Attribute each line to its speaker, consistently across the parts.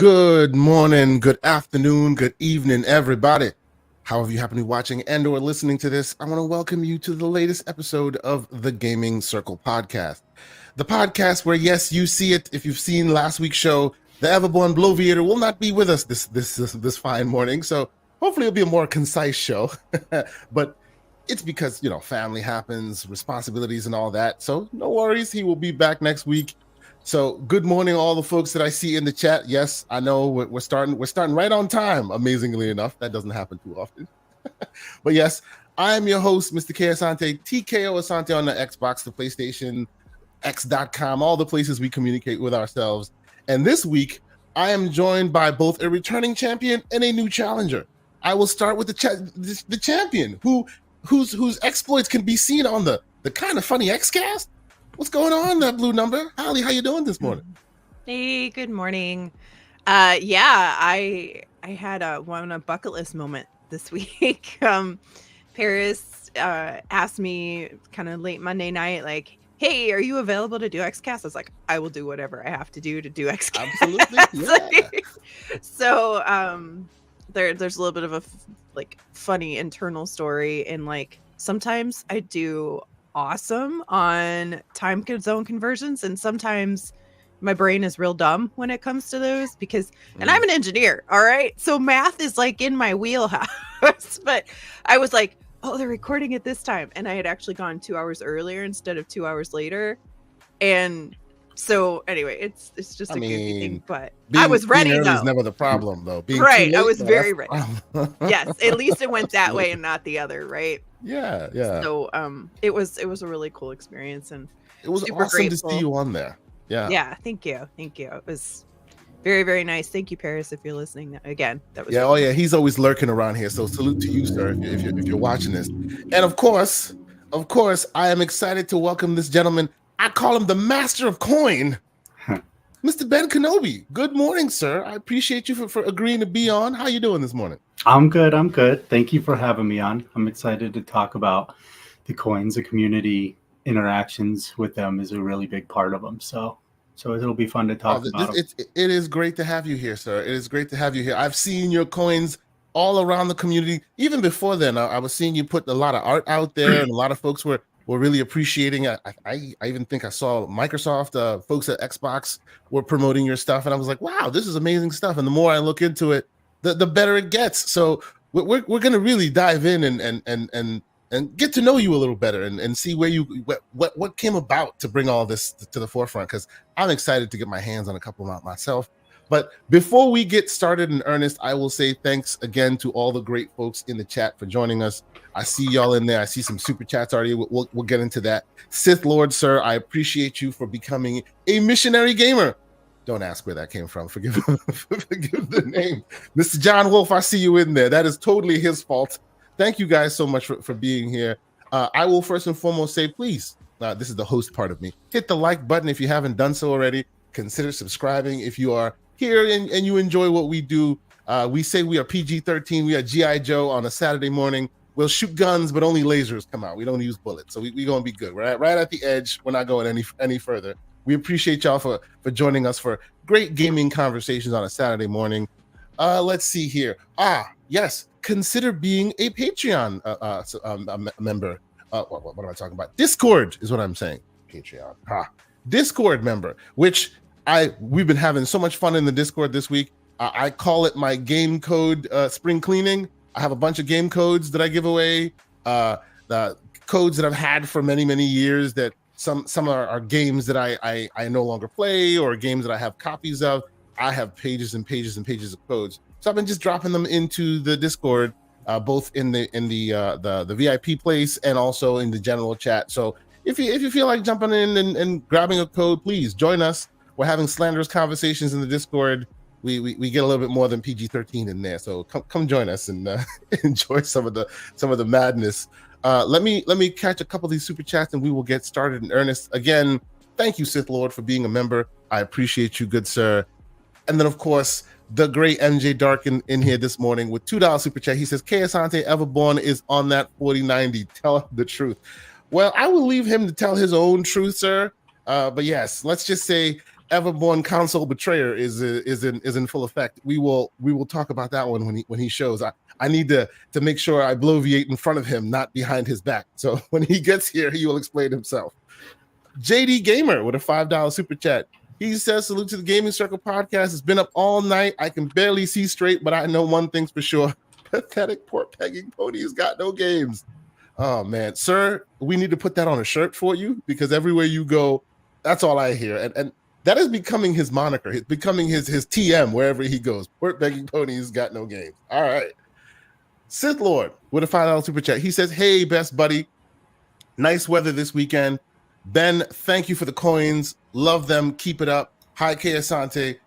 Speaker 1: Good morning, good afternoon, good evening, everybody. However you happen to be watching and or listening to this, I want to welcome you to the latest episode of the Gaming Circle podcast. The podcast where, yes, you see it. If you've seen last week's show, the Everborn Bloviator will not be with us this fine morning. So hopefully it'll be a more concise show. But it's because, family happens, responsibilities and all that. So no worries. He will be back next week. So good morning, all the folks that I see in the chat. Yes, I know we're starting right on time. Amazingly enough, that doesn't happen too often. But yes, I am your host, Mr. K. Asante, TKO Asante on the Xbox, the PlayStation, X.com, all the places we communicate with ourselves. And this week, I am joined by both a returning champion and a new challenger. I will start with the champion, whose exploits can be seen on the Kind of Funny Xcast. What's going on, Blue Number? Holly, how you doing this morning?
Speaker 2: Hey, good morning. I had a bucket list moment this week. Paris asked me kind of late Monday night, like, hey, are you available to do XCast? I was like, I will do whatever I have to do XCast.
Speaker 1: Absolutely. Yeah.
Speaker 2: So there's a little bit of a funny internal story, and sometimes I do awesome on time zone conversions, and sometimes my brain is real dumb when it comes to those and I'm an engineer, all right, so math is in my wheelhouse. But I was like, oh, they're recording it this time, and I had actually gone 2 hours earlier instead of 2 hours later. And so anyway, it's just a goofy thing, but I was ready.
Speaker 1: Being early is never the problem, though. Being
Speaker 2: right, I was very ready. Yes, at least it went that way and not the other, right?
Speaker 1: Yeah.
Speaker 2: So it was a really cool experience, and
Speaker 1: it was super awesome grateful to see you on there. Yeah.
Speaker 2: Thank you. It was very, very nice. Thank you, Paris, if you're listening again. That was
Speaker 1: he's always lurking around here, so salute to you, sir, if you're watching this. And of course I am excited to welcome this gentleman. I call him the master of coin, Mr. Ben Kenobi. Good morning, sir. I appreciate you for agreeing to be on. How you doing this morning?
Speaker 3: I'm good. Thank you for having me on. I'm excited to talk about the coins. The community interactions with them is a really big part of them. So it'll be fun to talk about.
Speaker 1: It is great to have you here, sir. It is great to have you here. I've seen your coins all around the community. Even before then, I was seeing you put a lot of art out there, and a lot of folks were really appreciating it. I even think I saw Microsoft folks at Xbox were promoting your stuff, and I was like, wow, this is amazing stuff. And the more I look into it, the better it gets. So we're going to really dive in and get to know you a little better and see where what came about to bring all this to the forefront, because I'm excited to get my hands on a couple of myself. But before we get started in earnest, I will say thanks again to all the great folks in the chat for joining us. I see y'all in there. I see some super chats already. We'll get into that. Sith Lord, sir, I appreciate you for becoming a missionary gamer. Don't ask where that came from. Forgive the name. Mr. John Wolf, I see you in there. That is totally his fault. Thank you guys so much for being here. I will first and foremost say, please, this is the host part of me, hit the like button if you haven't done so already. Consider subscribing if you are here and you enjoy what we do. We say we are PG-13. We are G.I. Joe on a Saturday morning. We'll shoot guns, but only lasers come out. We don't use bullets. So we're going to be good. We're right at the edge. We're not going any further. We appreciate y'all for joining us for great gaming conversations on a Saturday morning. Let's see here. Yes. Consider being a Patreon member. What am I talking about? Discord is what I'm saying. Patreon. Discord member, which we've been having so much fun in the Discord this week. I call it my game code spring cleaning. I have a bunch of game codes that I give away. The codes that I've had for many, many years that some are games that I no longer play, or games that I have copies of. I have pages and pages and pages of codes. So I've been just dropping them into the Discord, both in the VIP place and also in the general chat. So if you feel like jumping in and grabbing a code, please join us. We're having slanderous conversations in the Discord. We get a little bit more than PG-13 in there. So come join us and enjoy some of the madness. Let me catch a couple of these super chats and we will get started in earnest. Again, thank you, Sith Lord, for being a member. I appreciate you, good sir. And then, of course, the great MJ Dark in here this morning with $2 super chat. He says, K. Asante Everborn is on that 4090. Tell the truth. Well, I will leave him to tell his own truth, sir. But yes, let's just say Everborn console betrayer is in full effect. We will talk about that one when he shows. I need to make sure I bloviate in front of him, not behind his back. So when he gets here, he will explain himself. JD Gamer with a $5 super chat. He says, salute to the Gaming Circle podcast. It's been up all night. I can barely see straight, but I know one thing's for sure. Pathetic port pegging pony's got no games. Oh man, sir, we need to put that on a shirt for you, because everywhere you go, that's all I hear. And that is becoming his moniker. It's becoming his TM wherever he goes. Port pegging pony's got no games. All right. Sith Lord with a $5 super chat. He says, hey, best buddy. Nice weather this weekend. Ben, thank you for the coins. Love them. Keep it up. Hi, Kay Asante.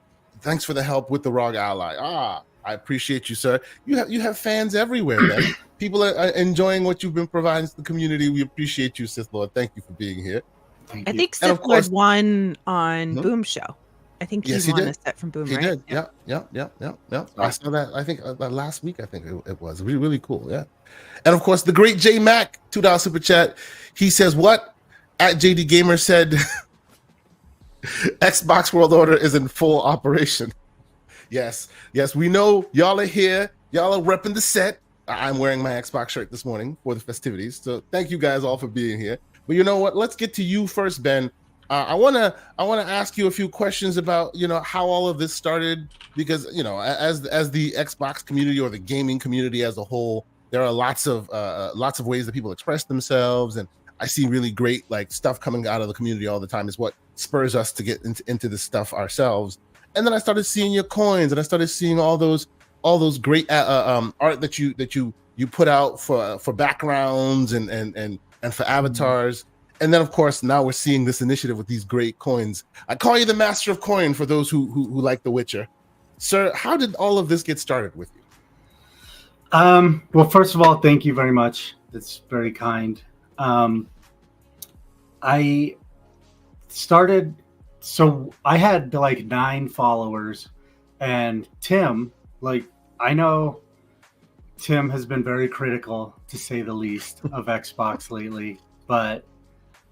Speaker 1: Thanks for the help with the ROG Ally. I appreciate you, sir. You have fans everywhere, man. People are enjoying what you've been providing to the community. We appreciate you, Sith Lord. Thank you for being here.
Speaker 2: I think Sith Lord won on Boom Show. I think he won a set from Boom,
Speaker 1: he
Speaker 2: right?
Speaker 1: Did. Yeah. I saw that, I think, last week, I think it was. Really, really cool, yeah. And, of course, the great J Mac, $2 super chat. He says, what? At JD Gamer said, Xbox World Order is in full operation. Yes, we know y'all are here. Y'all are repping the set. I'm wearing my Xbox shirt this morning for the festivities. So thank you guys all for being here. But you know what? Let's get to you first, Ben. I wanna ask you a few questions about how all of this started, because as the Xbox community or the gaming community as a whole, there are lots of ways that people express themselves, and I see really great stuff coming out of the community all the time. Is what spurs us to get into this stuff ourselves. And then I started seeing your coins, and I started seeing all those great art that you put out for backgrounds and for avatars. And then, of course, now we're seeing this initiative with these great coins. I call you the master of coin for those who like The Witcher. Sir, how did all of this get started with you?
Speaker 3: Well, first of all, thank you very much. That's very kind. I started, so I had 9 followers, and Tim, I know Tim has been very critical, to say the least, of Xbox lately, but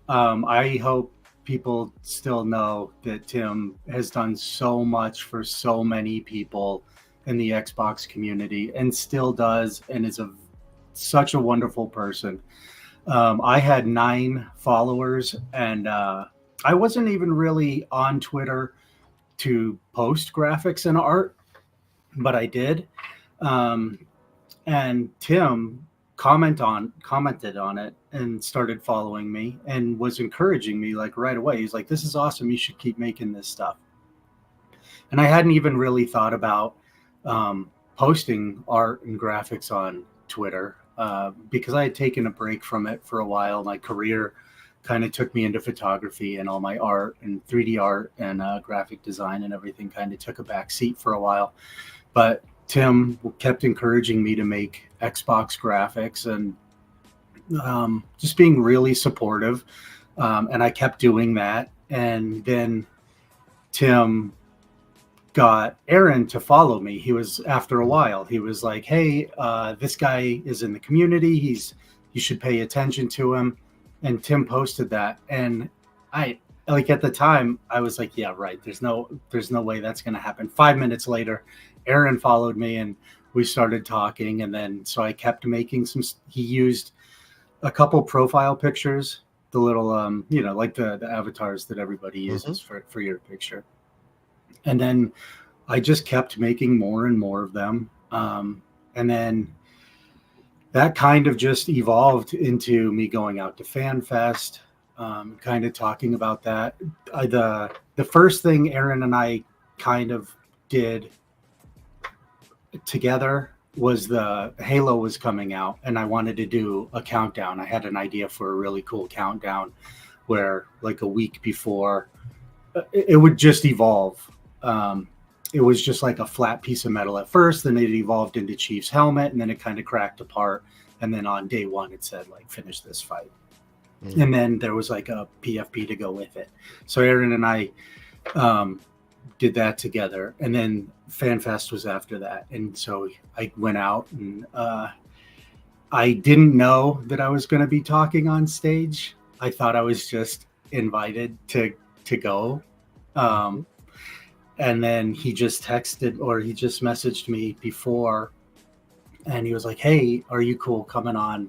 Speaker 3: I hope people still know that Tim has done so much for so many people in the Xbox community, and still does, and is such a wonderful person. I had 9 followers, and I wasn't even really on Twitter to post graphics and art, but I did. And Tim commented on it and started following me and was encouraging me right away. He's like, this is awesome. You should keep making this stuff. And I hadn't even really thought about posting art and graphics on Twitter because I had taken a break from it for a while. My career kind of took me into photography, and all my art and 3D art and graphic design and everything kind of took a back seat for a while. But Tim kept encouraging me to make Xbox graphics and just being really supportive. And I kept doing that. And then Tim got Aaron to follow me. He was, after a while, he was like, hey, this guy is in the community. You should pay attention to him. And Tim posted that. And I, at the time, I was like, yeah, right. There's no way that's going to happen. 5 minutes later, Aaron followed me and we started talking. And then, so I kept making he used a couple profile pictures, the little, the avatars that everybody uses for your picture. And then I just kept making more and more of them. And then that kind of just evolved into me going out to FanFest, kind of talking about that. The first thing Aaron and I kind of did together was the Halo was coming out, and I wanted to do a countdown. I had an idea for a really cool countdown where a week before it would just evolve. It was just like a flat piece of metal at first, then it evolved into Chief's helmet, and then it kind of cracked apart. And then on day 1, it said finish this fight. And then there was a PFP to go with it. So Aaron and I did that together. And then FanFest was after that. And so I went out, and I didn't know that I was going to be talking on stage. I thought I was just invited to go. And then he just messaged me before, and he was like, "Hey, are you cool coming on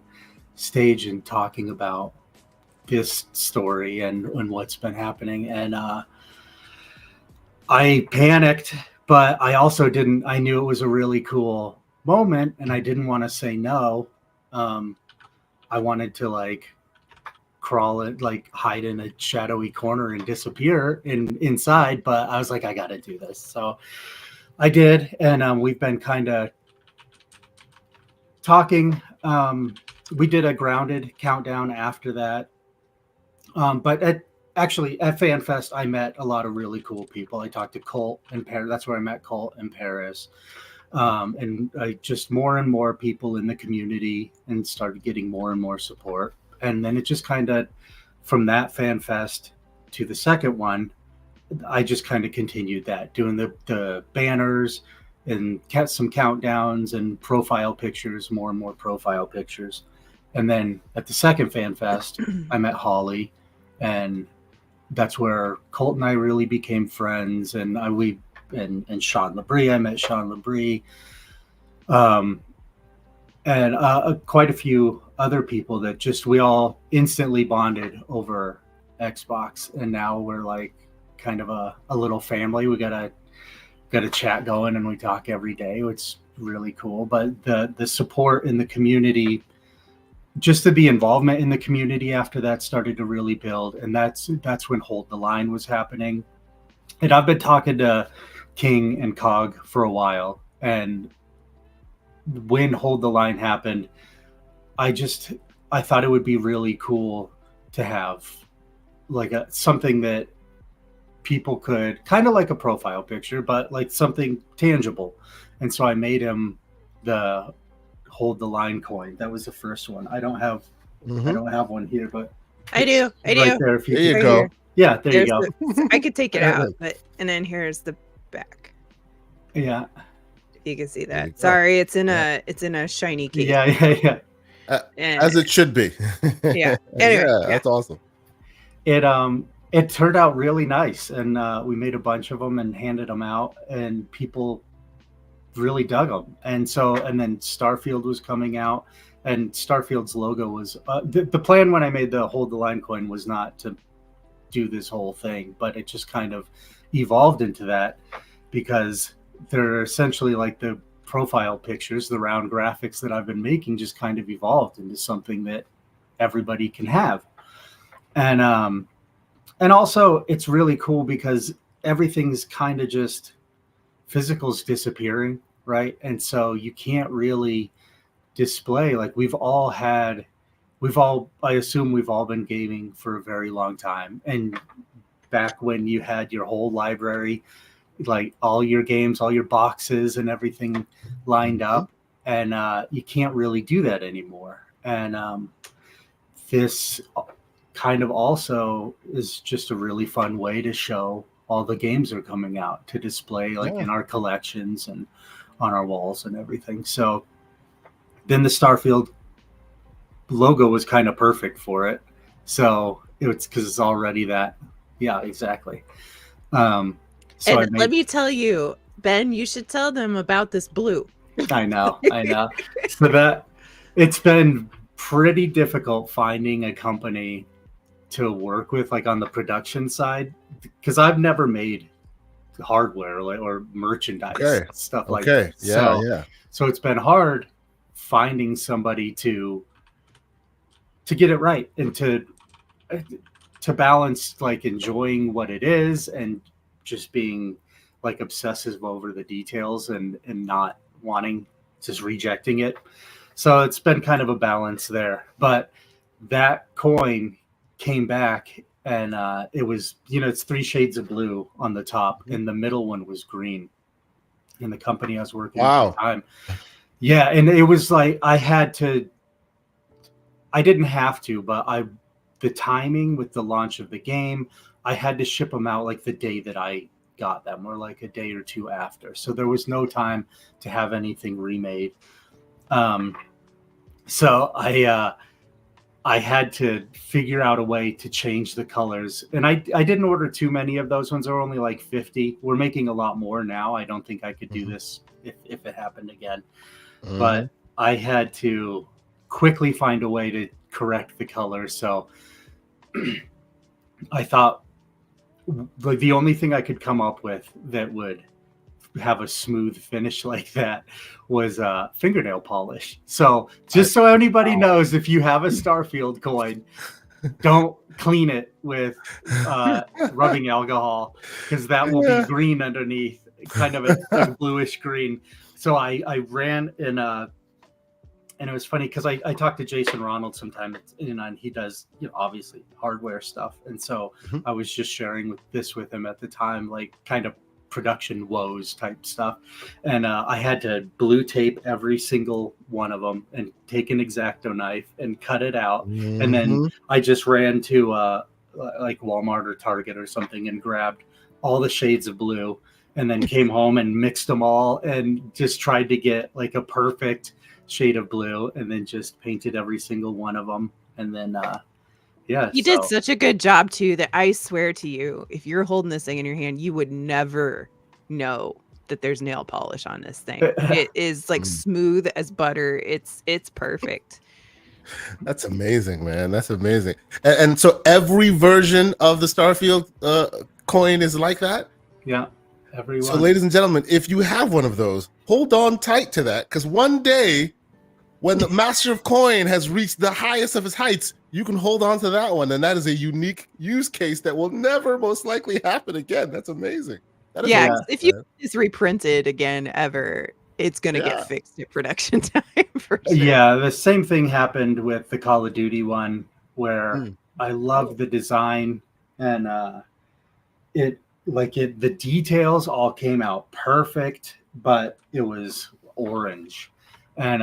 Speaker 3: stage and talking about this story and what's been happening?" And I panicked, but I also didn't. I knew it was a really cool moment, and I didn't want to say no. I wanted to crawl it, hide in a shadowy corner and disappear inside, but I was like, I got to do this. So I did, and we've been kind of talking. We did a grounded countdown after that. But at FanFest, I met a lot of really cool people. I talked to Colt in Paris. That's where I met Colt in Paris. And just more and more people in the community, and started getting more and more support. And then it just kind of, from that FanFest to the second one, I just kind of continued that, doing the banners and some countdowns and profile pictures, more and more profile pictures. And then at the second FanFest, I met Holly, and that's where Colt and I really became friends. And and Sean Labrie, I met Sean Labrie, and quite a few other people that we all instantly bonded over Xbox. And now we're kind of a little family. We got a chat going, and we talk every day, which is really cool. But the support in the community, just the involvement in the community after that started to really build. And that's when Hold the Line was happening. And I've been talking to King and Cog for a while, and when Hold the Line happened, I thought it would be really cool to have something that people could, kind of like a profile picture, but something tangible. And so I made him the Hold the Line coin. That was the first one. I don't have one here, but
Speaker 2: I do.
Speaker 3: Right there.
Speaker 1: There you go.
Speaker 2: Here.
Speaker 3: Yeah, there you go.
Speaker 2: I could take it out, and then here's the back.
Speaker 3: Yeah.
Speaker 2: You can see that. Sorry, it's in a shiny case.
Speaker 3: Yeah.
Speaker 1: As it should be.
Speaker 2: Yeah. Anyway,
Speaker 1: that's awesome.
Speaker 3: It turned out really nice, and we made a bunch of them and handed them out, and people really dug them. And then Starfield was coming out, and Starfield's logo was the plan when I made the Hold the Line coin was not to do this whole thing, but it just kind of evolved into that, because they're essentially the profile pictures, the round graphics that I've been making just kind of evolved into something that everybody can have. And also it's really cool because everything's kind of just physical's disappearing, right? And so you can't really display, I assume we've all been gaming for a very long time. And back when you had your whole library, all your games, all your boxes and everything lined up, and you can't really do that anymore. And this kind of also is just a really fun way to show all the games that are coming out, to display in our collections and on our walls and everything. So then the Starfield logo was kind of perfect for it. So it's because it's already that. Yeah, exactly.
Speaker 2: Let me tell you, Ben, you should tell them about this blue.
Speaker 3: I know. So that it's been pretty difficult finding a company to work with, on the production side, because I've never made hardware or merchandise stuff like that. So it's been hard finding somebody to get it right, and to balance enjoying what it is and just being obsessive over the details and not wanting, just rejecting it. So it's been kind of a balance there. But that coin came back, and it was, it's 3 shades of blue on the top, and the middle one was green. In the company I was working at the time. Yeah, and it was I didn't have to, but the timing with the launch of the game, I had to ship them out the day that I got them, or a day or two after. So there was no time to have anything remade. So I had to figure out a way to change the colors. And I didn't order too many of those ones. There were only like 50. We're making a lot more now. I don't think I could do this if it happened again. But I had to quickly find a way to correct the color. So I thought like the only thing I could come up with that would have a smooth finish like that was fingernail polish. So just so anybody knows, if you have a Starfield coin, don't clean it with rubbing alcohol, because that will be green underneath, kind of a bluish green. So I ran in and it was funny because I talked to Jason Ronald sometime, and he does, obviously hardware stuff. And so I was just sharing this with him at the time, like kind of production woes type stuff. And I had to blue tape every single one of them and take an X-Acto knife and cut it out. And then I just ran to like Walmart or Target or something and grabbed all the shades of blue, and then came home and mixed them all and just tried to get like a perfect shade of blue, and then just painted every single one of them. And then you
Speaker 2: did such a good job too, that I swear to you, if you're holding this thing in your hand, you would never know that there's nail polish on this thing. It is like smooth as butter. It's perfect.
Speaker 1: That's amazing, man. That's amazing. And so every version of the Starfield coin is like that?
Speaker 3: Yeah, everyone.
Speaker 1: So ladies and gentlemen, if you have one of those, hold on tight to that, because one day when the Master of Coin has reached the highest of his heights, you can hold on to that one. And that is a unique use case that will never most likely happen again. That's amazing. That is amazing,
Speaker 2: if you just reprinted again ever, it's going to get fixed at production time. For sure.
Speaker 3: Yeah, the same thing happened with the Call of Duty one, where I love the design, and the details all came out perfect, but it was orange. And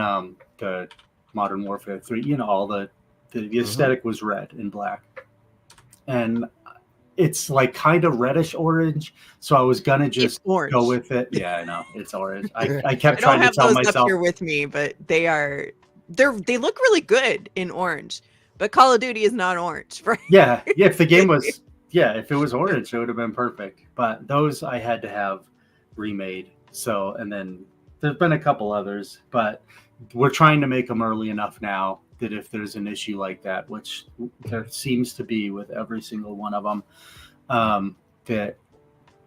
Speaker 3: the Modern Warfare 3, all the aesthetic was red and black. And it's like kind of reddish orange, so I was gonna just go with it. Yeah, I know it's orange. I kept trying to tell myself. I don't have those up
Speaker 2: here with me, but they look really good in orange. But Call of Duty is not orange, right?
Speaker 3: Yeah. If the game was, if it was orange, it would have been perfect. But those I had to have remade. So, and then there's been a couple others, but we're trying to make them early enough now that if there's an issue like that, which there seems to be with every single one of them, that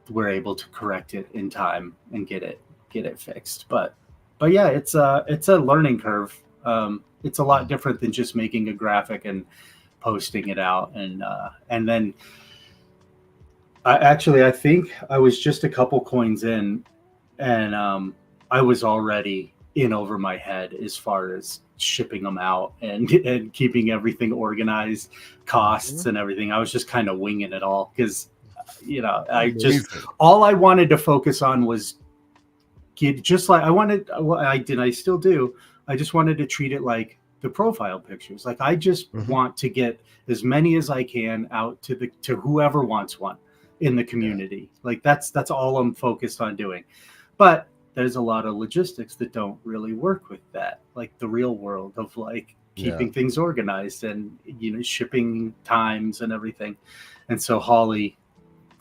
Speaker 3: we're able to correct it in time and get it fixed. But yeah, it's a learning curve. It's a lot different than just making a graphic and posting it out. And then I think I was just a couple coins in, and I was already in over my head as far as shipping them out and keeping everything organized, costs and everything. I was just kind of winging it all, because all I wanted to focus on was I still do. I just wanted to treat it like the profile pictures. Like I just want to get as many as I can out to whoever wants one in the community. Like that's all I'm focused on doing. But there's a lot of logistics that don't really work with that, like the real world of like keeping things organized and shipping times and everything. And so Holly,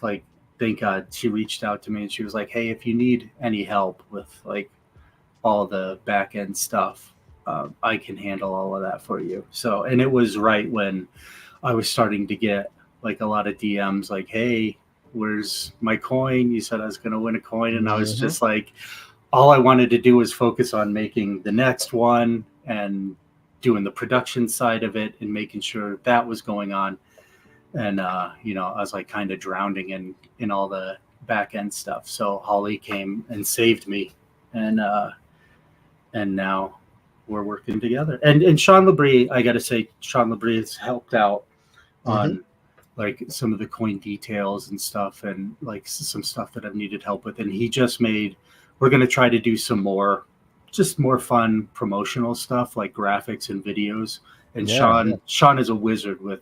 Speaker 3: like, thank God she reached out to me, and she was like, hey, if you need any help with like all the back end stuff, I can handle all of that for you. So, and it was right when I was starting to get like a lot of DMs like, hey, where's my coin? You said I was going to win a coin. And I was just like, all I wanted to do was focus on making the next one and doing the production side of it and making sure that was going on. And, I was like kind of drowning in all the back end stuff. So Holly came and saved me. And now we're working together. And Sean Labrie, I got to say, Sean Labrie has helped out on like some of the coin details and stuff, and like some stuff that I've needed help with. And he just we're going to try to do some more fun promotional stuff like graphics and videos. And Sean is a wizard with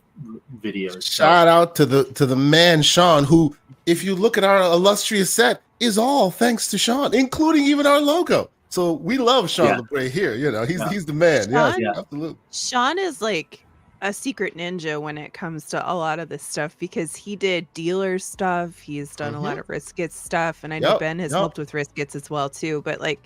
Speaker 3: videos.
Speaker 1: Shout out to the man, Sean, who, if you look at our illustrious set, is all thanks to Sean, including even our logo. So we love Sean Labrie here. He's the man.
Speaker 2: Sean,
Speaker 1: yes, absolutely.
Speaker 2: Sean is like a secret ninja when it comes to a lot of this stuff because he did dealer stuff. He's done a lot of Riskets stuff, and I know Ben has helped with Riskets as well too. But like,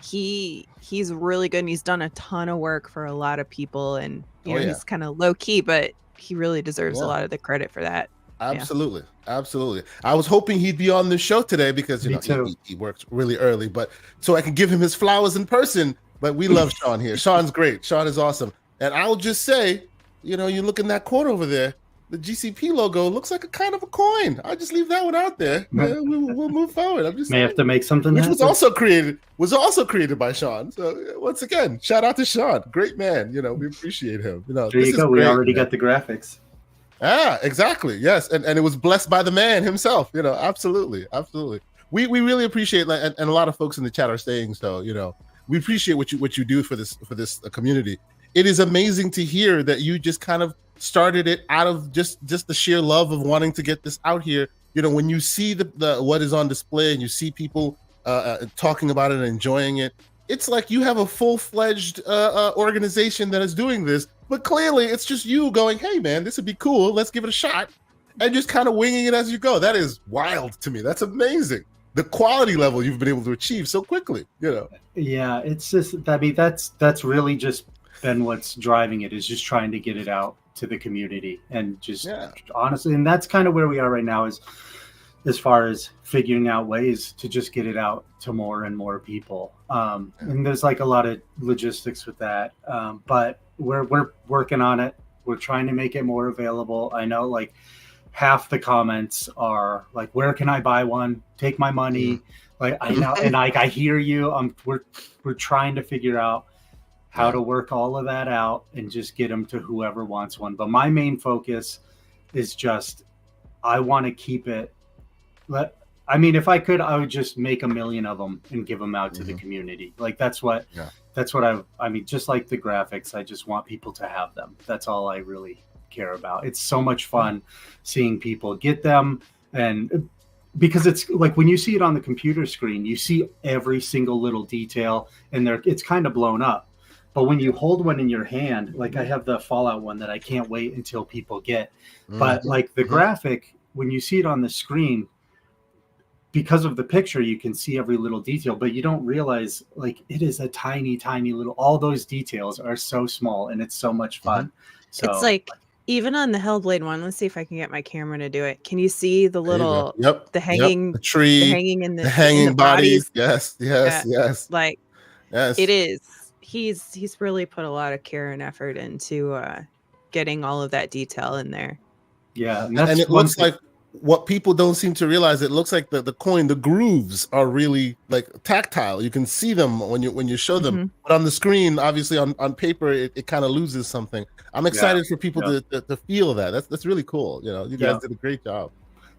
Speaker 2: he's really good, and he's done a ton of work for a lot of people. And you know, he's kind of low key, but he really deserves a lot of the credit for that.
Speaker 1: Absolutely, absolutely. I was hoping he'd be on the show today because you know he works really early, but so I can give him his flowers in person. But we love Sean here. Sean's great. Sean is awesome. And I'll just say, you know, you look in that corner over there, the GCP logo looks like a kind of a coin. I'll just leave that one out there. We'll move forward. I'm just
Speaker 3: have to make something.
Speaker 1: Which was also created by Sean. So once again, shout out to Sean. Great man. You know, we appreciate him. You know,
Speaker 3: there you go. We already got the graphics.
Speaker 1: Exactly. Yes. And it was blessed by the man himself. You know, absolutely. Absolutely. We really appreciate, and a lot of folks in the chat are saying so, you know, we appreciate what you do for this community. It is amazing to hear that you just kind of started it out of just the sheer love of wanting to get this out here. You know, when you see the what is on display and you see people talking about it and enjoying it, it's like you have a full-fledged organization that is doing this. But clearly, it's just you going, "Hey, man, this would be cool. Let's give it a shot," and just kind of winging it as you go. That is wild to me. That's amazing. The quality level you've been able to achieve so quickly. You know.
Speaker 3: Yeah, it's just. I mean, that's really just been what's driving it, is just trying to get it out to the community, and just honestly, and that's kind of where we are right now, is as far as figuring out ways to just get it out to more and more people. And there's like a lot of logistics with that, but we're working on it. We're trying to make it more available. I know like half the comments are like, "Where can I buy one? Take my money." Like I know, and I hear you. We're trying to figure out how to work all of that out and just get them to whoever wants one. But my main focus is just, I want to keep it. I mean, if I could, I would just make 1 million of them and give them out to the community. Like that's what I mean, just like the graphics, I just want people to have them. That's all I really care about. It's so much fun seeing people get them, and because it's like when you see it on the computer screen, you see every single little detail, and it's kind of blown up. But when you hold one in your hand, like I have the Fallout one that I can't wait until people get. But like the graphic, when you see it on the screen, because of the picture, you can see every little detail, but you don't realize like it is a tiny, tiny little, all those details are so small, and it's so much fun. So
Speaker 2: it's like, even on the Hellblade one, let's see if I can get my camera to do it. Can you see the little, the hanging,
Speaker 1: the tree,
Speaker 2: the hanging in the
Speaker 1: hanging bodies? Yes.
Speaker 2: Like,
Speaker 1: yes,
Speaker 2: it is. He's really put a lot of care and effort into getting all of that detail in there.
Speaker 3: Yeah,
Speaker 1: and it looks like what people don't seem to realize. It looks like the coin, the grooves are really like tactile. You can see them when you show them, but on the screen, obviously on paper, it kind of loses something. I'm excited for people to feel that. That's really cool. You know, you guys did a great job.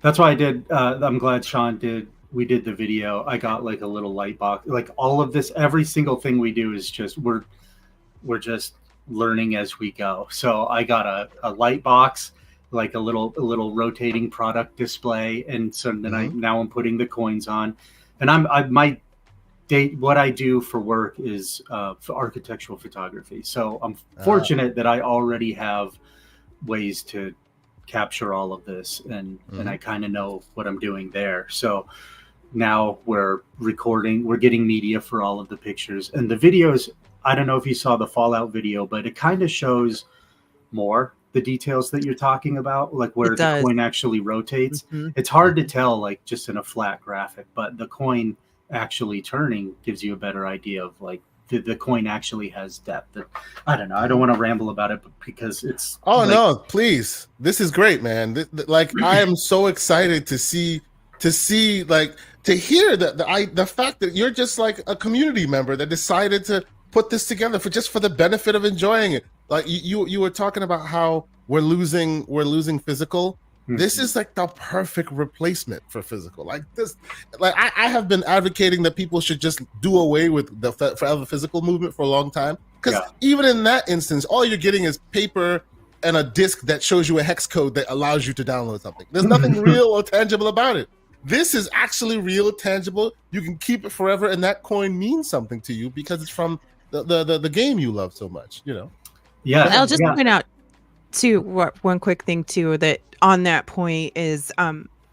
Speaker 3: That's why I did. I'm glad Sean did. We did the video. I got like a little light box. Like all of this, every single thing we do is just we're just learning as we go. So I got a light box, like a little rotating product display, and so then now I'm putting the coins on, and what I do for work is for architectural photography. So I'm fortunate that I already have ways to capture all of this, and I kind of know what I'm doing there. So now we're getting media for all of the pictures and the videos. I don't know if you saw the Fallout video, but it kind of shows more the details that you're talking about, like where the coin actually rotates. It's hard to tell like just in a flat graphic, but the coin actually turning gives you a better idea of like the coin actually has depth. I don't know. I don't want to ramble about it because it's.
Speaker 1: Oh no, please. This is great, man. Like I am so excited to see like to hear the fact that you're just like a community member that decided to put this together for the benefit of enjoying it. Like you were talking about how we're losing physical. This is like the perfect replacement for physical. Like this, like I have been advocating that people should just do away with the forever physical movement for a long time. Because even in that instance, all you're getting is paper and a disc that shows you a hex code that allows you to download something. There's nothing real or tangible about it. This is actually real, tangible. You can keep it forever, and that coin means something to you because it's from the game you love so much. You know.
Speaker 3: Yeah.
Speaker 2: I'll just point out, too, one quick thing too that on that point is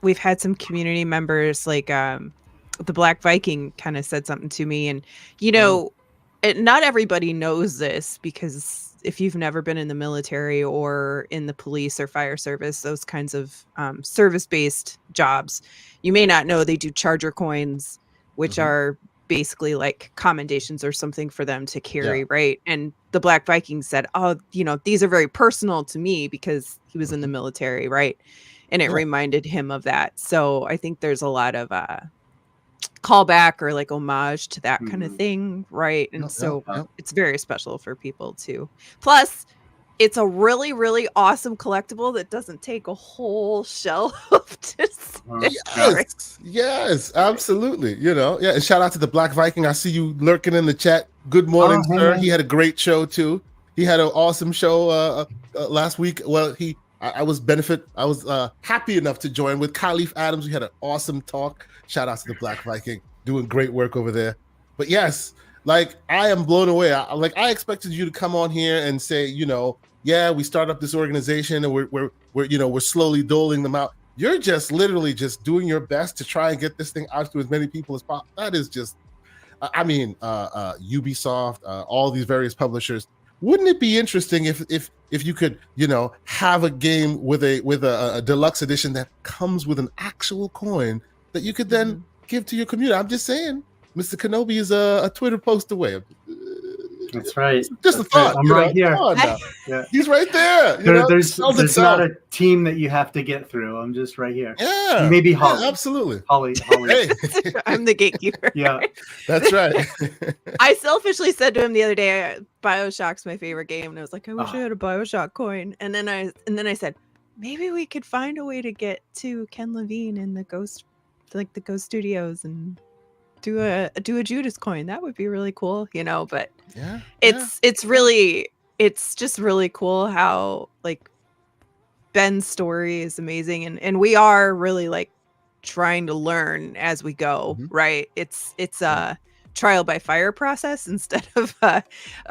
Speaker 2: we've had some community members like the Black Viking kind of said something to me, and you know, not everybody knows this, because if you've never been in the military or in the police or fire service, those kinds of service-based jobs, you may not know they do charger coins, which are basically like commendations or something for them to carry, right? And the Black Viking said, oh, you know, these are very personal to me because he was in the military, right? And it reminded him of that. So I think there's a lot of callback or like homage to that kind of thing, right? And so it's very special for people too. Plus, it's a really, really awesome collectible that doesn't take a whole shelf to
Speaker 1: Yes, absolutely. You know, yeah. And shout out to the Black Viking. I see you lurking in the chat. Good morning, sir. He had a great show too. He had an awesome show last week. Well, I was happy enough to join with Khalif Adams. We had an awesome talk. Shout out to the Black Viking, doing great work over there. But yes, like I am blown away. I expected you to come on here and say, you know, yeah, we start up this organization and we're slowly doling them out. You're just literally just doing your best to try and get this thing out to as many people as possible. That is just, Ubisoft, all these various publishers. Wouldn't it be interesting if you could, you know, have a game with a deluxe edition that comes with an actual coin that you could then give to your community? I'm just saying, Mr. Kenobi is a Twitter post away.
Speaker 3: That's right.
Speaker 1: Just a thought.
Speaker 3: I'm right here.
Speaker 1: Yeah. He's right there.
Speaker 3: There's not a team that you have to get through. I'm just right here.
Speaker 1: Yeah.
Speaker 3: Maybe Holly.
Speaker 1: Yeah, absolutely.
Speaker 3: Holly.
Speaker 1: Hey.
Speaker 2: I'm the gatekeeper.
Speaker 3: Yeah.
Speaker 1: That's right.
Speaker 2: I selfishly said to him the other day, BioShock's my favorite game, and I was like, I wish I had a BioShock coin. And then I said, maybe we could find a way to get to Ken Levine in the Ghost Studios and do a Judas coin. That would be really cool, you know. But it's just really cool how like Ben's story is amazing, and we are really like trying to learn as we go, right? It's a trial by fire process instead of a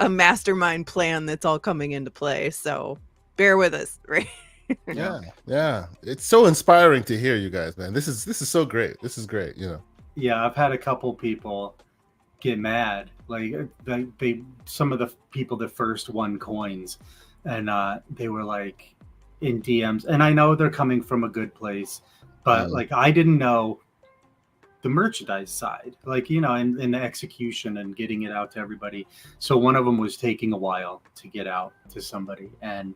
Speaker 2: mastermind plan that's all coming into play. So bear with us, right?
Speaker 1: Yeah. It's so inspiring to hear you guys, man. This is so great. This is great, you know.
Speaker 3: Yeah, I've had a couple people get mad. Like some of the people that first won coins, and they were like in DMs. And I know they're coming from a good place, but like I didn't know the merchandise side, like, you know, in the execution and getting it out to everybody. So one of them was taking a while to get out to somebody, and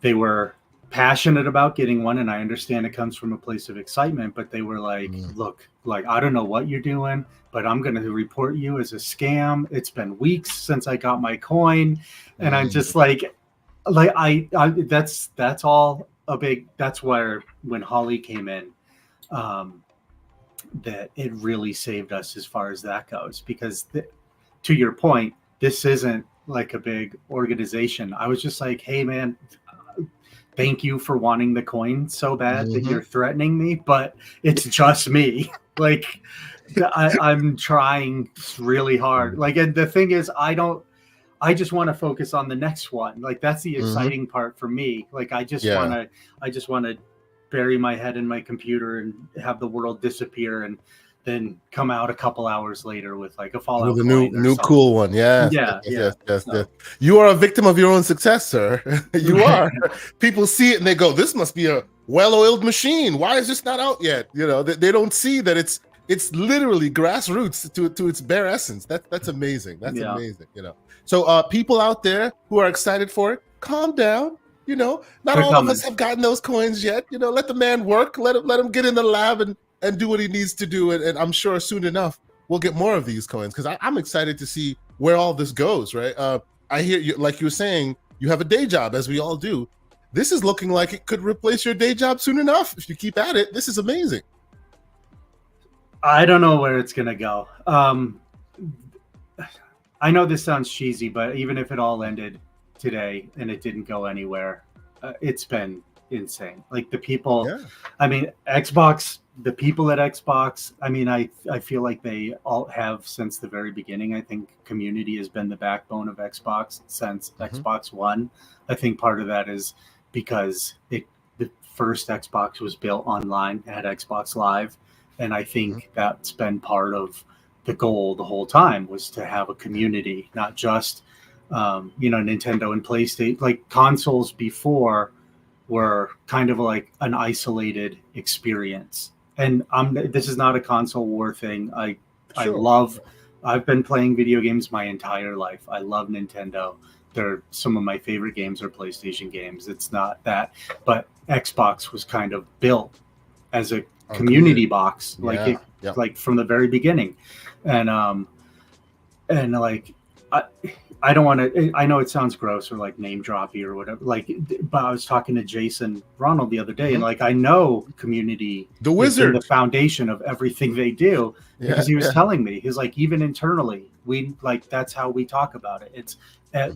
Speaker 3: they were passionate about getting one, and I understand it comes from a place of excitement, but they were like, look, like, I don't know what you're doing, but I'm going to report you as a scam. It's been weeks since I got my coin. And I'm just like I that's all a big, that's where when Holly came in, that it really saved us as far as that goes, because to your point, this isn't like a big organization. I was just like, hey man, thank you for wanting the coin so bad that you're threatening me, but it's just me. Like, I'm trying really hard. Like, and the thing is, I just want to focus on the next one. Like, that's the exciting part for me. Like, I just want to bury my head in my computer and have the world disappear, and then come out a couple hours later with like a Fallout
Speaker 1: with a new cool one. Yes. You are a victim of your own success, sir. You are. People see it and they go, this must be a well-oiled machine. Why is this not out yet? You know, they don't see that it's literally grassroots to its bare essence. That's amazing. That's amazing. You know, so people out there who are excited for it, calm down. You know, not all of us have gotten those coins yet. You know, let the man work. Let him get in the lab and do what he needs to do. And I'm sure soon enough, we'll get more of these coins, because I'm excited to see where all this goes, right? I hear you, like you were saying, you have a day job, as we all do. This is looking like it could replace your day job soon enough. If you keep at it, this is amazing.
Speaker 3: I don't know where it's going to go. I know this sounds cheesy, but even if it all ended today and it didn't go anywhere, it's been insane. Like the people, I mean, Xbox the people at Xbox, I mean, I feel like they all have since the very beginning. I think community has been the backbone of Xbox since Xbox One. I think part of that is because the first Xbox was built online, had Xbox Live, and I think that's been part of the goal the whole time, was to have a community, not just Nintendo and PlayStation. Like consoles before were kind of like an isolated experience. And this is not a console war thing. I've been playing video games my entire life. I love Nintendo. They're some of my favorite games are PlayStation games. It's not that, but Xbox was kind of built as a community box, like from the very beginning. And like, I don't want to, I know it sounds gross or like name droppy or whatever, like, but I was talking to Jason Ronald the other day, and like, I know community,
Speaker 1: the wizard,
Speaker 3: the foundation of everything they do, because he was telling me, he's like, even internally, we like, that's how we talk about it. It's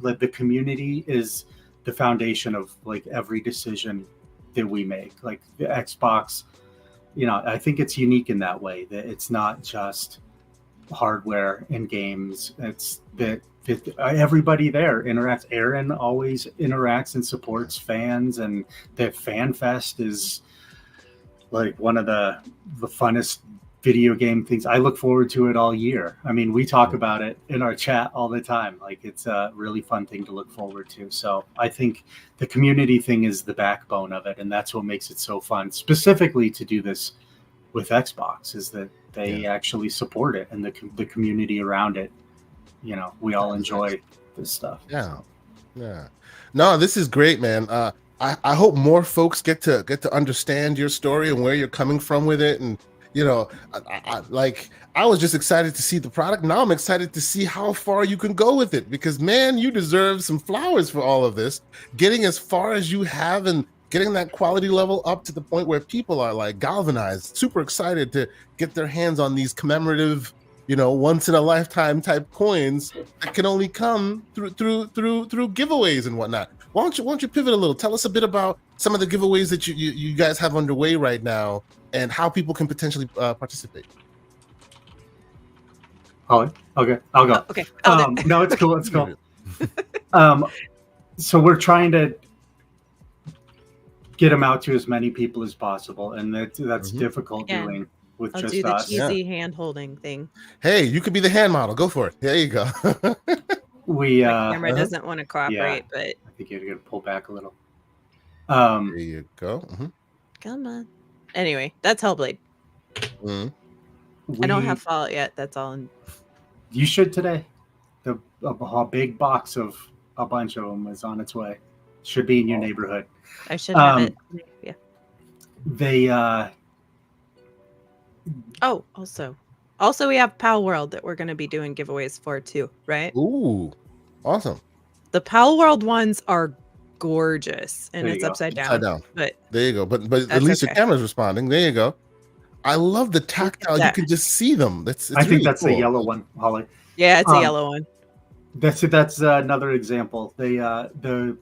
Speaker 3: like the community is the foundation of like every decision that we make. Like the Xbox, I think it's unique in that way, that it's not just hardware and games. It's that everybody there interacts. Aaron always interacts and supports fans, and that Fan Fest is like one of the funnest video game things. I look forward to it all year. I mean, we talk about it in our chat all the time. Like, it's a really fun thing to look forward to. So I think the community thing is the backbone of it, and that's what makes it so fun, specifically to do this with Xbox, is that they actually support it, and the community around it. We all enjoy this stuff.
Speaker 1: Yeah. No, this is great, man. I hope more folks get to understand your story and where you're coming from with it. And I was just excited to see the product. Now I'm excited to see how far you can go with it, because man, you deserve some flowers for all of this, getting as far as you have and getting that quality level up to the point where people are like galvanized, super excited to get their hands on these commemorative, once in a lifetime type coins that can only come through giveaways and whatnot. Why don't you pivot a little? Tell us a bit about some of the giveaways that you guys have underway right now, and how people can potentially participate.
Speaker 3: Oh, okay, I'll go.
Speaker 2: Okay.
Speaker 3: No, it's cool. It's cool. So we're trying to get them out to as many people as possible, and that's difficult doing with
Speaker 2: I'll
Speaker 3: just
Speaker 2: do the
Speaker 3: us.
Speaker 2: cheesy hand holding thing.
Speaker 1: Hey, you could be the hand model. Go for it. There you go.
Speaker 3: My
Speaker 2: camera doesn't want to cooperate, but
Speaker 3: I think you're gonna pull back a little.
Speaker 1: There you go.
Speaker 2: Come on. Anyway, that's Hellblade. I don't have Fallout yet. That's all.
Speaker 3: You should today. A big box of a bunch of them is on its way. Should be in your neighborhood.
Speaker 2: I should have it. Yeah.
Speaker 3: They
Speaker 2: Also we have Pal World that we're going to be doing giveaways for too, right?
Speaker 1: Ooh, awesome.
Speaker 2: The Pal World ones are gorgeous, and it's upside down. But
Speaker 1: there you go. But at least your camera's responding. There you go. I love the tactile. You can just see them. I think
Speaker 3: really that's cool. The yellow one, Holly.
Speaker 2: Yeah, it's a yellow one.
Speaker 3: That's another example. The other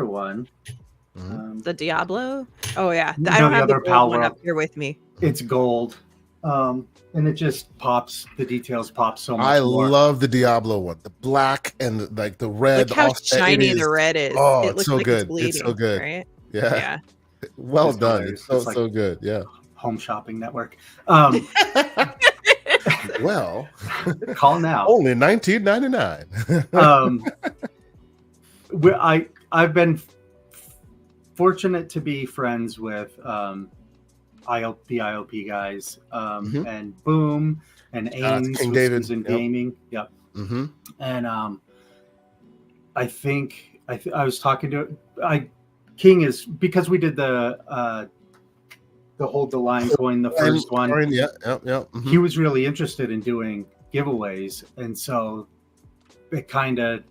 Speaker 3: one,
Speaker 2: the Diablo. Oh yeah,
Speaker 3: no,
Speaker 2: I don't have the
Speaker 3: other
Speaker 2: gold one up here with me.
Speaker 3: It's gold, and it just pops. The details pop so much.
Speaker 1: I
Speaker 3: more.
Speaker 1: love the Diablo one. The black and the red.
Speaker 2: Look how shiny the red is.
Speaker 1: Oh,
Speaker 2: it looks
Speaker 1: so
Speaker 2: like
Speaker 1: good.
Speaker 2: It's bleeding,
Speaker 1: it's so good.
Speaker 2: Right?
Speaker 1: Yeah. Well done. It's so good. Yeah.
Speaker 3: Home Shopping Network.
Speaker 1: Well,
Speaker 3: call now.
Speaker 1: Only $19.99.
Speaker 3: I've been fortunate to be friends with IOP guys, and Boom and Ames,
Speaker 1: King David
Speaker 3: in gaming. Yep. And I think I was talking to King is, because we did the Hold the Line coin, the first one. He was really interested in doing giveaways, and so it kind of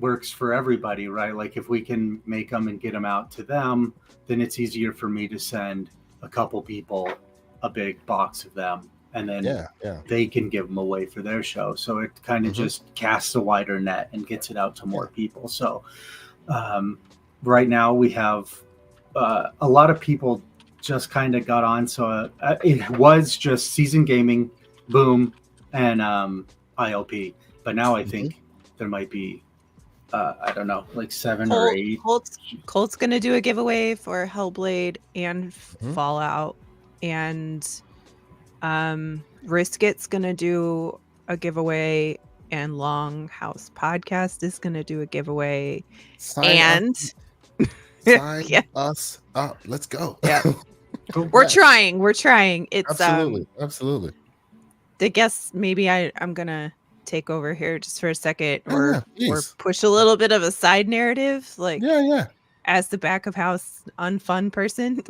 Speaker 3: works for everybody, right? Like if we can make them and get them out to them, then it's easier for me to send a couple people a big box of them, and then they can give them away for their show. So it kind of just casts a wider net and gets it out to more people. So right now we have a lot of people just kind of got on. So it was just Season Gaming, Boom, and ILP. But now I think there might be, I don't know, like 7 or 8.
Speaker 2: Colt's going to do a giveaway for Hellblade and Fallout. And Risket's going to do a giveaway. And Longhouse Podcast is going to do a giveaway. Sign
Speaker 1: us up. Let's go.
Speaker 2: Yeah. We're trying. It's
Speaker 1: absolutely.
Speaker 2: I guess maybe I'm going to take over here just for a second or push a little bit of a side narrative. Like, as the back of house unfun person,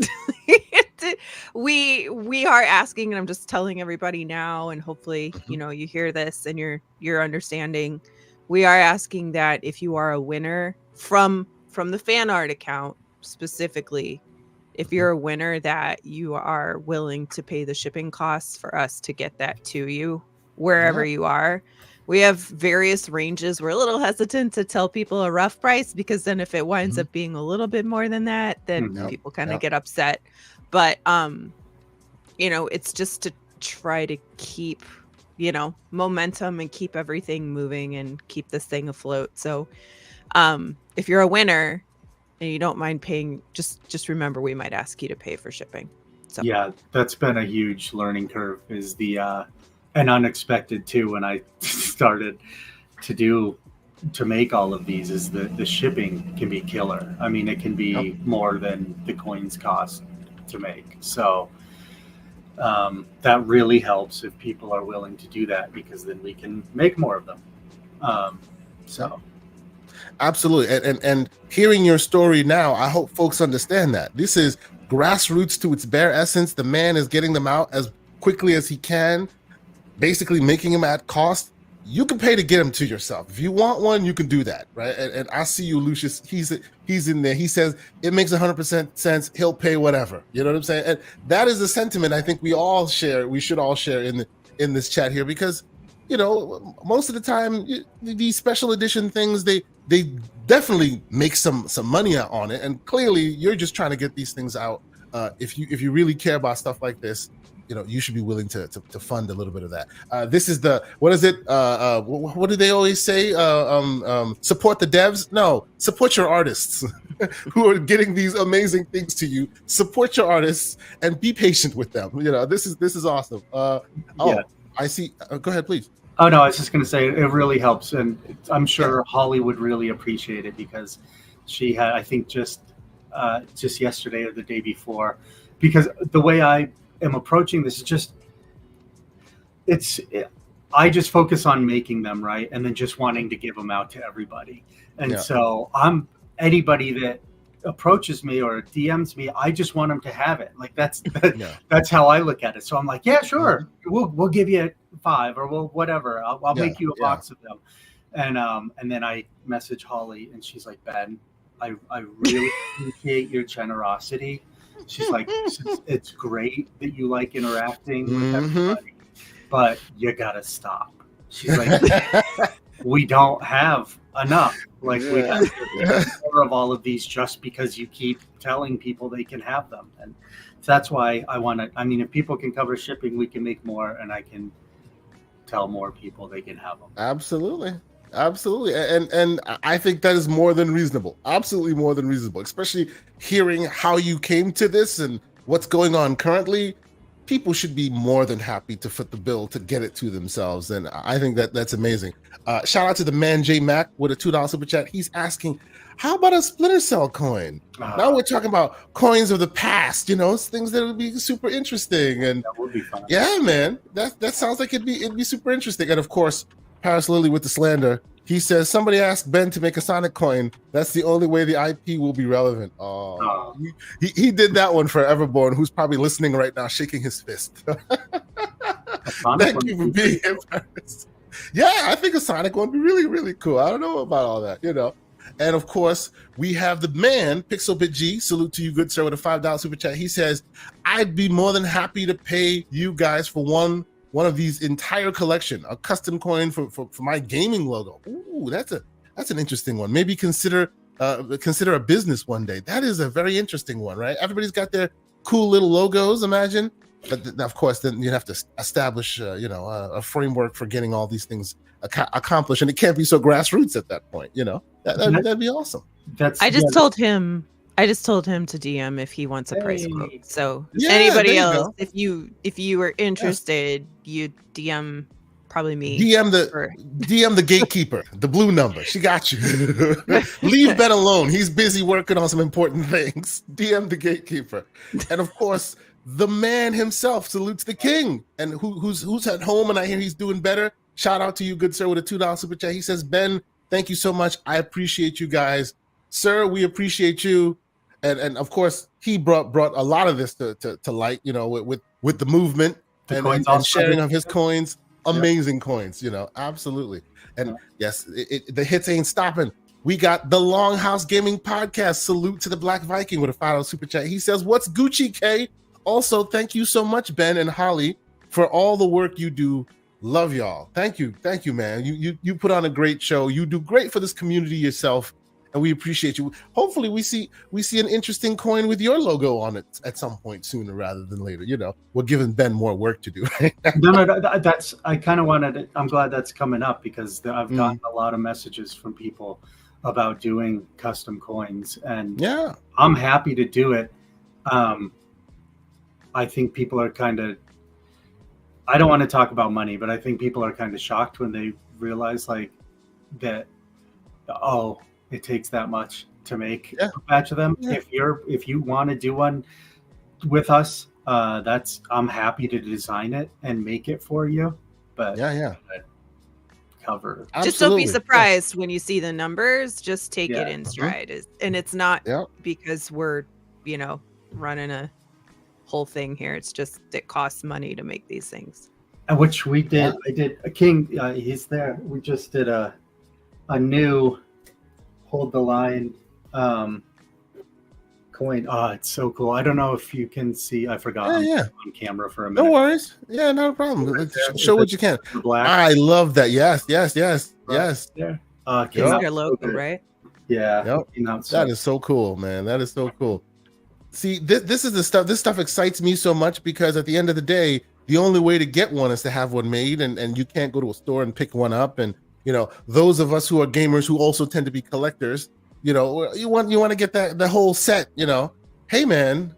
Speaker 2: we are asking, and I'm just telling everybody now, and hopefully you hear this and you're understanding. We are asking that if you are a winner from the fan art account specifically, if you're a winner, that you are willing to pay the shipping costs for us to get that to you wherever you are. We have various ranges. We're a little hesitant to tell people a rough price, because then if it winds up being a little bit more than that, then people kind of get upset. But it's just to try to keep momentum and keep everything moving and keep this thing afloat. So if you're a winner and you don't mind paying, just remember we might ask you to pay for shipping. So
Speaker 3: yeah, that's been a huge learning curve, is the and unexpected too, when I started to make all of these, is the shipping can be killer. I mean, it can be more than the coins cost to make. So that really helps if people are willing to do that, because then we can make more of them. So
Speaker 1: absolutely. And hearing your story now, I hope folks understand that this is grassroots to its bare essence. The man is getting them out as quickly as he can, basically making them at cost. You can pay to get them to yourself. If you want one, you can do that, right? And I see you, Lucius. He's in there. He says it makes 100% sense. He'll pay whatever. You know what I'm saying? And that is the sentiment I think we all share. We should all share in this chat here, because most of the time these special edition things, they definitely make some money on it. And clearly, you're just trying to get these things out. If you really care about stuff like this, you should be willing to fund a little bit of that. This is what is it? What do they always say? Support the devs? No, support your artists who are getting these amazing things to you. Support your artists and be patient with them. This is awesome. I see. Go ahead, please.
Speaker 3: Oh no, I was just going to say it really helps, and I'm sure Holly would really appreciate it, because she had, I think, just yesterday or the day before, because the way I am approaching this is I just focus on making them, right, and then just wanting to give them out to everybody. And so anybody that approaches me or DMs me, I just want them to have it. Like that's how I look at it. So I'm like, yeah, sure, we'll give you 5 or we'll whatever. I'll make you a box of them. And then I message Holly, and she's like, Ben, I really appreciate your generosity. She's like, it's great that you like interacting with everybody, but you gotta stop. She's like, we don't have enough. Like we have more of all of these just because you keep telling people they can have them. And so that's why I want to. I mean, if people can cover shipping, we can make more, and I can tell more people they can have them.
Speaker 1: Absolutely. And I think that is more than reasonable. Absolutely more than reasonable, especially hearing how you came to this and what's going on currently. People should be more than happy to foot the bill to get it to themselves. And I think that's amazing. Shout out to the man J Mac with a $2 super chat. He's asking, how about a Splinter Cell coin? Now we're talking about coins of the past, things that would be super interesting. And
Speaker 3: that would be fun.
Speaker 1: Yeah, man, that sounds like it'd be super interesting. And of course, Paris Lily with the slander. He says, somebody asked Ben to make a Sonic coin. That's the only way the IP will be relevant. He did that one for Everborn, who's probably listening right now, shaking his fist. Thank you for being here, Paris. Yeah, I think a Sonic one would be really, really cool. I don't know about all that, And of course, we have the man, Pixelbit G. Salute to you, good sir, with a $5 super chat. He says, I'd be more than happy to pay you guys for one of these entire collection, a custom coin for my gaming logo. Ooh, that's an interesting one. Maybe consider a business one day. That is a very interesting one, right? Everybody's got their cool little logos. Imagine, but of course, then you have to establish, a framework for getting all these things accomplished, and it can't be so grassroots at that point. That'd be awesome.
Speaker 2: I just told him to DM if he wants a price quote. So
Speaker 1: Yeah,
Speaker 2: anybody
Speaker 1: there you
Speaker 2: else,
Speaker 1: go.
Speaker 2: if you were interested, you DM probably me.
Speaker 1: DM the gatekeeper, the blue number. She got you. Leave Ben alone. He's busy working on some important things. DM the gatekeeper, and of course, the man himself salutes the king, and who's at home, and I hear he's doing better. Shout out to you, good sir, with a $2 super chat. He says, Ben, thank you so much. I appreciate you guys, sir. We appreciate you, and of course, he brought a lot of this to light. With the movement and sharing of his coins. Amazing coins, absolutely. And yes, the hits ain't stopping. We got the Longhouse Gaming Podcast. Salute to the Black Viking with a $5 super chat. He says, "What's Gucci, K?" Also, thank you so much, Ben and Holly, for all the work you do. Love y'all. Thank you, man. You put on a great show. You do great for this community yourself, and we appreciate you. Hopefully, we see an interesting coin with your logo on it at some point sooner rather than later. We're giving Ben more work to do.
Speaker 3: No, that's I kind of wanted it. I'm glad that's coming up because I've gotten a lot of messages from people about doing custom coins, and
Speaker 1: yeah,
Speaker 3: I'm happy to do it. I think people are I don't want to talk about money, but I think people are kind of shocked when they realize that, it takes that much to make a batch of them. Yeah. If you want to do one with us, I'm happy to design it and make it for you. But cover.
Speaker 2: Just don't be surprised when you see the numbers. Just take it in stride. And it's not because we're, running a whole thing here. It's just it costs money to make these things.
Speaker 3: Which we did. I did a king. He's there. We just did a new hold the line coin. Oh, it's so cool. I don't know if you can see. I forgot on camera for a minute.
Speaker 1: No worries. Yeah, not a problem. Show what you can. I love that. Yes.
Speaker 3: There.
Speaker 2: Your logo, right?
Speaker 3: Yeah.
Speaker 1: That is so cool, man. That is so cool. See, this is the stuff. This stuff excites me so much because at the end of the day, the only way to get one is to have one made, and you can't go to a store and pick one up. And those of us who are gamers who also tend to be collectors, you want to get the whole set. Hey man,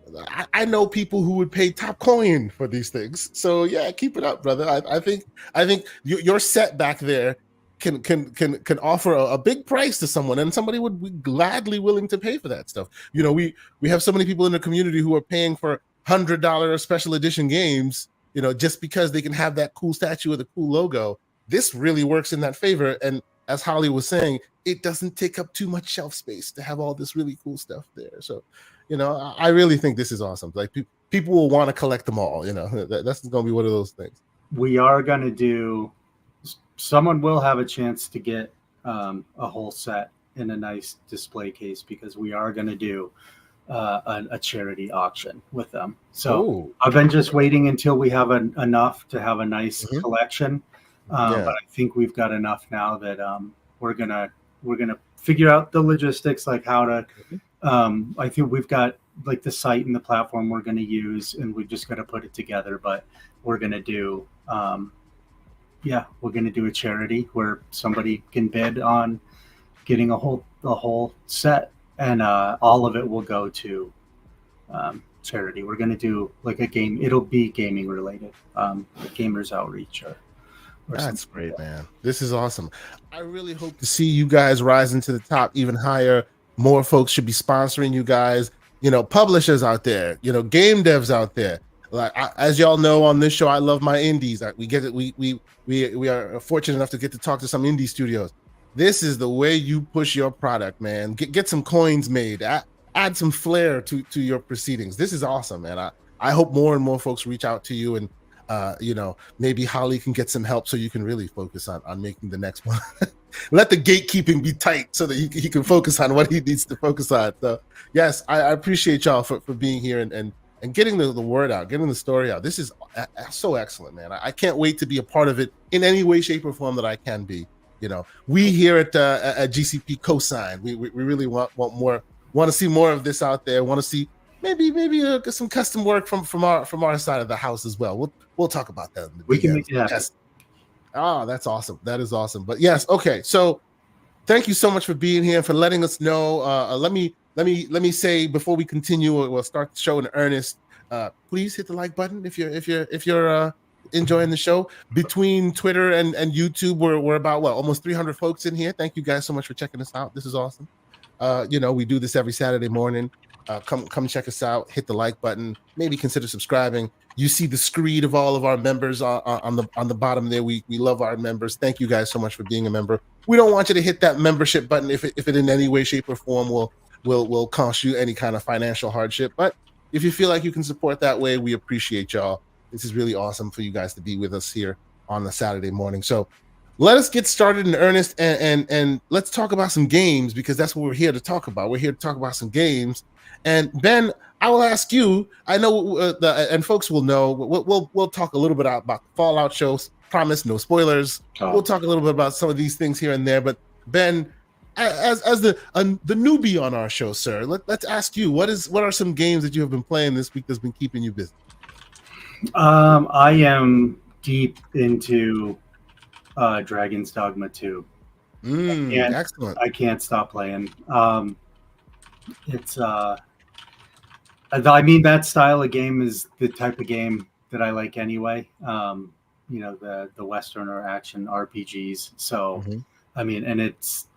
Speaker 1: I know people who would pay top coin for these things. So yeah, keep it up, brother. I think your set back there can offer a big price to someone, and somebody would be gladly willing to pay for that stuff. We have so many people in the community who are paying for $100 special edition games, just because they can have that cool statue with a cool logo. This really works in that favor, and as Holly was saying, it doesn't take up too much shelf space to have all this really cool stuff there. So, I really think this is awesome. Like people will want to collect them all. That's going to be one of those things.
Speaker 3: We are going to do. Someone will have a chance to get a whole set in a nice display case because we are going to do a charity auction with them. So I've been just waiting until we have enough to have a nice collection. But I think we've got enough now that we're gonna figure out the logistics, like how to. I think we've got the site and the platform we're going to use, and we've just got to put it together. But we're going to do. We're going to do a charity where somebody can bid on getting a whole set, and all of it will go to charity. We're going to do a game. It'll be gaming related, gamers outreach.
Speaker 1: That's great, man. This is awesome. I really hope to see you guys rising to the top even higher. More folks should be sponsoring you guys. Publishers out there. Game devs out there. As y'all know on this show, I love my indies. We get it. We are fortunate enough to get to talk to some indie studios. This is the way you push your product, man. Get some coins made. Add some flair to your proceedings. This is awesome, man. I hope more and more folks reach out to you, and maybe Holly can get some help so you can really focus on making the next one. Let the gatekeeping be tight so that he can focus on what he needs to focus on. So yes, I appreciate y'all for being here and getting the word out, getting the story out. This is so excellent, man. I can't wait to be a part of it in any way, shape, or form that I can be. We here at GCP co-sign. We really want more. Want to see more of this out there. Want to see maybe some custom work from our side of the house as well. We'll talk about that.
Speaker 3: We can make it happen.
Speaker 1: Yes. Oh, that's awesome. That is awesome. But yes, okay. So thank you so much for being here and for letting us know. Let me say before we continue, we'll start the show in earnest. Please hit the like button if you're enjoying the show. Between Twitter and YouTube, we're about almost 300 folks in here. Thank you guys so much for checking us out. This is awesome. We do this every Saturday morning. Come check us out. Hit the like button. Maybe consider subscribing. You see the screed of all of our members on the bottom there. We love our members. Thank you guys so much for being a member. We don't want you to hit that membership button if it in any way, shape, or form will cost you any kind of financial hardship. But if you feel like you can support that way, we appreciate y'all. This is really awesome for you guys to be with us here on the Saturday morning. So let us get started in earnest and let's talk about some games, because that's what we're here to talk about. We're here to talk about some games. And Ben, I will ask you. I know and folks will know. We'll talk a little bit about the Fallout shows. Promise, no spoilers. Oh. We'll talk a little bit about some of these things here and there. But Ben, as the newbie on our show, sir, let's ask you what are some games that you have been playing this week that's been keeping you busy?
Speaker 3: I am deep into Dragon's Dogma 2.
Speaker 1: Excellent.
Speaker 3: I can't stop playing. It's I mean, that style of game is the type of game that I like anyway. The Western or action RPGs. So I mean, and it's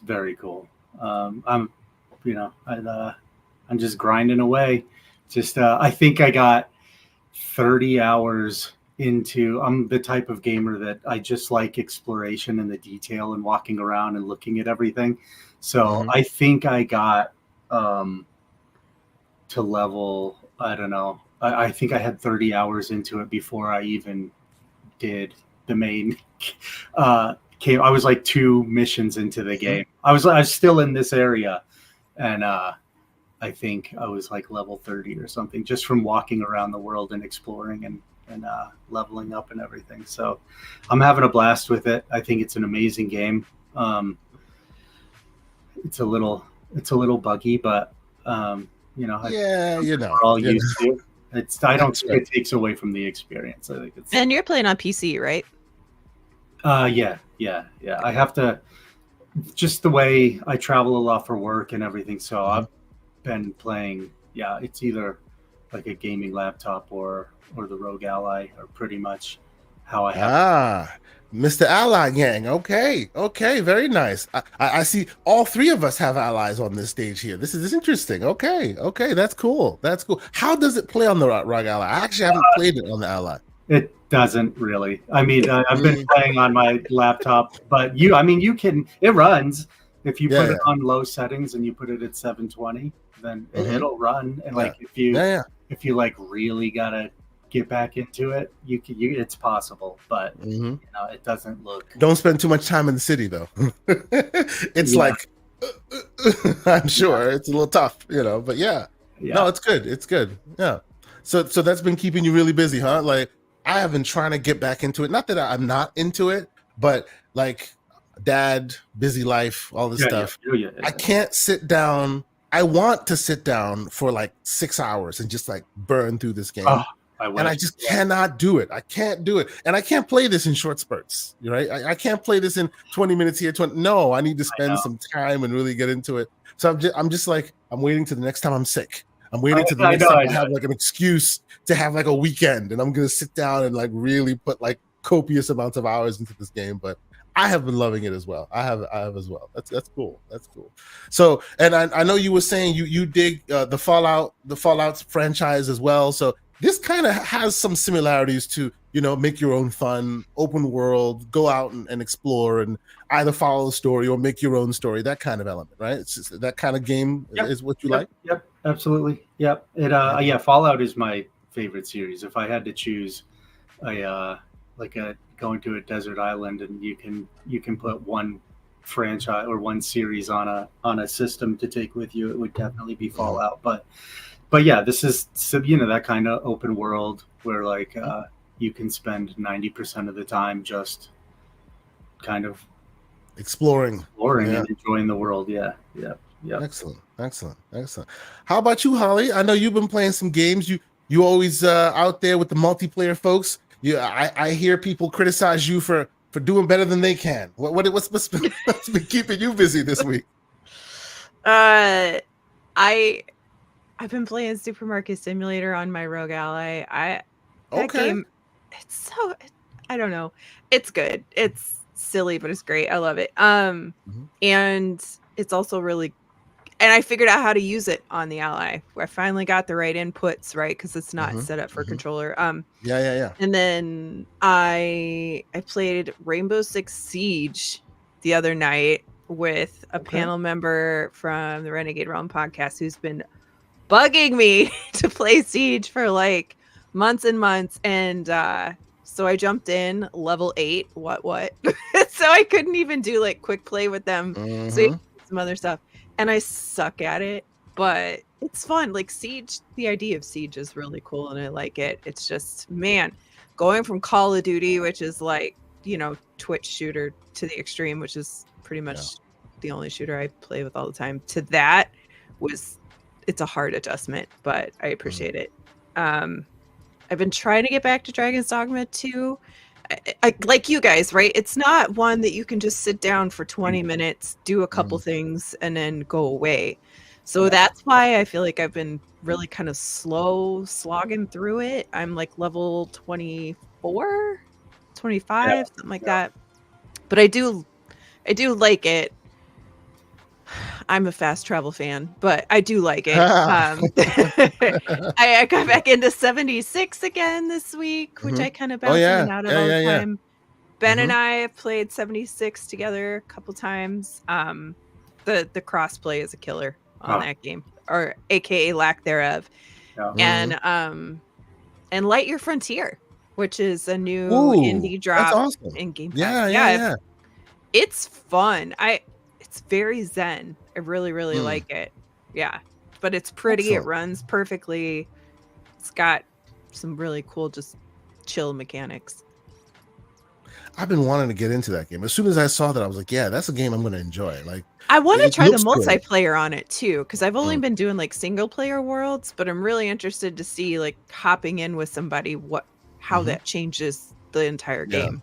Speaker 3: very cool. I'm just grinding away. Just I think I got 30 hours into. I'm the type of gamer that I just like exploration and the detail and walking around and looking at everything. So I think I got to level, I don't know. I think I had 30 hours into it before I even did the main game. I was like 2 missions into the game. I was still in this area, and I think I was like level 30 or something just from walking around the world and exploring and leveling up and everything. So I'm having a blast with it. I think it's an amazing game. It's a little buggy, but we're all used to. I don't think it takes away from the experience. I think it's.
Speaker 2: And you're playing on PC, right?
Speaker 3: Yeah. I have to, just the way I travel a lot for work and everything. So I've been playing. Yeah, it's either like a gaming laptop or the Rogue Ally, or pretty much how I have.
Speaker 1: Mr. Ally Gang. Okay, very nice. I see all 3 of us have allies on this stage here. This is interesting. Okay, that's cool. How does it play on the Rogue Ally? I actually haven't played it on the Ally.
Speaker 3: It doesn't really. I mean, I've been playing on my laptop, but you can. It runs if you put it on low settings and you put it at 720. Then it'll run. And like if you like really gotta get back into it, you it's possible, but it doesn't look.
Speaker 1: Don't spend too much time in the city though. It's like I'm sure it's a little tough, but no, it's good. Yeah. So that's been keeping you really busy, huh? Like I have been trying to get back into it. Not that I'm not into it, but like dad, busy life, all this stuff. I can't sit down. I want to sit down for like 6 hours and just like burn through this game. And I just cannot do it. I can't do it. And I can't play this in short spurts, right? I can't play this in 20 minutes here. No, I need to spend some time and really get into it. So I'm just like, I'm waiting to the next time I'm sick. I'm waiting to the next time I have like an excuse to have like a weekend, and I'm going to sit down and like really put like copious amounts of hours into this game. But I have been loving it as well. I have as well. That's cool. So, and I know you were saying you dig the Fallout franchise as well. So this kind of has some similarities to, make your own fun, open world, go out and explore and either follow the story or make your own story, that kind of element, right? It's just that kind of game is what you like?
Speaker 3: Yep, absolutely. Yep. Fallout is my favorite series. If I had to choose going to a desert island and you can put one franchise or one series on a system to take with you, it would definitely be Fallout. But yeah, this is that kind of open world where like you can spend 90% of the time just kind of
Speaker 1: exploring
Speaker 3: and enjoying the world. Yeah. Yep.
Speaker 1: Excellent. How about you, Holly? I know you've been playing some games. You always out there with the multiplayer folks. I hear people criticize you for doing better than they can. What's been keeping you busy this week?
Speaker 2: I've been playing Supermarket Simulator on my Rogue Ally. That game, I don't know. It's good. It's silly, but it's great. I love it. And it's also really, and I figured out how to use it on the Ally. I finally got the right inputs, right? Because it's not set up for controller.
Speaker 1: Yeah.
Speaker 2: And then I played Rainbow Six Siege the other night with a panel member from the Renegade Realm podcast who's been bugging me to play Siege for like months and months. And so I jumped in level 8. What? So I couldn't even do like quick play with them. So some other stuff. And I suck at it, but it's fun. Like Siege, the idea of Siege is really cool and I like it. It's just, man, going from Call of Duty, which is like, Twitch shooter, to the extreme, which is pretty much the only shooter I play with all the time, to that it's a hard adjustment, but I appreciate it. I've been trying to get back to Dragon's Dogma 2. I like you guys, right? It's not one that you can just sit down for 20 minutes, do a couple things, and then go away. So that's why I feel like I've been really kind of slow slogging through it. I'm like level 24, 25, something like that. But I do like it. I'm a fast travel fan, but I do like it. I got back into 76 again this week, which I kind of bounced in and out of all the time. Ben and I have played 76 together a couple times. The crossplay is a killer on that game, or aka lack thereof. And Light Your Frontier, which is a new indie drop in Game Pass.
Speaker 1: Yeah.
Speaker 2: It's fun. It's very zen. I really, really like it. Yeah. But it's pretty. Excellent. It runs perfectly. It's got some really cool, just chill mechanics.
Speaker 1: I've been wanting to get into that game. As soon as I saw that, I was like, yeah, that's a game I'm going to enjoy. Like,
Speaker 2: I want to try the multiplayer on it too, because I've only been doing like single player worlds, but I'm really interested to see like hopping in with somebody, how that changes the entire game.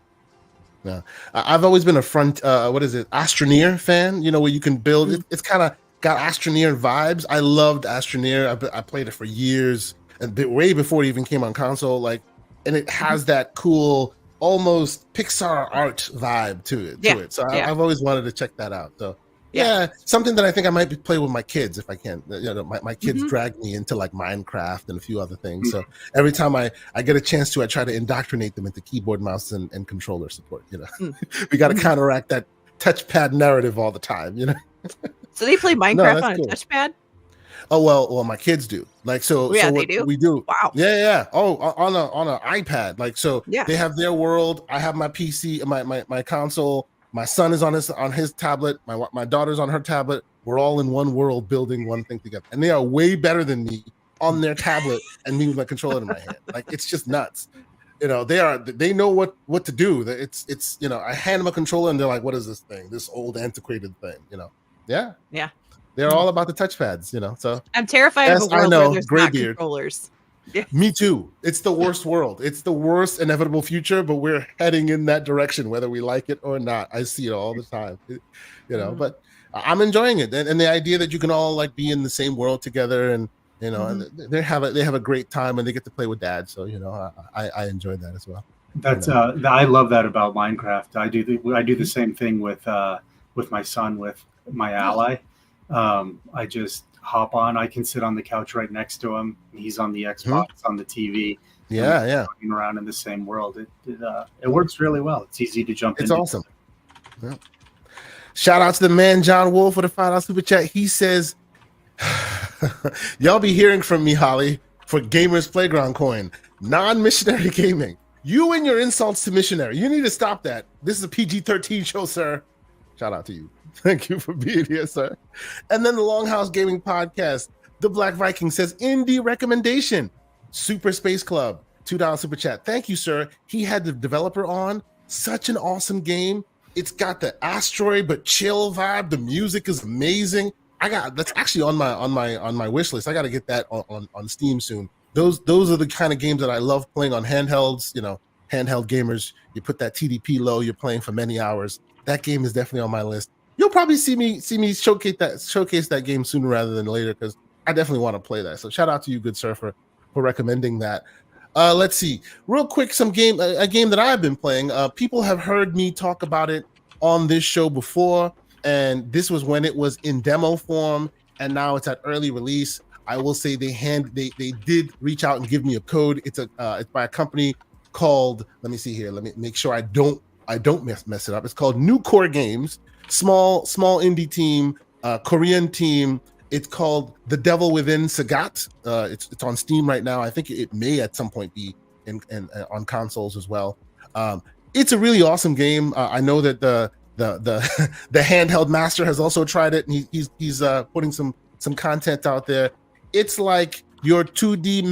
Speaker 1: Yeah, I've always been a Astroneer fan, where you can build it's kind of got Astroneer vibes. I loved Astroneer. I played it for years, and way before it even came on console, and it has that cool almost Pixar art vibe to it. So I've always wanted to check that out. So something that I think I might play with my kids if I can. My kids drag me into like Minecraft and a few other things. So every time I get a chance to, I try to indoctrinate them into keyboard, mouse, and controller support. We got to counteract that touchpad narrative all the time.
Speaker 2: So they play Minecraft on a touchpad?
Speaker 1: Oh well, my kids do. Like
Speaker 2: they do.
Speaker 1: We do.
Speaker 2: Wow.
Speaker 1: Yeah. Oh, on an iPad. They have their world. I have my PC, my console. My son is on his tablet. My daughter's on her tablet. We're all in one world building one thing together. And they are way better than me on their tablet and me with my controller in my hand. Like, it's just nuts. They know what to do. It's I hand them a controller and they're like, what is this thing? This old antiquated thing, Yeah.
Speaker 2: Yeah.
Speaker 1: They're all about the touchpads, So
Speaker 2: I'm terrified of a world where there's not controllers. Yeah.
Speaker 1: Me too. It's the worst world. It's the worst inevitable future, but we're heading in that direction, whether we like it or not. I see it all the time, but I'm enjoying it. And the idea that you can all like be in the same world together and, and they have a great time and they get to play with dad. So, I enjoy that as well.
Speaker 3: That's I love that about Minecraft. I do the same thing with my son, with my ally. I just hop on. I can sit on the couch right next to him. He's on the Xbox on the TV.
Speaker 1: Yeah.
Speaker 3: Walking around in the same world. It works really well. It's easy to jump into.
Speaker 1: It's awesome. Yeah. Shout out to the man John Wolf for the $5 super chat. He says, y'all be hearing from me, Holly, for Gamers Playground coin. Non-missionary gaming. You and your insults to missionary. You need to stop that. This is a PG-13 show, sir. Shout out to you. Thank you for being here, sir. And then the Longhouse Gaming Podcast, the Black Viking says, indie recommendation, Super Space Club, $2 super chat. Thank you, sir. He had the developer on. Such an awesome game. It's got the asteroid but chill vibe. The music is amazing. that's actually on my wish list. I got to get that on Steam soon. Those are the kind of games that I love playing on handhelds. Handheld gamers. You put that TDP low, you're playing for many hours. That game is definitely on my list. You'll probably see me showcase that game sooner rather than later, because I definitely want to play that. So shout out to you, good sir, for recommending that. Let's see, real quick, a game that I've been playing. People have heard me talk about it on this show before, and this was when it was in demo form, and now it's at early release. I will say they did reach out and give me a code. It's by a company called, let me see here. Let me make sure I don't mess it up. It's called New Core Games. Small indie team, Korean team. It's called The Devil Within Sagat. It's on Steam right now. I think it may at some point be in on consoles as well. It's a really awesome game. I know that the handheld master has also tried it, and he's putting some content out there. It's like your 2.5D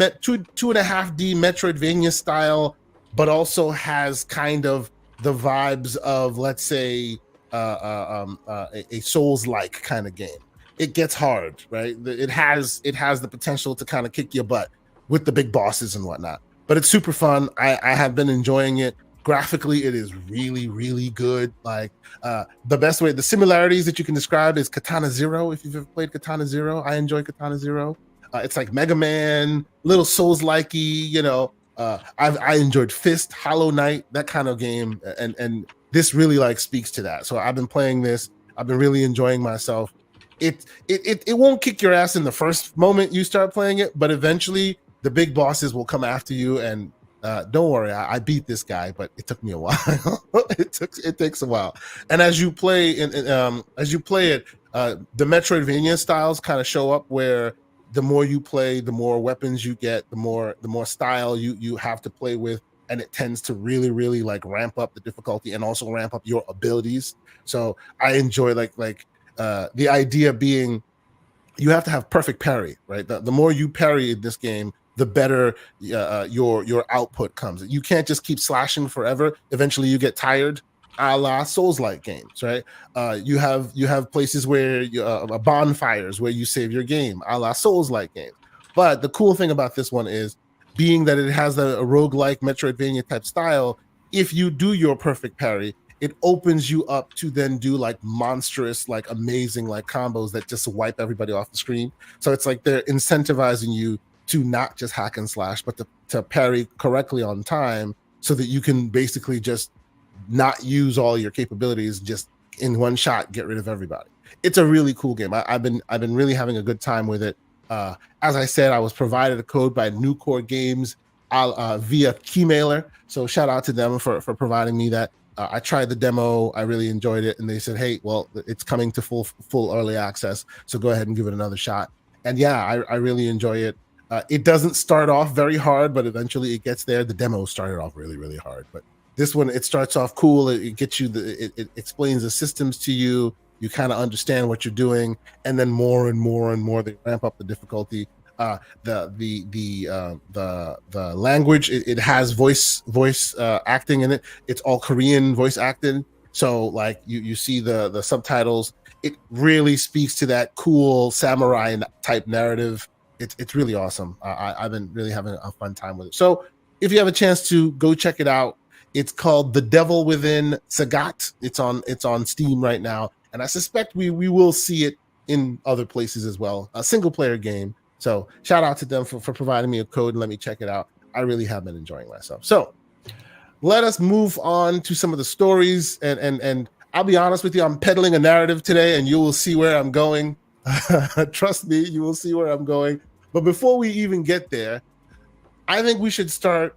Speaker 1: Metroidvania style, but also has kind of the vibes of, let's say, a Souls-like kind of game. It gets hard, right? It has the potential to kind of kick your butt with the big bosses and whatnot. But it's super fun. I have been enjoying it. Graphically, it is really, really good. Like the similarities that you can describe is Katana Zero. If you've ever played Katana Zero, I enjoy Katana Zero. It's like Mega Man, little Souls-likey. I enjoyed Fist, Hollow Knight, that kind of game, and this really like speaks to that. So I've been playing this. I've been really enjoying myself. It won't kick your ass in the first moment you start playing it, but eventually the big bosses will come after you. And don't worry, I beat this guy, but it took me a while. it takes a while. And as you play it, the Metroidvania styles kind of show up, where the more you play, the more weapons you get, the more style you have to play with, and it tends to really, really like ramp up the difficulty and also ramp up your abilities. So I enjoy the idea being you have to have perfect parry, right? The more you parry in this game, the better your output comes. You can't just keep slashing forever. Eventually you get tired, a la Souls-like games, right? You have places where bonfires where you save your game, a la Souls-like games. But the cool thing about this one is, being that it has a roguelike Metroidvania type style, if you do your perfect parry, it opens you up to then do like monstrous, like amazing, like combos that just wipe everybody off the screen. So it's like they're incentivizing you to not just hack and slash, but to parry correctly on time, so that you can basically just not use all your capabilities, just in one shot get rid of everybody. It's a really cool game. I've been really having a good time with it. As I said, I was provided a code by New Core Games via Keymailer, so shout out to them for providing me that. I tried the demo, I really enjoyed it, and they said, hey, well, it's coming to full early access, so go ahead and give it another shot. And yeah, I really enjoy it. It doesn't start off very hard, but eventually it gets there. The demo started off really, really hard, but this one, it starts off cool. It gets you it explains the systems to you. You kind of understand what you're doing, and then more and more and more they ramp up the difficulty. The language, it has voice acting in it. It's all Korean voice acting, so like you see the subtitles. It really speaks to that cool samurai type narrative. It's really awesome. I've been really having a fun time with it. So if you have a chance to go check it out, it's called The Devil Within Sagat. It's on Steam right now, and I suspect we will see it in other places as well. A single player game. So shout out to them for providing me a code and let me check it out. I really have been enjoying myself. So let us move on to some of the stories. And I'll be honest with you, I'm peddling a narrative today, and you will see where I'm going. Trust me, you will see where I'm going. But before we even get there, I think we should start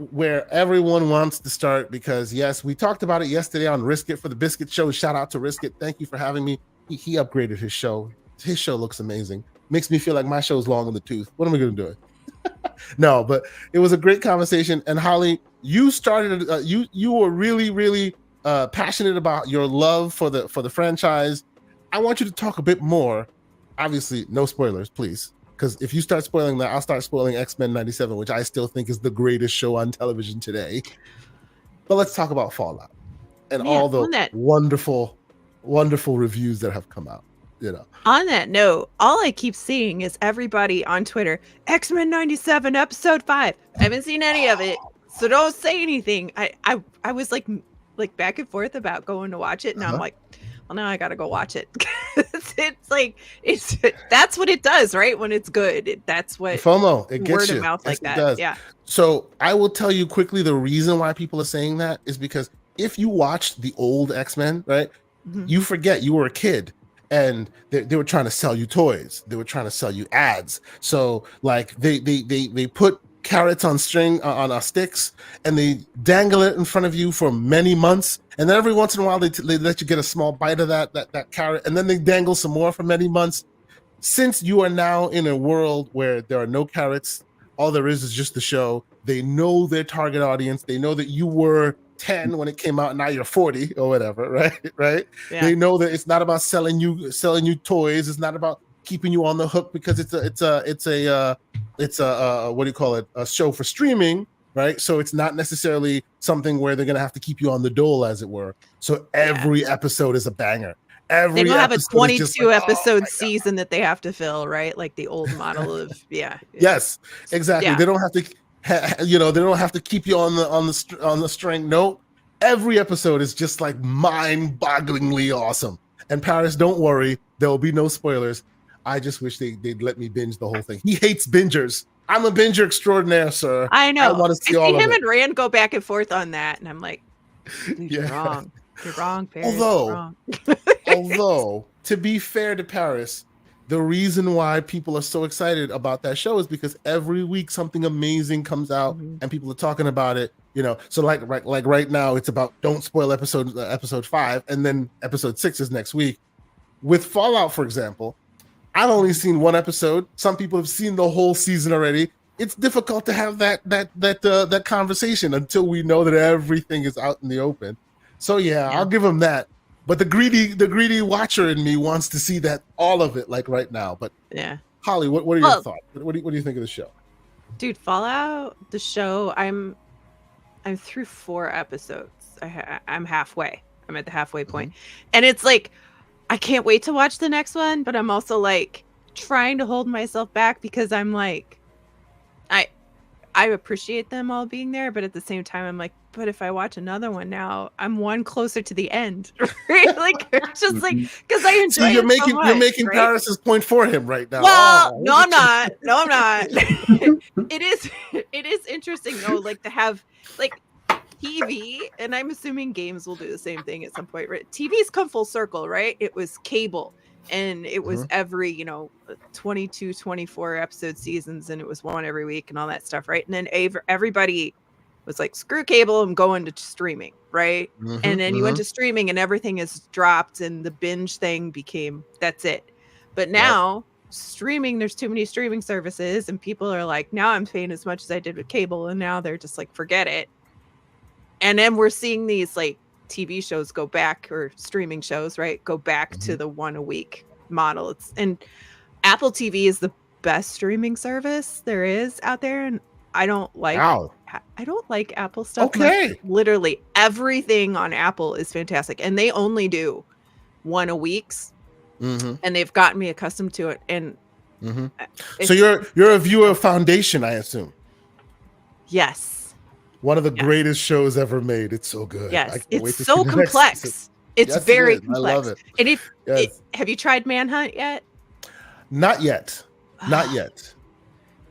Speaker 1: where everyone wants to start, because yes, we talked about it yesterday on Risk It for the Biscuit Show. Shout out to Risk It. Thank you for having me. He upgraded his show. His show looks amazing. Makes me feel like my show's long in the tooth. What am I going to do? No, but it was a great conversation. And Holly, you started. You were really, really passionate about your love for the franchise. I want you to talk a bit more. Obviously, no spoilers, please, because if you start spoiling that, I'll start spoiling X-Men '97, which I still think is the greatest show on television today. But let's talk about Fallout and all the wonderful, wonderful reviews that have come out. you know.
Speaker 2: On that note, all I keep seeing is everybody on Twitter, X-Men 97 episode 5. I haven't seen any of it, so don't say anything. I was like back and forth about going to watch it, and I'm like, well, now I gotta go watch it. It's like that's what it does, right? When it's good, that's what
Speaker 1: FOMO, it gets
Speaker 2: word
Speaker 1: you.
Speaker 2: of mouth
Speaker 1: Yes,
Speaker 2: like
Speaker 1: it
Speaker 2: that.
Speaker 1: does.
Speaker 2: Yeah.
Speaker 1: So I will tell you quickly the reason why people are saying that is because if you watched the old X-Men, right, you forget you were a kid. And they were trying to sell you toys. They were trying to sell you ads. So like they put carrots on sticks and they dangle it in front of you for many months. And then every once in a while they let you get a small bite of that carrot, and then they dangle some more for many months. Since you are now in a world where there are no carrots, all there is just the show. They know their target audience. They know that you were 10 when it came out, and now you're 40 or whatever, right?
Speaker 2: Yeah.
Speaker 1: They know that it's not about selling you toys. It's not about keeping you on the hook because it's a what do you call it? A show for streaming, right? So it's not necessarily something where they're gonna have to keep you on the dole, as it were. So every episode is a banger.
Speaker 2: They don't have a 22 episode
Speaker 1: oh
Speaker 2: season that they have to fill, right? Like the old model of
Speaker 1: Yes, exactly.
Speaker 2: Yeah.
Speaker 1: They don't have to they don't have to keep you on the string. No, every episode is just like mind-bogglingly awesome. And Paris, don't worry, there will be no spoilers. I just wish they'd let me binge the whole thing. He hates bingers. I'm a binger extraordinaire, sir.
Speaker 2: I know.
Speaker 1: I want to see all of
Speaker 2: him
Speaker 1: it.
Speaker 2: and Rand go back and forth on that, and I'm like, dude, you're wrong. You're wrong, Paris.
Speaker 1: Although, to be fair to Paris, the reason why people are so excited about that show is because every week something amazing comes out and people are talking about it. You know, so like right now it's about don't spoil episode 5, and then episode 6 is next week. With Fallout, for example, I've only seen one episode. Some people have seen the whole season already. It's difficult to have that conversation until we know that everything is out in the open. So yeah, I'll give them that. But the greedy watcher in me wants to see that all of it, like right now. But yeah, Holly, what are your thoughts? What do you think of the show?
Speaker 2: Dude, Fallout, the show. I'm through 4 episodes. I'm halfway. I'm at the halfway point, and it's like I can't wait to watch the next one. But I'm also like trying to hold myself back because I'm like, I appreciate them all being there, but at the same time, I'm like, but if I watch another one now, I'm one closer to the end, right? Like, it's just like, because I enjoy it so much,
Speaker 1: you're making
Speaker 2: right?
Speaker 1: Paris's point for him right now.
Speaker 2: Well, no, I'm not. No, I'm not. It is interesting though, like to have like TV, and I'm assuming games will do the same thing at some point, right? TV's come full circle, right? It was cable. And it was every 22 24 episode seasons, and it was one every week and all that stuff, right? And then everybody was like, screw cable, I'm going to streaming, right? And then you went to streaming and everything is dropped, and the binge thing became that's it. But now streaming, there's too many streaming services, and people are like, now I'm paying as much as I did with cable, and now they're just like, forget it. And then we're seeing these like TV shows go back, or streaming shows, right? Go back to the one a week model. And Apple TV is the best streaming service there is out there. And I don't like Apple stuff.
Speaker 1: Okay.
Speaker 2: Much. Literally everything on Apple is fantastic. And they only do one a weeks. And they've gotten me accustomed to it. And
Speaker 1: so you're a viewer of Foundation, I assume.
Speaker 2: Yes.
Speaker 1: One of the greatest shows ever made. It's so good.
Speaker 2: Yes, it's so complex. It's very complex.
Speaker 1: I love it.
Speaker 2: And have you tried Manhunt yet?
Speaker 1: Not yet. Not yet.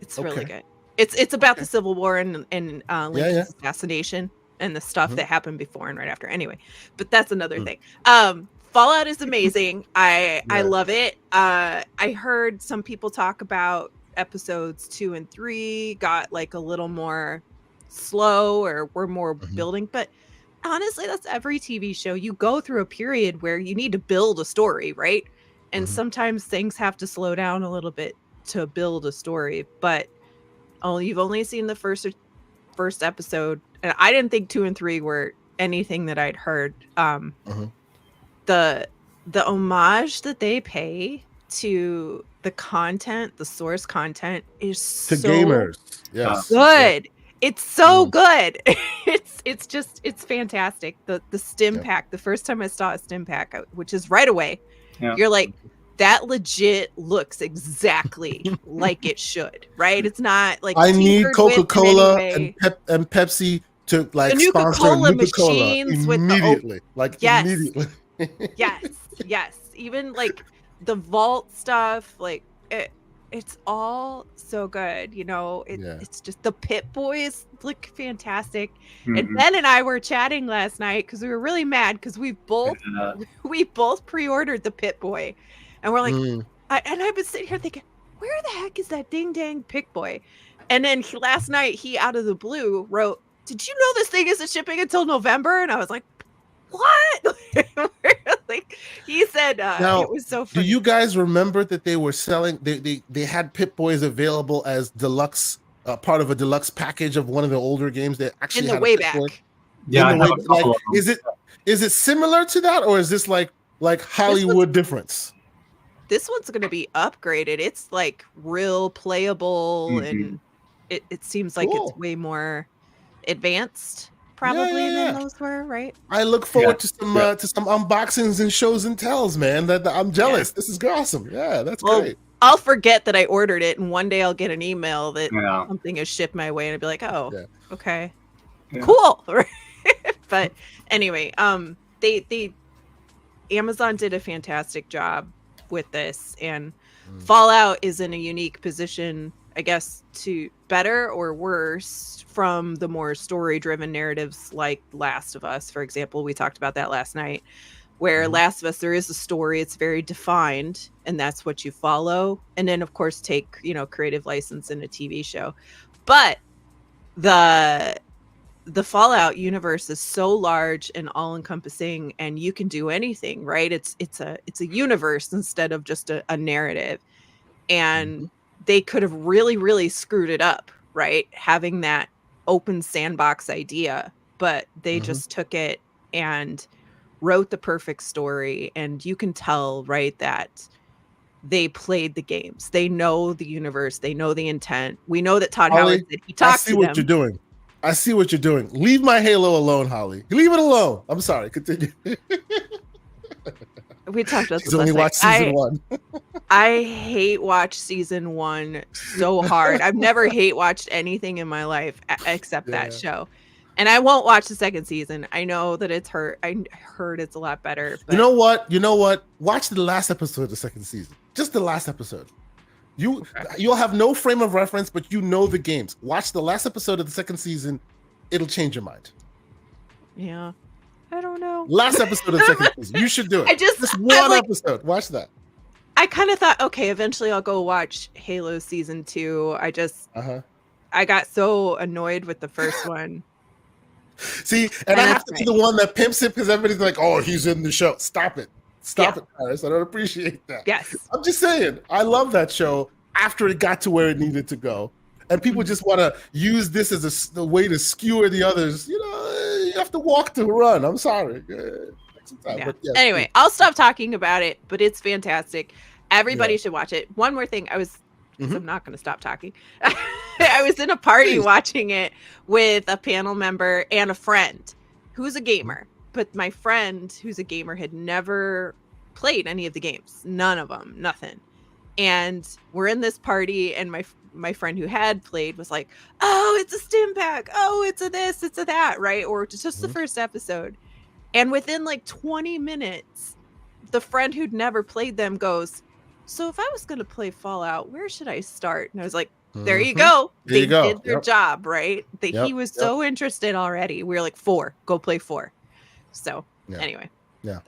Speaker 2: It's really good. It's about the Civil War and Lincoln's assassination and the stuff that happened before and right after. Anyway, but that's another thing. Fallout is amazing. I love it. I heard some people talk about episodes 2 and 3 got like a little more slow, or we're more building, but honestly, that's every TV show. You go through a period where you need to build a story, right? And sometimes things have to slow down a little bit to build a story. But you've only seen the first episode, and I didn't think 2 and 3 were anything that I'd heard. The homage that they pay to the content, the source content, is
Speaker 1: to
Speaker 2: so
Speaker 1: gamers. Yes.
Speaker 2: Good. It's so good. It's fantastic. The stim pack. The first time I saw a stim pack, which is right away, you're like, that legit looks exactly like it should, right? It's not like
Speaker 1: I need
Speaker 2: tinkered with in
Speaker 1: Coca-Cola
Speaker 2: any way.
Speaker 1: and Pepsi to like
Speaker 2: The
Speaker 1: sponsor
Speaker 2: Nuka-Cola
Speaker 1: Nuka-Cola
Speaker 2: machines with
Speaker 1: immediately. Like
Speaker 2: yes,
Speaker 1: immediately.
Speaker 2: yes. Even like the vault stuff, like it's all so good. You know, it's just the Pit Boys look fantastic. And Ben and I were chatting last night because we were really mad because we both pre-ordered the Pit Boy, and we're like, I've been sitting here thinking, where the heck is that ding dang Pit Boy? And then last night he out of the blue wrote, "Did you know this thing isn't shipping until November?" And I was like, what? Like he said,
Speaker 1: now,
Speaker 2: it was so funny.
Speaker 1: do you guys remember that they were selling? They had Pit Boys available as deluxe, part of a deluxe package of one of the older games. That actually
Speaker 2: in the
Speaker 1: had
Speaker 2: way
Speaker 1: a Pit
Speaker 2: back.
Speaker 1: Boy.
Speaker 3: Yeah,
Speaker 1: Like, is it similar to that, or is this like Hollywood difference?
Speaker 2: This one's going to be upgraded. It's like real playable, and it seems like it's way more advanced. Probably than those were, right?
Speaker 1: I look forward to some unboxings and shows and tells, man. That I'm jealous. Yeah. This is awesome. Yeah, that's great.
Speaker 2: I'll forget that I ordered it, and one day I'll get an email that something is shipped my way, and I'll be like, "Oh, okay, cool." But anyway, they Amazon did a fantastic job with this, and Fallout is in a unique position, I guess, to better or worse from the more story-driven narratives like Last of Us, for example. We talked about that last night, where Last of Us, there is a story, it's very defined, and that's what you follow. And then, of course, take, creative license in a TV show. But the Fallout universe is so large and all-encompassing, and you can do anything, right? It's a universe instead of just a narrative. And they could have really, really screwed it up, right? Having that open sandbox idea, but they just took it and wrote the perfect story. And you can tell, right, that they played the games. They know the universe. They know the intent. We know that Todd Howard said he talked to them. I see what
Speaker 1: you're doing. I see what you're doing. Leave my Halo alone, Holly. Leave it alone. I'm sorry. Continue.
Speaker 2: We talked about
Speaker 1: this. Only watched season 1.
Speaker 2: I hate watch season 1 so hard. I've never hate watched anything in my life except that show. And I won't watch the second season. I know that it's hurt. I heard it's a lot better. But...
Speaker 1: You know what? Watch the last episode of the second season. Just the last episode. You'll have no frame of reference, but you know the games. Watch the last episode of the second season. It'll change your mind.
Speaker 2: Yeah. I don't know.
Speaker 1: Last episode of the second season. You should do it. Just one episode. Watch that.
Speaker 2: I kind of thought, okay, eventually I'll go watch Halo season 2. I just, I got so annoyed with the first one.
Speaker 1: See, and I have to be the one that pimps it because everybody's like, oh, he's in the show. Stop it. Stop it, Paris. I don't appreciate that.
Speaker 2: Yes.
Speaker 1: I'm just saying, I love that show after it got to where it needed to go. And people just want to use this as a way to skewer the others. You have to walk to run. I'm sorry.
Speaker 2: But anyway, I'll stop talking about it, but it's fantastic. Everybody should watch it. One more thing. I'm not going to stop talking. I was in a party watching it with a panel member and a friend who's a gamer. But my friend who's a gamer had never played any of the games. None of them. Nothing. And we're in this party, and my friend who had played was like, oh, it's a stim pack. Oh, it's a this, it's a that, right? Or just the first episode. And within like 20 minutes, the friend who'd never played them goes, so if I was going to play Fallout, where should I start? And I was like, there you go. They did their job, right? He was so interested already. We were like, 4, go play 4. So anyway,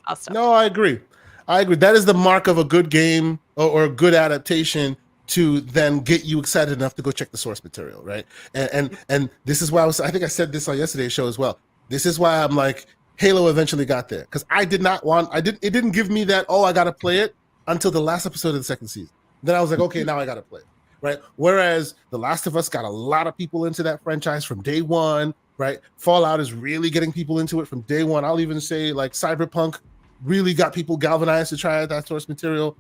Speaker 2: I'll stop.
Speaker 1: No, I agree. That is the mark of a good game or a good adaptation to then get you excited enough to go check the source material, right? And this is why I think I said this on yesterday's show as well. This is why I'm like, Halo eventually got there because it didn't give me that, I got to play it until the last episode of the second season. Then I was like, okay, now I got to play it, right? Whereas The Last of Us got a lot of people into that franchise from day one, right? Fallout is really getting people into it from day one. I'll even say like Cyberpunk really got people galvanized to try out that source material.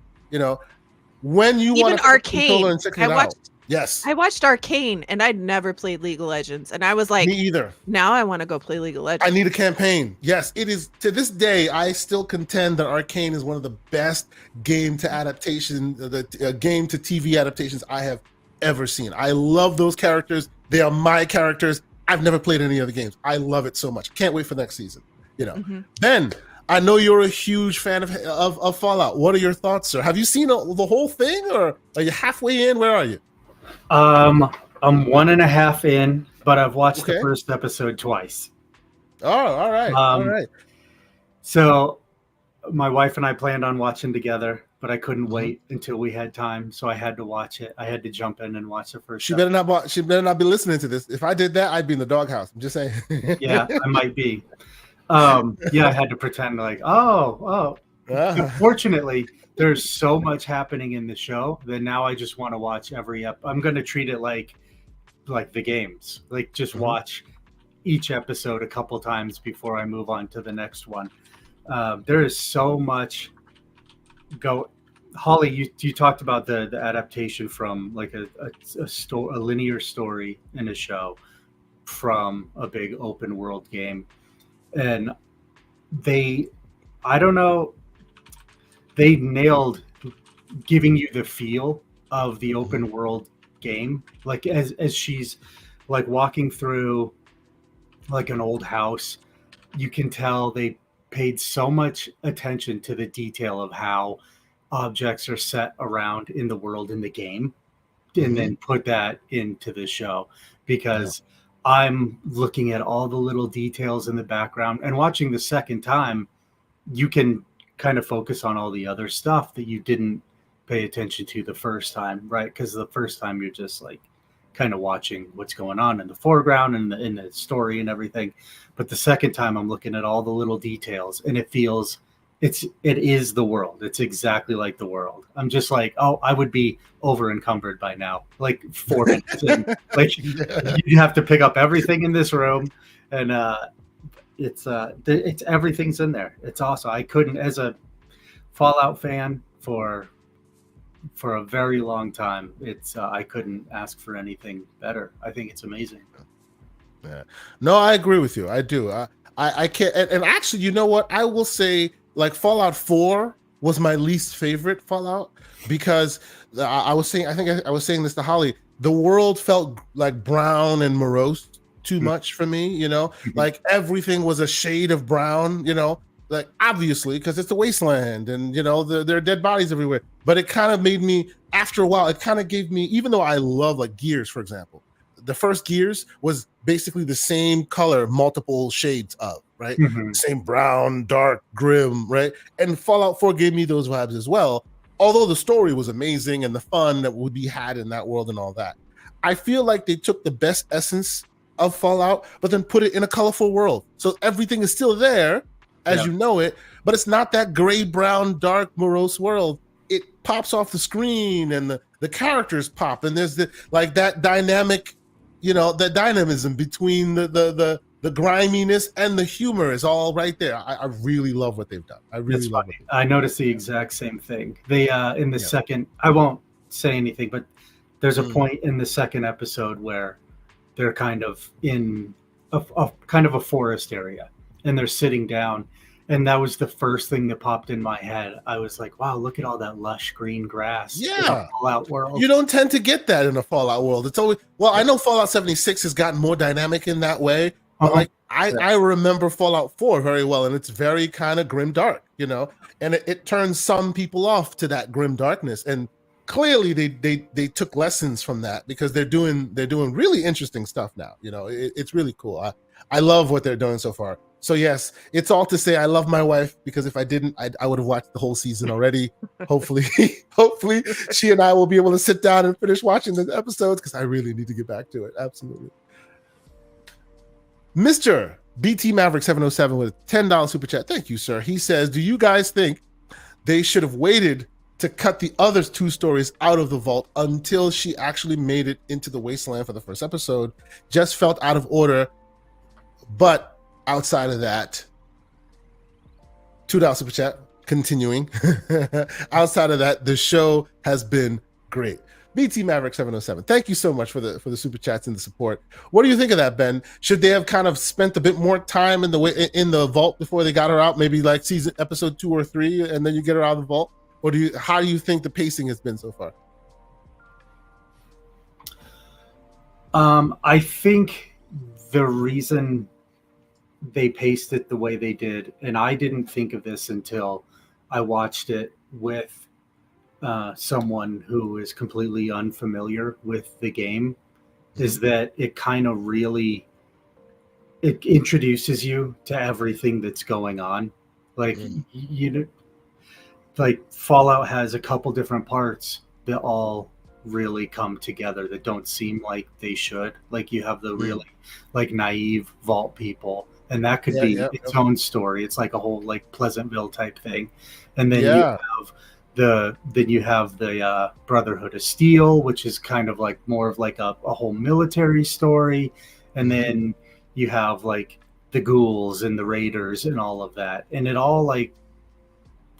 Speaker 1: When you want to
Speaker 2: Arcane,
Speaker 1: and check it out. Yes.
Speaker 2: I watched Arcane, and I'd never played League of Legends, and I was like,
Speaker 1: Me either.
Speaker 2: now I want to go play League of Legends.
Speaker 1: I need a campaign. Yes, it is. To this day, I still contend that Arcane is one of the best game to adaptation, game to TV adaptations I have ever seen. I love those characters. They are my characters. I've never played any other games. I love it so much. Can't wait for next season. Ben, I know you're a huge fan of Fallout. What are your thoughts, sir? Have you seen the whole thing, or are you halfway in? Where are you?
Speaker 3: I'm 1.5 in, but I've watched the first episode twice.
Speaker 1: Oh, all right. All right.
Speaker 3: So my wife and I planned on watching together, but I couldn't wait until we had time, so I had to watch it. I had to jump in and watch the first.
Speaker 1: She better not be listening to this. If I did that, I'd be in the doghouse. I'm just saying.
Speaker 3: Yeah, I might be. Yeah, I had to pretend like, Fortunately, there's so much happening in the show that now I just want to watch every I'm going to treat it like the games, like just watch each episode a couple times before I move on to the next one. There is so much Holly, you talked about the adaptation from like a linear story in a show from a big open world game. And they nailed giving you the feel of the open world game. Like as she's like walking through like an old house, you can tell they paid so much attention to the detail of how objects are set around in the world in the game, and then put that into the show, because I'm looking at all the little details in the background, and watching the second time, you can kind of focus on all the other stuff that you didn't pay attention to the first time, right? Because the first time you're just like kind of watching what's going on in the foreground and in the story and everything. But the second time I'm looking at all the little details, and it is the world. It's exactly like the world. I'm just like, I would be over encumbered by now, like 4 minutes in. Like you have to pick up everything in this room, and it's everything's in there. It's awesome. I couldn't, as a Fallout fan for a very long time, I couldn't ask for anything better. I think it's amazing.
Speaker 1: Yeah. No, I agree with you. I do. I can't. And actually, you know what? I will say, like, Fallout 4 was my least favorite Fallout, because I was saying this to Holly. The world felt like brown and morose too much for me. Like everything was a shade of brown. Like obviously because it's a wasteland, and there are dead bodies everywhere. But it kind of made me, after a while, it kind of gave me, even though I love like Gears, for example. The first Gears was basically the same color, multiple shades of, right? Same brown, dark, grim, right? And Fallout 4 gave me those vibes as well, although the story was amazing and the fun that would be had in that world and all that. I feel like they took the best essence of Fallout, but then put it in a colorful world. So everything is still there as you know it, but it's not that gray, brown, dark, morose world. It pops off the screen, and the characters pop, and there's that dynamic, the dynamism between the griminess and the humor is all right there. I really love what they've done. I really love it.
Speaker 3: I noticed the exact same thing. They in the second, I won't say anything, but there's a point in the second episode where they're kind of in a forest area, and they're sitting down. And that was the first thing that popped in my head. I was like, wow, look at all that lush green grass.
Speaker 1: Yeah.
Speaker 3: Fallout world.
Speaker 1: You don't tend to get that in a Fallout world. It's always, I know Fallout 76 has gotten more dynamic in that way. But I remember Fallout 4 very well, and it's very kind of grim dark, and it turns some people off to that grim darkness. And clearly they took lessons from that, because they're doing really interesting stuff now. It's really cool. I love what they're doing so far. So yes, it's all to say I love my wife, because if I didn't, I would have watched the whole season already. Hopefully she and I will be able to sit down and finish watching the episodes, because I really need to get back to it. Absolutely. Mr. BT Maverick 707 with a $10 super chat. Thank you, sir. He says, do you guys think they should have waited to cut the other 2 stories out of the vault until she actually made it into the wasteland for the first episode? Just felt out of order. But outside of that, $2 super chat, continuing. Outside of that, the show has been great. BT Maverick 707. Thank you so much for the super chats and the support. What do you think of that, Ben? Should they have kind of spent a bit more time in the vault before they got her out? Maybe like episode 2 or 3, and then you get her out of the vault. Or how do you think the pacing has been so far?
Speaker 3: I think the reason they paced it the way they did, and I didn't think of this until I watched it with someone who is completely unfamiliar with the game, is that it kind of really, it introduces you to everything that's going on. Like, you know, like Fallout has a couple different parts that all really come together that don't seem like they should. Like you have the really like naive vault people, and that could be its own story. It's like a whole like Pleasantville type thing. And then you have the Brotherhood of Steel, which is kind of like more of like a whole military story. And then you have like the ghouls and the raiders and all of that. And it all like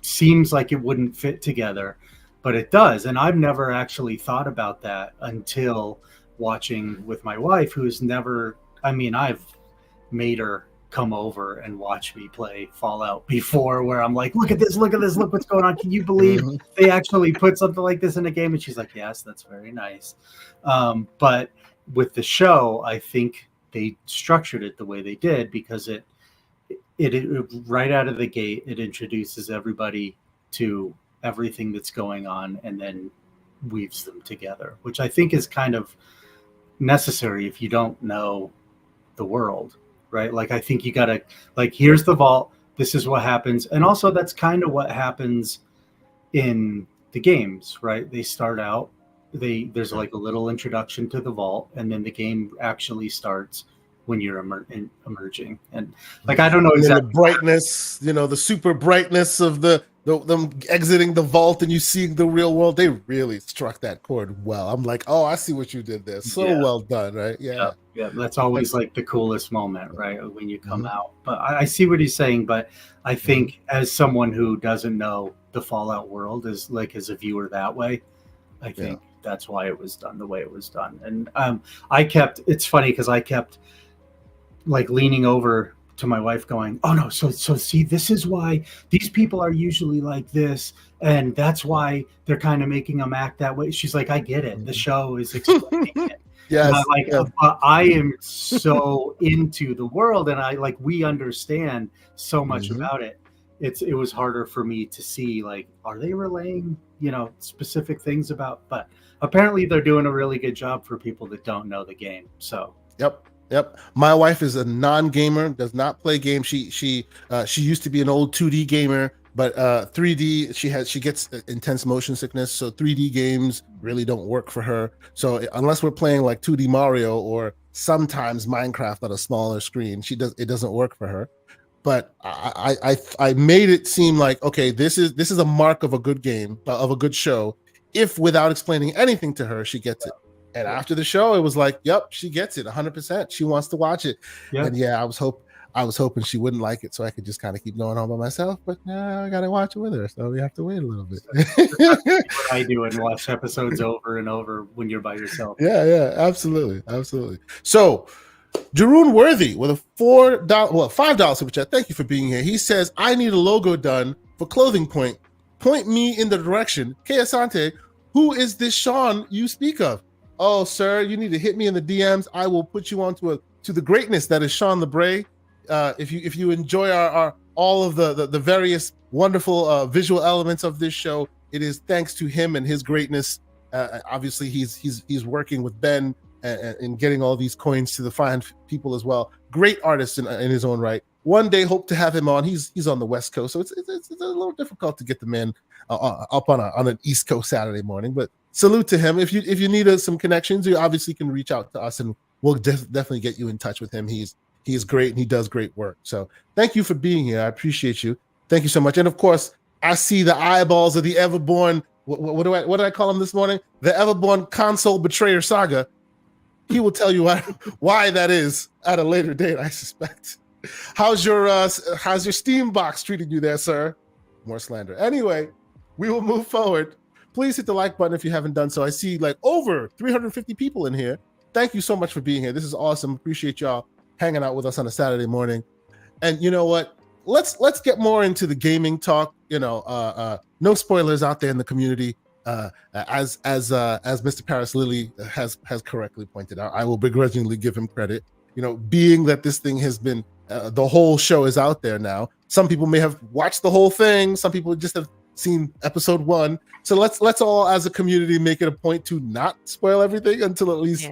Speaker 3: seems like it wouldn't fit together, but it does. And I've never actually thought about that until watching with my wife, who's never, I mean, I've made her come over and watch me play Fallout before, where I'm like, look at this, look what's going on. Can you believe they actually put something like this in a game? And she's like, yes, that's very nice. But with the show, I think they structured it the way they did because it right out of the gate, it introduces everybody to everything that's going on and then weaves them together, which I think is kind of necessary if you don't know the world, right? Like, I think you gotta, like, here's the vault, this is what happens. And also that's kind of what happens in the games, right? They start out, there's like a little introduction to the vault, and then the game actually starts when you're emerging. And like, I don't know exactly
Speaker 1: the brightness, the super brightness of them exiting the vault and you seeing the real world. They really struck that chord well. I'm like, oh, I see what you did there. So well done, right? Yeah.
Speaker 3: That's always like the coolest moment, right? When you come out. But I see what he's saying, but I think as someone who doesn't know the Fallout world, as a viewer that way, I think that's why it was done the way it was done. And it's funny because I kept like leaning over to my wife going, oh no, so see, this is why these people are usually like this, and that's why they're kind of making them act that way. She's like, I get it, the show is explaining it. I am so into the world, and we understand so much about it. It was harder for me to see, like, are they relaying specific things about, but apparently they're doing a really good job for people that don't know the game. So
Speaker 1: Yep. My wife is a non-gamer, does not play games. She used to be an old 2D gamer, but 3D, she gets intense motion sickness, so 3D games really don't work for her. So unless we're playing like 2D Mario or sometimes Minecraft on a smaller screen, it doesn't work for her. But I made it seem like, okay, this is a mark of a good game, of a good show, if without explaining anything to her, she gets it. And after the show, it was like, yep, she gets it 100%. She wants to watch it. Yep. And I was hoping she wouldn't like it, so I could just kind of keep going on by myself. But I got to watch it with her, so we have to wait a little bit.
Speaker 3: That's what I do, and watch episodes over and over when you're by yourself.
Speaker 1: Yeah, absolutely. So, Jeroen Worthy with a $5 super chat. Thank you for being here. He says, I need a logo done for Clothing Point. Point me in the direction. Kay Asante, who is this Sean you speak of? Oh, sir, you need to hit me in the DMs. I will put you on to the greatness that is Sean LeBray. If you enjoy our all of the various wonderful visual elements of this show, it is thanks to him and his greatness. Obviously, he's working with Ben and getting all these coins to the fine people as well. Great artist in his own right. One day, hope to have him on. He's on the West Coast, so it's a little difficult to get the man up on an East Coast Saturday morning. But salute to him. If you need some connections, you obviously can reach out to us, and we'll definitely get you in touch with him. He's great, and he does great work. So thank you for being here. I appreciate you. Thank you so much. And of course, I see the eyeballs of the Everborn. What did I call him this morning? The Everborn console betrayer saga. He will tell you why that is at a later date, I suspect. How's your Steam box treating you there, sir? More slander. Anyway, we will move forward. please hit the like button if you haven't done so. I see like over 350 people in here. Thank you so much for being here. This is awesome. Appreciate y'all hanging out with us on a Saturday morning. And you know what? Let's get more into the gaming talk. No spoilers out there in the community. As Mr. Paris Lilly has correctly pointed out, I will begrudgingly give him credit. Being that this thing has been the whole show is out there now. Some people may have watched the whole thing. Some people just have seen episode 1. So let's all, as a community, make it a point to not spoil everything until at least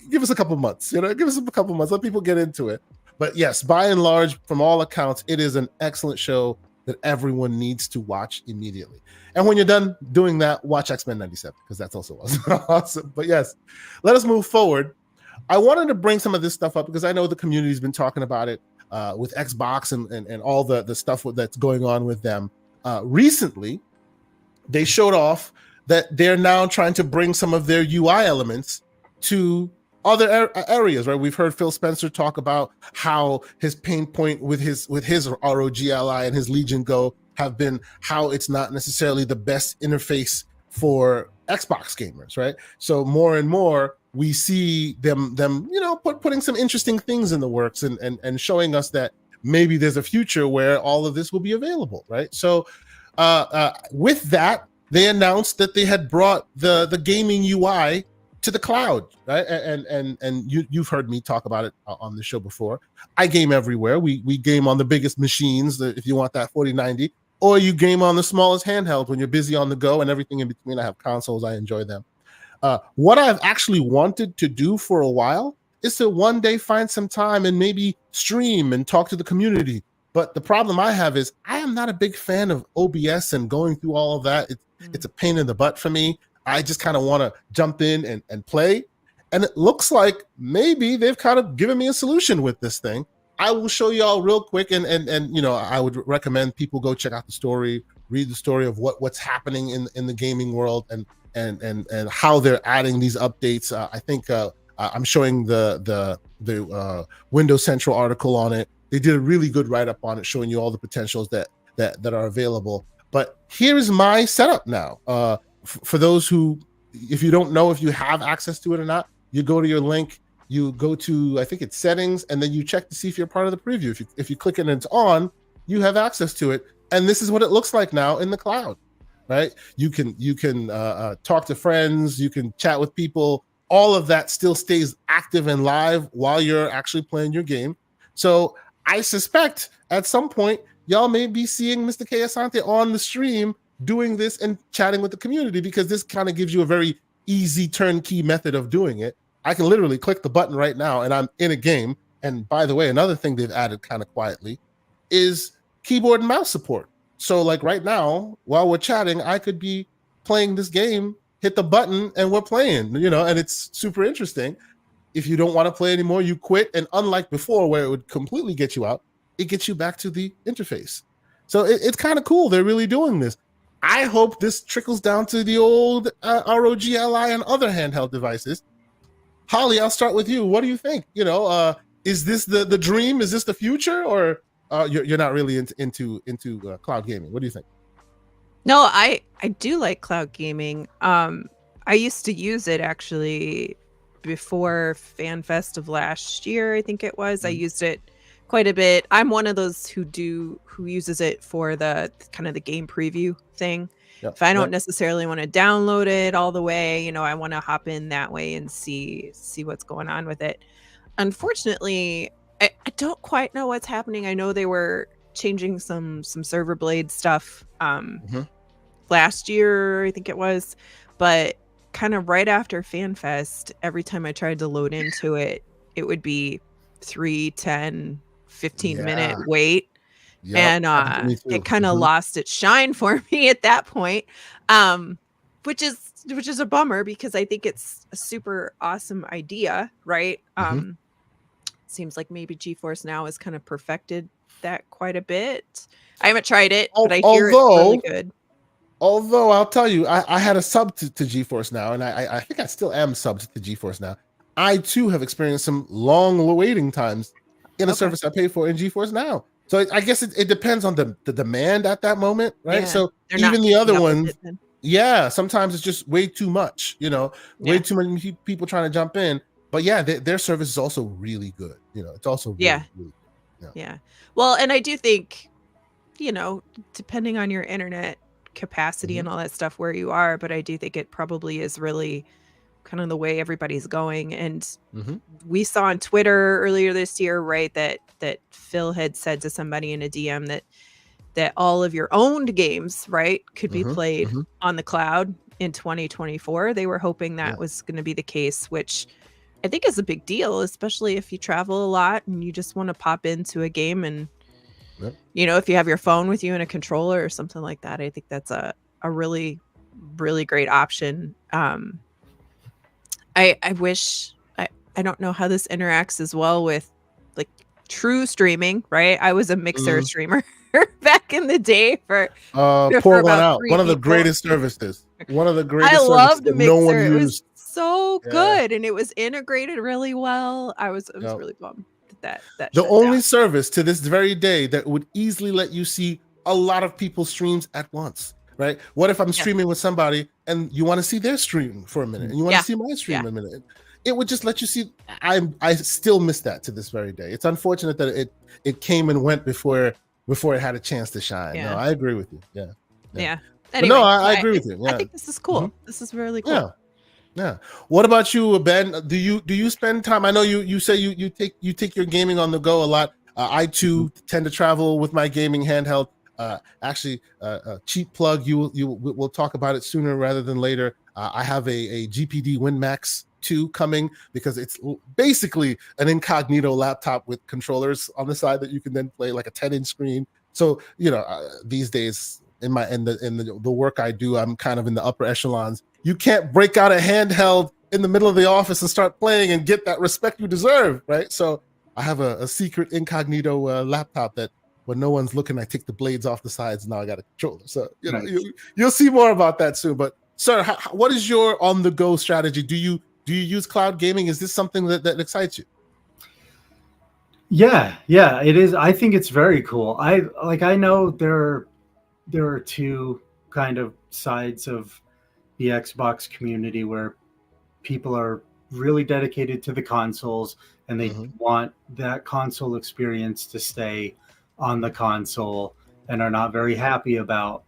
Speaker 1: give us a couple months. Give us a couple months. Let people get into it. But yes, by and large, from all accounts, it is an excellent show that everyone needs to watch immediately. And when you're done doing that, watch X-Men 97, because that's also awesome. But yes, let us move forward. I wanted to bring some of this stuff up because I know the community's been talking about it with Xbox and all the stuff that's going on with them. Recently, they showed off that they're now trying to bring some of their UI elements to other areas, right? We've heard Phil Spencer talk about how his pain point with his ROGLI and his Legion Go have been how it's not necessarily the best interface for Xbox gamers, right? So more and more we see them putting some interesting things in the works and showing us that maybe there's a future where all of this will be available, right? So with that, they announced that they had brought the gaming UI to the cloud, right? And you've heard me talk about it on the show before. I game everywhere. We game on the biggest machines, if you want that 4090, or you game on the smallest handheld when you're busy on the go, and everything in between. I have consoles. I enjoy them. What I've actually wanted to do for a while is to one day find some time and maybe stream and talk to the community. But the problem I have is I am not a big fan of OBS and going through all of that. It's a pain in the butt for me. I just kind of want to jump in and play. And it looks like maybe they've kind of given me a solution with this thing. I will show y'all real quick. And I would recommend people go check out the story, read the story of what's happening in the gaming world and how they're adding these updates. I think I'm showing the Windows Central article on it. They did a really good write-up on it, showing you all the potentials that are available. But here's my setup now. For those who, if you don't know if you have access to it or not, you go to your link, you go to, I think it's settings, and then you check to see if you're part of the preview. If you click it and it's on, you have access to it. And this is what it looks like now in the cloud, right? You can talk to friends, you can chat with people. All of that still stays active and live while you're actually playing your game. So I suspect at some point, y'all may be seeing Mr. K. Asante on the stream doing this and chatting with the community, because this kind of gives you a very easy turnkey method of doing it. I can literally click the button right now and I'm in a game. And by the way, another thing they've added kind of quietly is keyboard and mouse support. So like right now, while we're chatting, I could be playing this game, hit the button and we're playing, and it's super interesting. If you don't want to play anymore, you quit. And unlike before where it would completely get you out, it gets you back to the interface. So it's kind of cool. They're really doing this. I hope this trickles down to the old ROGLI and other handheld devices. Holly, I'll start with you. What do you think? Is this the dream? Is this the future, or you're not really into cloud gaming? What do you think?
Speaker 2: No, I do like cloud gaming. I used to use it actually before FanFest of last year. I think it was. I used it quite a bit. I'm one of those who uses it for the kind of the game preview thing. Yep. If I don't necessarily want to download it all the way, I want to hop in that way and see what's going on with it. Unfortunately, I don't quite know what's happening. I know they were changing some server blade stuff last year, I think it was, but kind of right after FanFest, every time I tried to load into it, it would be 3, 10, 15-minute wait. Yep, and it kind of lost its shine for me at that point, which is a bummer, because I think it's a super awesome idea, right? Seems like maybe GeForce Now has kind of perfected that quite a bit. I haven't tried it, but I hear it's really good.
Speaker 1: Although I'll tell you, I had a sub to GeForce Now, and I think I still am subbed to GeForce Now. I too have experienced some long waiting times in a service I pay for in GeForce Now. So I guess it depends on the demand at that moment, right? Yeah, so even the other ones, Yeah, sometimes it's just way too much, way
Speaker 2: Yeah.
Speaker 1: too many people trying to jump in. But yeah, their service is also really good. It's also
Speaker 2: Yeah.
Speaker 1: really good.
Speaker 2: Yeah. Well, and I do think, depending on your internet capacity
Speaker 1: Hmm.
Speaker 2: and all that stuff where you are, but I do think it probably is really kind of the way everybody's going. And
Speaker 1: Hmm.
Speaker 2: we saw on Twitter earlier this year, right, that Phil had said to somebody in a DM that all of your owned games, right, could be
Speaker 1: Hmm.
Speaker 2: played
Speaker 1: Hmm.
Speaker 2: on the cloud in 2024. They were hoping that
Speaker 1: Yeah.
Speaker 2: was going to be the case, which I think is a big deal, especially if you travel a lot and you just want to pop into a game and
Speaker 1: Yep.
Speaker 2: if you have your phone with you and a controller or something like that. I think that's a really, really great option. I wish I don't know how this interacts as well with like true streaming, right? I was a Mixer
Speaker 1: Mhm.
Speaker 2: streamer back in the day for
Speaker 1: Pour one
Speaker 2: about
Speaker 1: out.
Speaker 2: 3
Speaker 1: One of the
Speaker 2: people.
Speaker 1: greatest services. One of the
Speaker 2: I
Speaker 1: greatest services
Speaker 2: loved
Speaker 1: that no one
Speaker 2: Mixer. It was
Speaker 1: used.
Speaker 2: so
Speaker 1: Yeah.
Speaker 2: good and it was integrated really well. I was
Speaker 1: Yep.
Speaker 2: really bummed that
Speaker 1: The
Speaker 2: shut down.
Speaker 1: only service to this very day that would easily let you see a lot of people's streams at once, right? What if I'm
Speaker 2: Yeah.
Speaker 1: streaming with somebody and you want to see their stream for a minute and you want
Speaker 2: Yeah.
Speaker 1: to see my stream
Speaker 2: Yeah.
Speaker 1: a minute? It would just let you see. I still miss that to this very day. It's unfortunate that it came and went before it had a chance to shine.
Speaker 2: Yeah.
Speaker 1: No, I agree with you. Yeah.
Speaker 2: Yeah.
Speaker 1: But
Speaker 2: Anyway,
Speaker 1: no, I agree with you.
Speaker 2: I
Speaker 1: Yeah.
Speaker 2: think this is cool.
Speaker 1: Mhm.
Speaker 2: This is really cool.
Speaker 1: Yeah. Yeah. What about you, Ben? Do you spend time? I know you say you take your gaming on the go a lot. I too tend to travel with my gaming handheld. Actually, cheap plug. We'll talk about it sooner rather than later. I have a GPD WinMax 2 coming because it's basically an incognito laptop with controllers on the side that you can then play, like a 10-inch screen. So these days in the work I do, I'm kind of in the upper echelons. You can't break out a handheld in the middle of the office and start playing and get that respect you deserve, right? So I have a secret incognito laptop that when no one's looking, I take the blades off the sides. And now I got a controller. So
Speaker 3: Nice.
Speaker 1: you'll see more about that soon. But sir, what is your on-the-go strategy? Do you use cloud gaming? Is this something that excites you?
Speaker 3: Yeah, it is. I think it's very cool. I know there are two kind of sides of the Xbox community where people are really dedicated to the consoles and they want that console experience to stay on the console and are not very happy about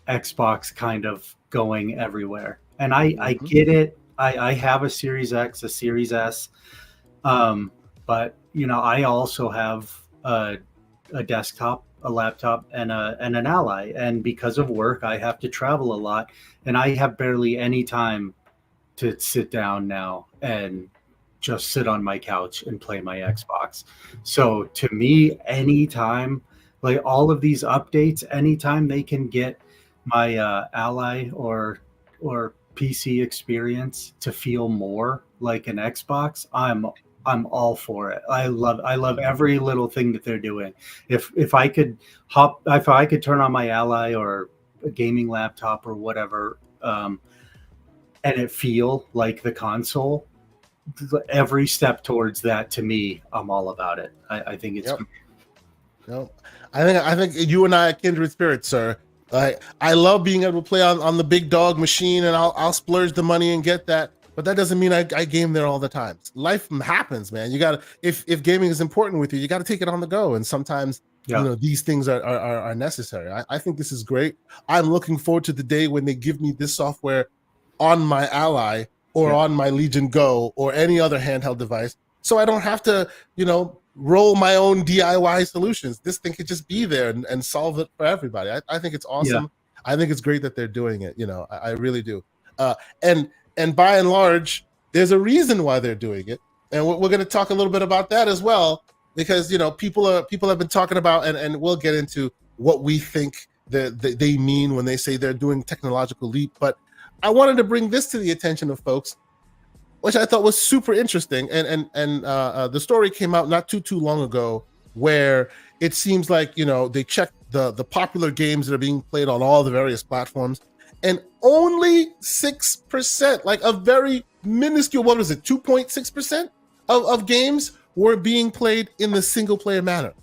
Speaker 3: Xbox kind of going everywhere. And I get it. I have a Series X, a Series S, but I also have a desktop, a laptop, and an Ally. And because of work, I have to travel a lot, and I have barely any time to sit down now and just sit on my couch and play my Xbox. So to me, anytime, like all of these updates, anytime they can get my Ally or PC experience to feel more like an Xbox, I'm all for it. I love every little thing that they're doing. If I could turn on my Ally or a gaming laptop or whatever, and it feel like the console, every step towards that, to me, I'm all about it. I think it's
Speaker 1: No, I think you and I are kindred spirits, sir. I love being able to play on the big dog machine, and I'll splurge the money and get that. But that doesn't mean I game there all the time. Life happens, man. You gotta if gaming is important with you, you gotta take it on the go. And sometimes these things are necessary. I think this is great. I'm looking forward to the day when they give me this software on my Ally or on my Legion Go or any other handheld device, so I don't have to roll my own DIY solutions. This thing could just be there and solve it for everybody. I think it's awesome. I think it's great that they're doing it. I really do. And by and large, there's a reason why they're doing it, and we're going to talk a little bit about that as well, because people have been talking about, and we'll get into what we think that they mean when they say they're doing technological leap. But I wanted to bring this to the attention of folks, which I thought was super interesting. And the story came out not too long ago, where it seems like they checked the popular games that are being played on all the various platforms, and only 6%, like a very minuscule, 2.6% of games were being played in the single player manner.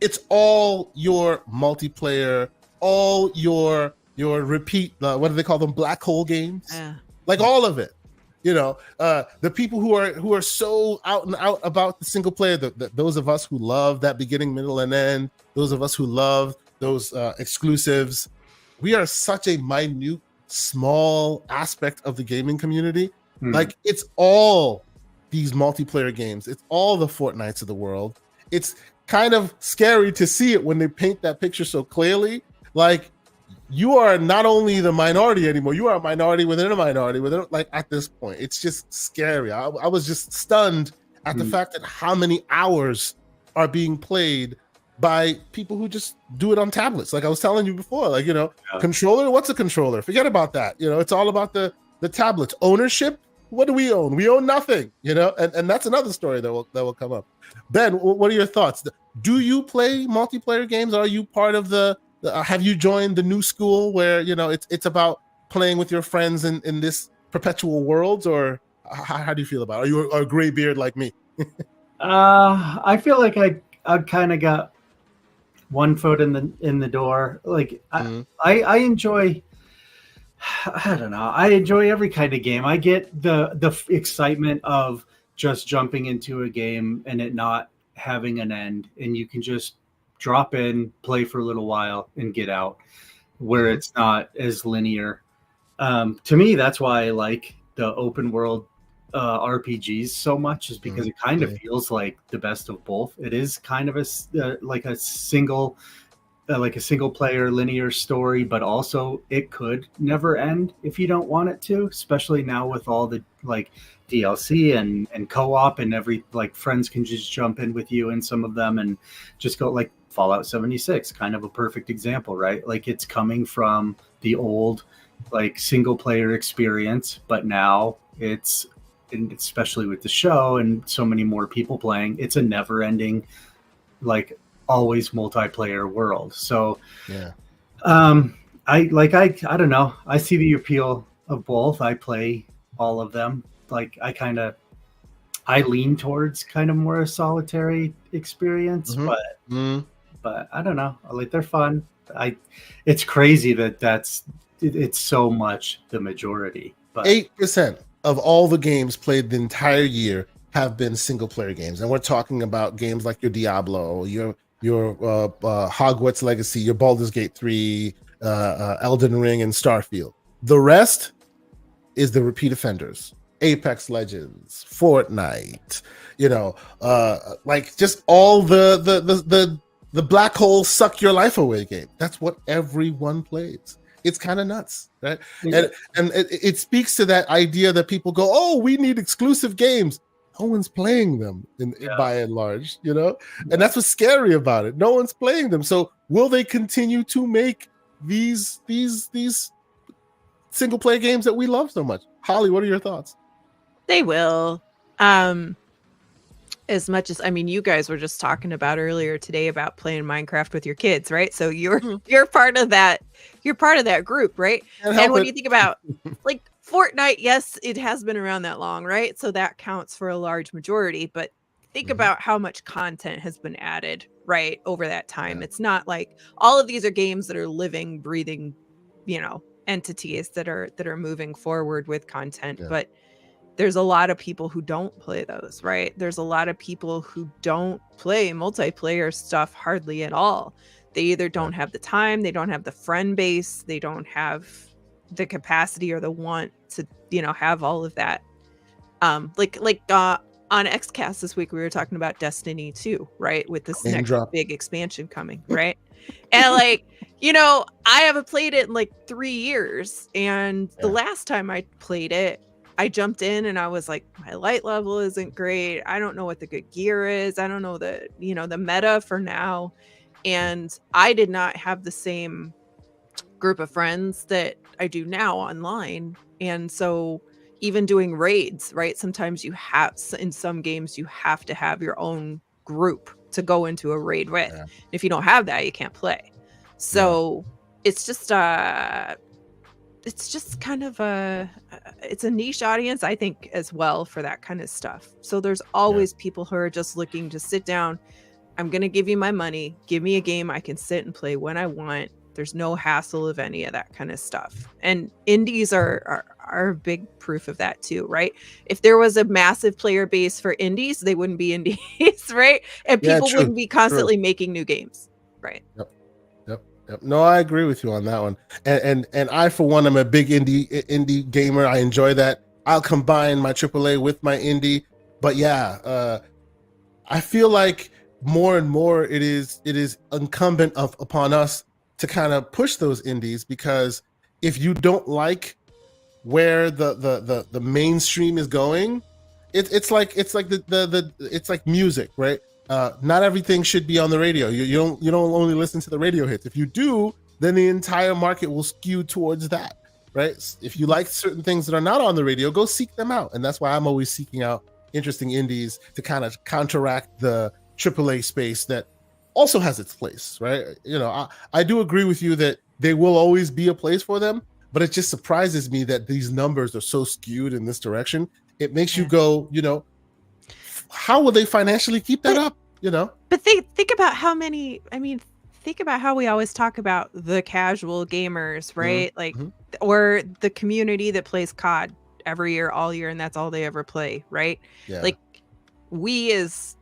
Speaker 1: It's all your multiplayer, all your your repeat, what do they call them? Black hole games.
Speaker 2: Yeah.
Speaker 1: Like all of it. The people who are so out and out about the single player, those of us who love that beginning, middle, and end, those of us who love those exclusives, we are such a minute, small aspect of the gaming community. Like, it's all these multiplayer games. It's all the Fortnites of the world. It's kind of scary to see it when they paint that picture so clearly. Like, you are not only the minority anymore, you are a minority within a minority within, like, at this point. It's just scary. I was just stunned at the fact that how many hours are being played by people who just do it on tablets. Like I was telling you before, like, controller, what's a controller? Forget about that. It's all about the tablets. Ownership, what do we own? We own nothing, and that's another story that will come up. Ben, what are your thoughts? Do you play multiplayer games? Are you part of have you joined the new school where it's about playing with your friends in this perpetual world, or how do you feel about it? Are you a gray beard like me?
Speaker 3: I feel like I kind of got one foot in the door. Like I enjoy, I don't know, I enjoy every kind of game. I get the excitement of just jumping into a game and it not having an end, and you can just drop in, play for a little while, and get out, where it's not as linear. To me, that's why I like the open world RPGs so much, is because it kind of feels like the best of both. It is kind of like a single player linear story, but also it could never end if you don't want it to, especially now with all the like DLC and co-op and friends can just jump in with you in some of them and just go, like Fallout 76, kind of a perfect example, right? Like, it's coming from the old like single player experience, but now it's, and especially with the show and so many more people playing, it's a never ending, like, always multiplayer world. So I don't know, I see the appeal of both. I play all of them. Like, I lean towards kind of more a solitary experience, but I don't know, like, they're fun. It's crazy it's so much the majority, but
Speaker 1: 8% of all the games played the entire year have been single player games, and we're talking about games like your Diablo, your Hogwarts Legacy, your Baldur's Gate 3, Elden Ring, and Starfield. The rest is the repeat offenders. Apex Legends, Fortnite, like, just all the black hole suck your life away game. That's what everyone plays. It's kind of nuts, right? Yeah. And it speaks to that idea that people go, oh, we need exclusive games. No one's playing them by and large, and that's what's scary about it. No one's playing them. So will they continue to make these single player games that we love so much? Holly, what are your thoughts?
Speaker 2: They will. As much as, I mean, you guys were just talking about earlier today about playing Minecraft with your kids, right? So you're part of that. You're part of that group, right? And when you think about like Fortnite, yes, it has been around that long, right? So that counts for a large majority. But think about how much content has been added, right, over that time. It's not like all of these are games that are living, breathing, entities that are moving forward with content, but there's a lot of people who don't play those, right? There's a lot of people who don't play multiplayer stuff hardly at all. They either don't have the time, they don't have the friend base, they don't have the capacity or the want to, have all of that. On XCast this week, we were talking about Destiny 2, right? With this next big expansion coming, right? And like, I haven't played it in like 3 years. And the last time I played it, I jumped in and I was like, my light level isn't great. I don't know what the good gear is. I don't know the meta for now. And I did not have the same group of friends that I do now online. And so even doing raids, right? Sometimes in some games, you have to have your own group to go into a raid with. Yeah. If you don't have that, you can't play. So it's just kind of it's a niche audience, I think, as well, for that kind of stuff. So there's always people who are just looking to sit down. I'm going to give you my money. Give me a game I can sit and play when I want. There's no hassle of any of that kind of stuff. And indies are a big proof of that too, right? If there was a massive player base for indies, they wouldn't be indies, right? And
Speaker 1: Yeah,
Speaker 2: people
Speaker 1: true,
Speaker 2: wouldn't be constantly making new games, right?
Speaker 1: Yep. No, I agree with you on that one. And I, for one, am a big indie gamer. I enjoy that. I'll combine my AAA with my indie. But yeah, I feel like more and more it is incumbent upon us to kind of push those indies, because if you don't like where the mainstream is going, it's like it's like music, right? Not everything should be on the radio. You don't only listen to the radio hits. If you do, then the entire market will skew towards that, right? If you like certain things that are not on the radio, go seek them out. And that's why I'm always seeking out interesting indies to kind of counteract the AAA space that also has its place, right? You know, I do agree with you that there will always be a place for them, but it just surprises me that these numbers are so skewed in this direction. It makes you go, you know, how will they financially keep that up? You know,
Speaker 2: but think about how many. I mean, think about how we always talk about the casual gamers, right? Like, or the community that plays COD every year, all year, and that's all they ever play, right?
Speaker 1: Yeah.
Speaker 2: Like, we as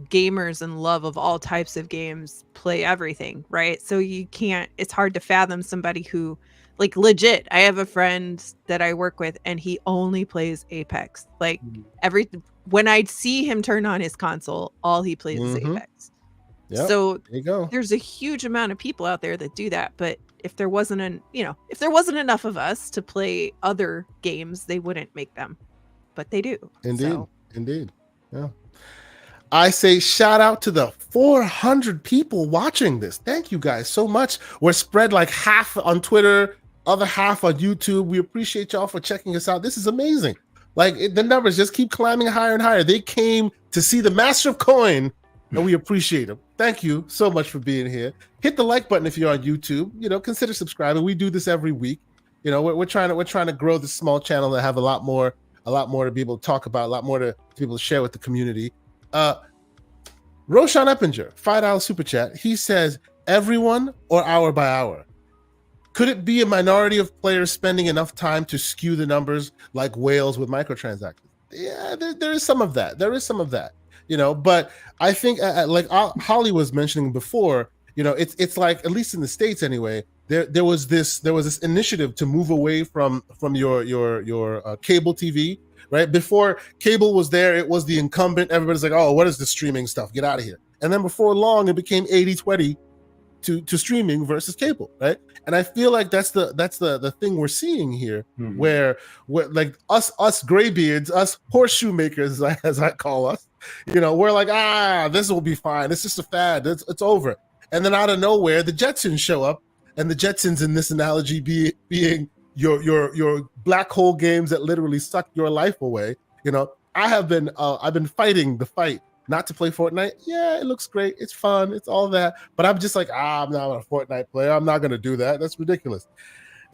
Speaker 2: gamers and love of all types of games play everything, right? So you can't. It's hard to fathom somebody who, like, legit. I have a friend that I work with, and he only plays Apex. Like, when I see him turn on his console, all he plays is Apex.
Speaker 1: Yep.
Speaker 2: So
Speaker 1: there you go.
Speaker 2: There's a huge amount of people out there that do that. But if there wasn't if there wasn't enough of us to play other games, they wouldn't make them. But they do.
Speaker 1: Indeed. Yeah. I say shout out to the 400 people watching this. Thank you guys so much. We're spread like half on Twitter, other half on YouTube. We appreciate y'all for checking us out. This is amazing. Like, the numbers just keep climbing higher and higher. They came to see the Master of Coin, and we appreciate them. Thank you so much for being here. Hit the like button if you're on YouTube. You know, consider subscribing. We do this every week. You know, we're trying to grow this small channel to have a lot more to be able to talk about, a lot more to be able to share with the community. Roshan Eppinger, $5 super chat. He says, everyone or hour by hour? Could it be a minority of players spending enough time to skew the numbers like whales with microtransactions? Yeah, there is some of that. You know, but I think like Holly was mentioning before, you know, it's like, at least in the States anyway, there was this initiative to move away from your cable TV, right? Before cable was there, it was the incumbent. Everybody's like, oh, what is the streaming stuff? Get out of here. And then before long, it became 80-20 to streaming versus cable, right? And I feel like that's the thing we're seeing here, where like us graybeards, us horseshoe makers, as I call us, you know, we're like, this will be fine. It's just a fad. It's over. And then out of nowhere, the Jetsons show up, and the Jetsons in this analogy being your black hole games that literally suck your life away. You know, I've been fighting the fight not to play Fortnite. Yeah, it looks great. It's fun. It's all that. But I'm just like, I'm not a Fortnite player. I'm not going to do that. That's ridiculous.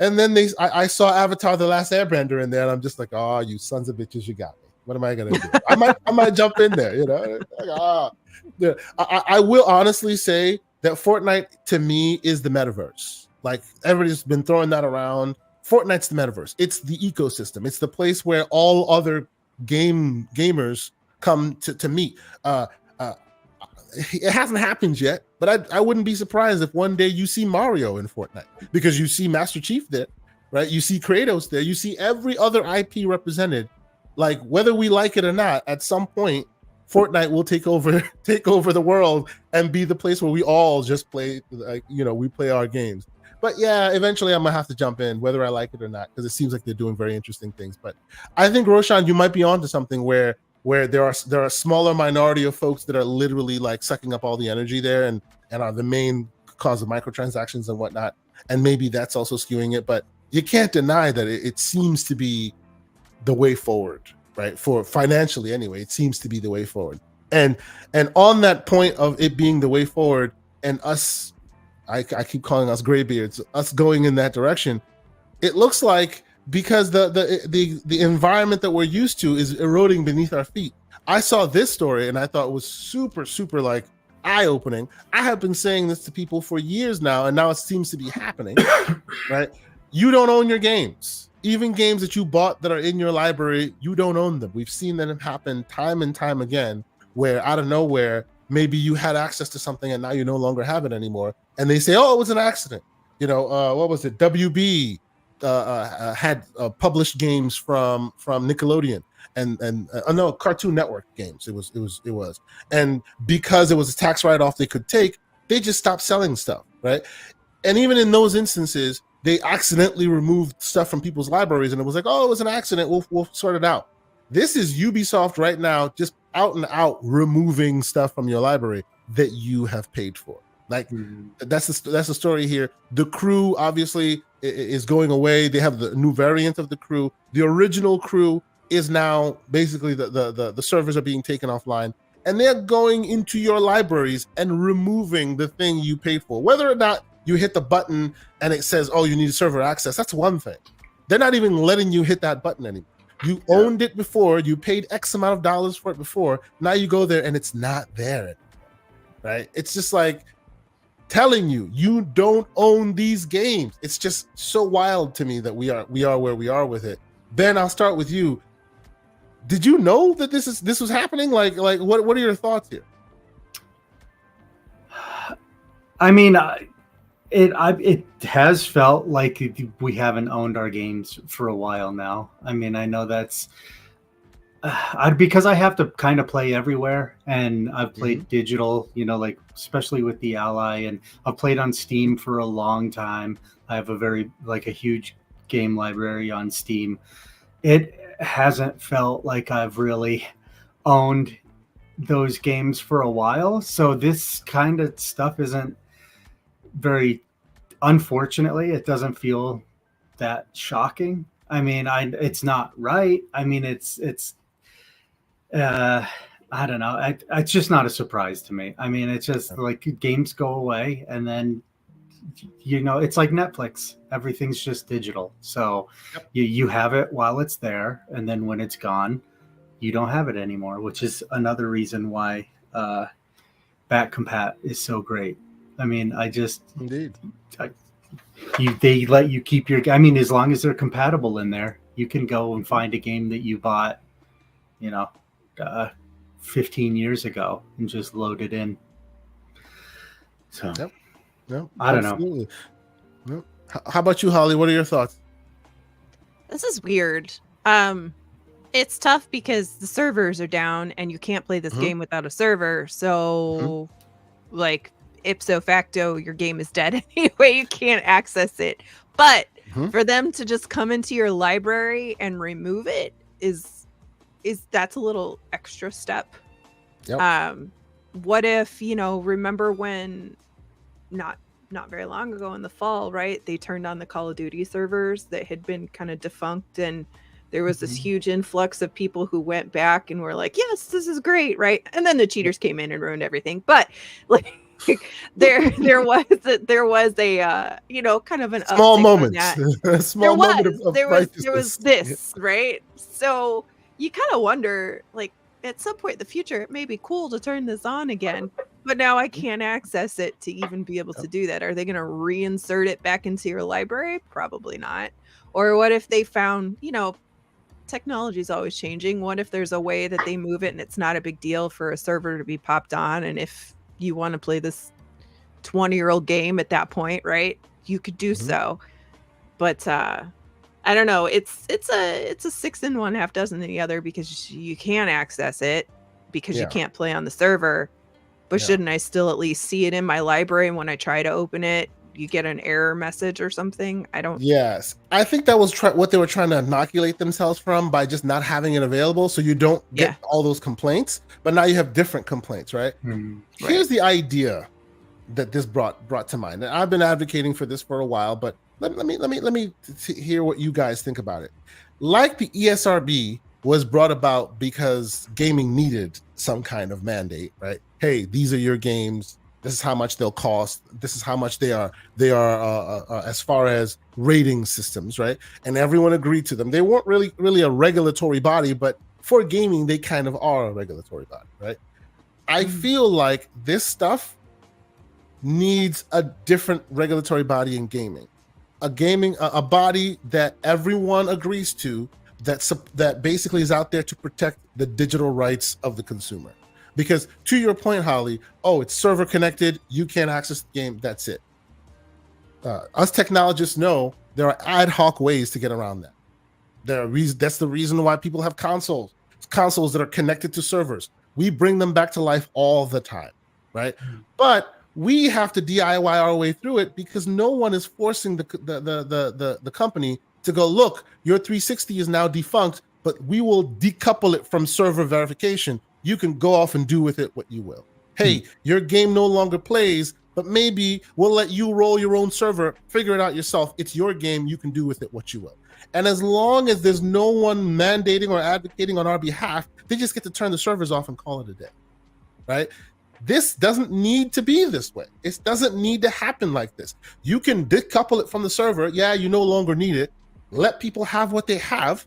Speaker 1: And then I saw Avatar: The Last Airbender in there, and I'm just like, oh, you sons of bitches, you got me. What am I going to do? I might jump in there, you know? Like, yeah. I will honestly say that Fortnite, to me, is the metaverse. Like, everybody's been throwing that around. Fortnite's the metaverse. It's the ecosystem. It's the place where all other gamers come to meet. It hasn't happened yet, but I wouldn't be surprised if one day you see Mario in Fortnite, because you see Master Chief there, right? You see Kratos there. You see every other IP represented. Like, whether we like it or not, at some point, Fortnite will take over the world and be the place where we all just play, like, you know, we play our games. But yeah, eventually I'm gonna have to jump in, whether I like it or not, because it seems like they're doing very interesting things. But I think, Roshan, you might be onto something where there are a smaller minority of folks that are literally like sucking up all the energy there and are the main cause of microtransactions and whatnot. And maybe that's also skewing it. But you can't deny that it seems to be the way forward, right? For financially anyway, it seems to be the way forward. And on that point of it being the way forward, and us, I keep calling us graybeards, us going in that direction, it looks like, because the environment that we're used to is eroding beneath our feet. I saw this story and I thought it was super, super like eye-opening. I have been saying this to people for years now, and now it seems to be happening, right? You don't own your games. Even games that you bought that are in your library, you don't own them. We've seen that happen time and time again, where out of nowhere, maybe you had access to something and now you no longer have it anymore. And they say, oh, it was an accident. You know, what was it? WB had published games from Nickelodeon and no, Cartoon Network games. It was. And because it was a tax write-off they could take, they just stopped selling stuff, right? And even in those instances, they accidentally removed stuff from people's libraries, and it was like, oh, it was an accident. We'll sort it out. This is Ubisoft right now, just out and out removing stuff from your library that you have paid for. Like that's the story here. The Crew obviously is going away. They have the new variant of the Crew. The original Crew is now basically the servers are being taken offline, and they're going into your libraries and removing the thing you paid for. Whether or not you hit the button and it says, oh, you need server access, that's one thing. They're not even letting you hit that button anymore. You owned it before, you paid X amount of dollars for it before, now you go there and it's not there anymore, right? It's just like telling you don't own these games. It's just so wild to me that we are where we are with it. Ben, I'll start with you. Did you know that this was happening? Like what are your thoughts here?
Speaker 3: I mean, it has felt like we haven't owned our games for a while now. I mean, I know that's because I have to kind of play everywhere, and I've played digital, you know, like especially with the Ally, and I've played on Steam for a long time. I have a huge game library on Steam. It hasn't felt like I've really owned those games for a while. So this kind of stuff isn't very, unfortunately, it doesn't feel that shocking. I mean, it's not right. I mean, it's I don't know. It's just not a surprise to me. I mean, it's just like games go away, and then, you know, it's like Netflix. Everything's just digital. So you have it while it's there, and then when it's gone, you don't have it anymore, which is another reason why back compat is so great. I mean, they let you keep your, I mean, as long as they're compatible in there, you can go and find a game that you bought, you know, 15 years ago and just load it in. So, I don't know.
Speaker 1: Yep. How about you, Holly? What are your thoughts?
Speaker 2: This is weird. It's tough because the servers are down and you can't play this game without a server. So, like, ipso facto, your game is dead anyway. You can't access it. But for them to just come into your library and remove it is that's a little extra step. What if, you know, remember when not very long ago in the fall, right, they turned on the Call of Duty servers that had been kind of defunct, and there was this huge influx of people who went back and were like, yes, this is great, right? And then the cheaters came in and ruined everything. But like there was a you know, kind of an
Speaker 1: small moment.
Speaker 2: A small moment of there was this, right? So you kind of wonder, like, at some point in the future, it may be cool to turn this on again, but now I can't access it to even be able to do that. Are they going to reinsert it back into your library? Probably not. Or what if they found, you know, technology is always changing. What if there's a way that they move it and it's not a big deal for a server to be popped on? And if you want to play this 20-year-old game at that point, right, you could do so. But I don't know. It's a 6 in one, half dozen in the other, because you can't access it because you can't play on the server. But shouldn't I still at least see it in my library? And when I try to open it, you get an error message or something? I don't. Yes,
Speaker 1: I think that was what they were trying to inoculate themselves from by just not having it available, so you don't get all those complaints. But now you have different complaints, right? Here's the idea that this brought to mind. And I've been advocating for this for a while, but let me hear what you guys think about it. Like the ESRB was brought about because gaming needed some kind of mandate, right? Hey, these are your games. This is how much they'll cost. This is how much they are as far as rating systems, right? And everyone agreed to them. They weren't really a regulatory body, but for gaming, they kind of are a regulatory body, right? I feel like this stuff needs a different regulatory body in gaming. A body that everyone agrees to, that basically is out there to protect the digital rights of the consumer. Because to your point, Holly, it's server connected, you can't access the game, that's it. Us technologists know there are ad hoc ways to get around that. That's the reason why people have consoles that are connected to servers. We bring them back to life all the time, right? But we have to DIY our way through it because no one is forcing the company to go, look, your 360 is now defunct, but we will decouple it from server verification. You can go off and do with it what you will. Hey, your game no longer plays, but maybe we'll let you roll your own server, figure it out yourself. It's your game. You can do with it what you will. And as long as there's no one mandating or advocating on our behalf, they just get to turn the servers off and call it a day, right? This doesn't need to be this way. It doesn't need to happen like this. You can decouple it from the server. Yeah, you no longer need it. Let people have what they have,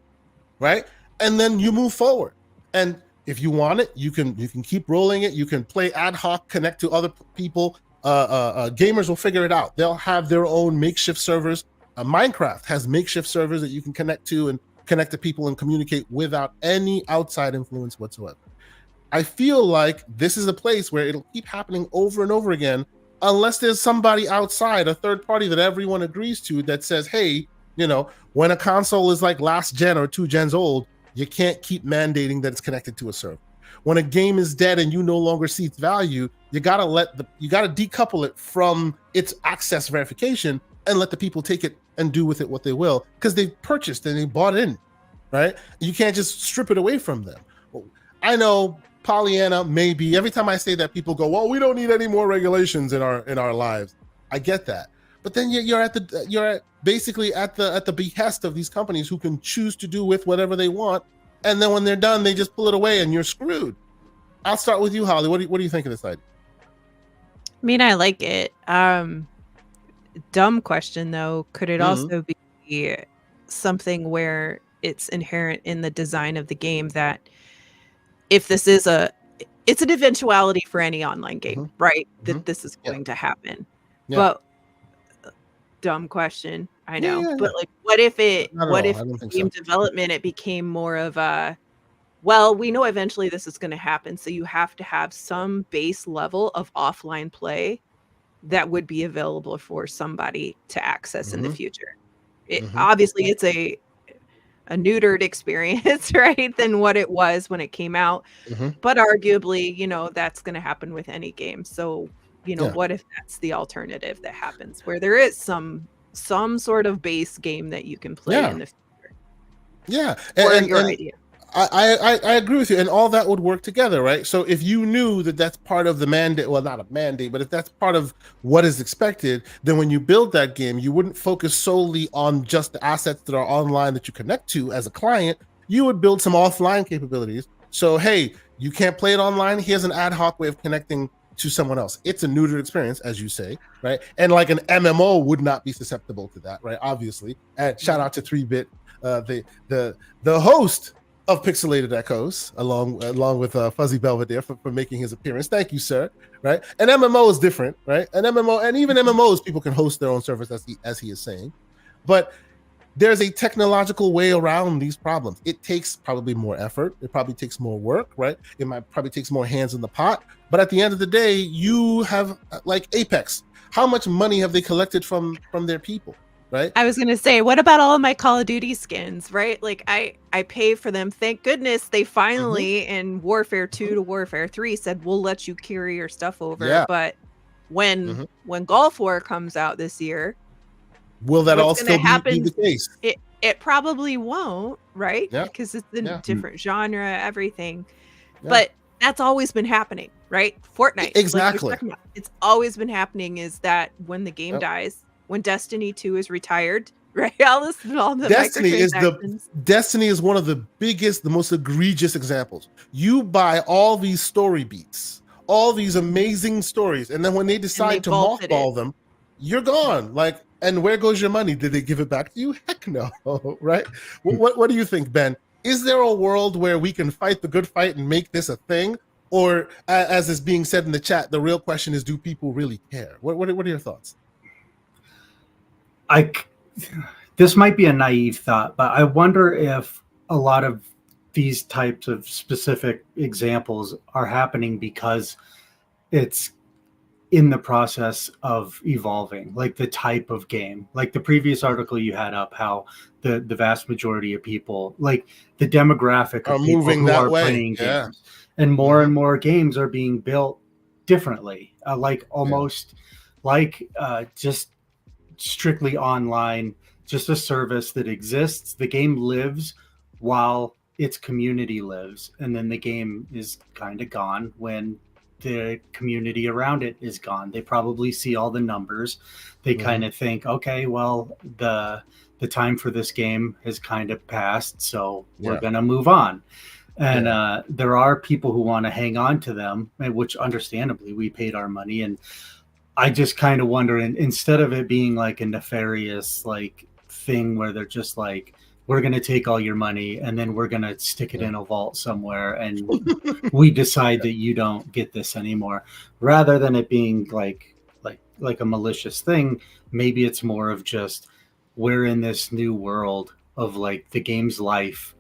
Speaker 1: right? And then you move forward. And if you want it, you can keep rolling it. You can play ad hoc, connect to other people. Gamers will figure it out. They'll have their own makeshift servers. Minecraft has makeshift servers that you can connect to and connect to people and communicate without any outside influence whatsoever. I feel like this is a place where it'll keep happening over and over again, unless there's somebody outside, a third party that everyone agrees to that says, hey, when a console is like last gen or 2 gens old, you can't keep mandating that it's connected to a server. When a game is dead and you no longer see its value, you gotta decouple it from its access verification and let the people take it and do with it what they will, because they've purchased and they bought in, right? You can't just strip it away from them. I know Pollyanna, maybe every time I say that, people go, well, we don't need any more regulations in our lives. I get that. But then you're basically at the behest of these companies who can choose to do with whatever they want. And then when they're done, they just pull it away and you're screwed. I'll start with you, Holly. What do you think of this idea?
Speaker 2: I mean, I like it. Dumb question though. Could it also be something where it's inherent in the design of the game that if this is it's an eventuality for any online game, right? That this is going to happen. But dumb question, I know. But like, what if game development, it became more of a, well, we know eventually this is going to happen, so you have to have some base level of offline play that would be available for somebody to access in the future. Obviously, it's a neutered experience, right, than what it was when it came out. But arguably, that's going to happen with any game. So, what if that's the alternative that happens, where there is some sort of base game that you can play in the future?
Speaker 1: Yeah,
Speaker 2: and your idea.
Speaker 1: I agree with you, and all that would work together, right? So if you knew that that's part of the mandate, well, not a mandate, but if that's part of what is expected, then when you build that game, you wouldn't focus solely on just the assets that are online that you connect to as a client. You would build some offline capabilities. So, hey, you can't play it online. Here's an ad hoc way of connecting to someone else. It's a neutered experience, as you say, right? And like an MMO would not be susceptible to that, right? Obviously. And shout out to 3-Bit, the host of Pixelated Echoes, along with Fuzzy Belvedere for making his appearance. Thank you, sir. Right, an MMO is different, right? An MMO, and even MMOs, people can host their own servers, as he is saying. But there's a technological way around these problems. It takes probably more effort. It probably takes more work, right? It might probably takes more hands in the pot. But at the end of the day, you have like Apex. How much money have they collected from their people? Right?
Speaker 2: I was gonna say, what about all of my Call of Duty skins, right? Like I pay for them. Thank goodness they finally in Warfare 2 to Warfare 3 said we'll let you carry your stuff over. Yeah. But when Gulf War comes out this year,
Speaker 1: will that also be the case?
Speaker 2: It probably won't, right?
Speaker 1: Yeah.
Speaker 2: Because it's a different genre, everything. Yeah. But that's always been happening, right? Fortnite.
Speaker 1: Exactly.
Speaker 2: Like it's always been happening is that when the game dies, when Destiny 2 is retired, right? All the
Speaker 1: Destiny is one of the biggest, the most egregious examples. You buy all these story beats, all these amazing stories, and then when they decide to mothball them, you're gone. Like, and where goes your money? Did they give it back to you? Heck no, right? What do you think, Ben? Is there a world where we can fight the good fight and make this a thing? Or as is being said in the chat, the real question is, do people really care? What are your thoughts?
Speaker 3: This might be a naive thought, but I wonder if a lot of these types of specific examples are happening because it's in the process of evolving, like the type of game. Like the previous article you had up, how the vast majority of people, like the demographic
Speaker 1: Are
Speaker 3: of people
Speaker 1: moving
Speaker 3: who
Speaker 1: that
Speaker 3: are
Speaker 1: way.
Speaker 3: playing
Speaker 1: Yeah.
Speaker 3: games, and more games are being built differently, like almost like just strictly online, just a service that exists. The game lives while its community lives, and then the game is kind of gone when the community around it is gone. They probably see all the numbers. They kind of think, okay, well, the time for this game has kind of passed, so we're going to move on. And there are people who want to hang on to them, which understandably we paid our money. And I just kind of wonder, instead of it being like a nefarious like thing where they're just like, we're going to take all your money and then we're going to stick it in a vault somewhere and we decide that you don't get this anymore, rather than it being like a malicious thing. Maybe it's more of just, we're in this new world of like the game's life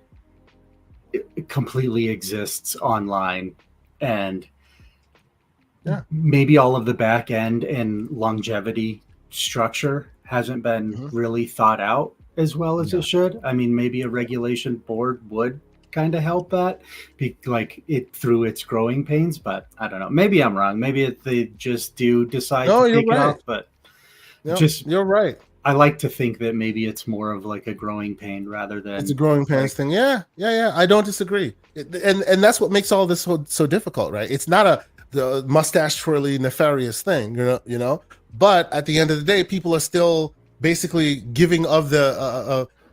Speaker 3: it completely exists online, and maybe all of the back end and longevity structure hasn't been really thought out as well as it should. I mean, maybe a regulation board would kind of help that, like it through its growing pains, but I don't know. Maybe I'm wrong. Maybe they just do decide to take it off, but
Speaker 1: you're right.
Speaker 3: I like to think that maybe it's more of like a growing pain rather than
Speaker 1: it's a growing pains thing. Yeah. I don't disagree. And that's what makes all this so difficult, right? It's not the mustache twirly nefarious thing, you know. But at the end of the day, people are still basically giving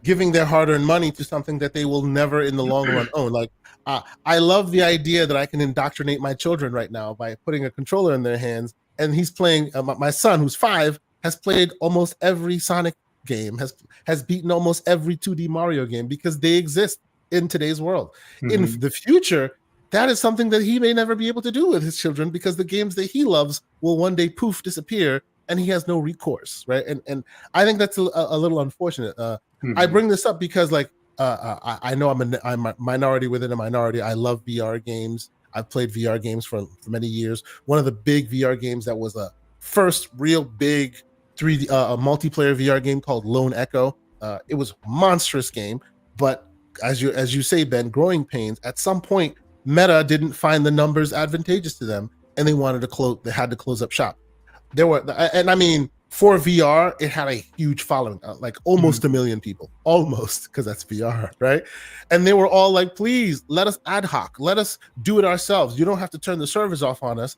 Speaker 1: giving their hard-earned money to something that they will never in the long run own. Like I love the idea that I can indoctrinate my children right now by putting a controller in their hands, and he's playing. My son, who's 5, has played almost every Sonic game, has beaten almost every 2D Mario game because they exist in today's world. In the future, that is something that he may never be able to do with his children, because the games that he loves will one day disappear, and he has no recourse, right? And I think that's a little unfortunate. I bring this up because, like, I know I'm a minority within a minority. I love VR games. I've played VR games for many years. One of the big VR games that was a first real big 3D multiplayer VR game called Lone Echo. It was a monstrous game, but as you say, Ben, growing pains. At some point, Meta didn't find the numbers advantageous to them, and they wanted to close. They had to close up shop. And I mean, for VR, it had a huge following, like almost 1 million people, almost, because that's VR, right? And they were all like, please let us ad hoc, let us do it ourselves. You don't have to turn the servers off on us.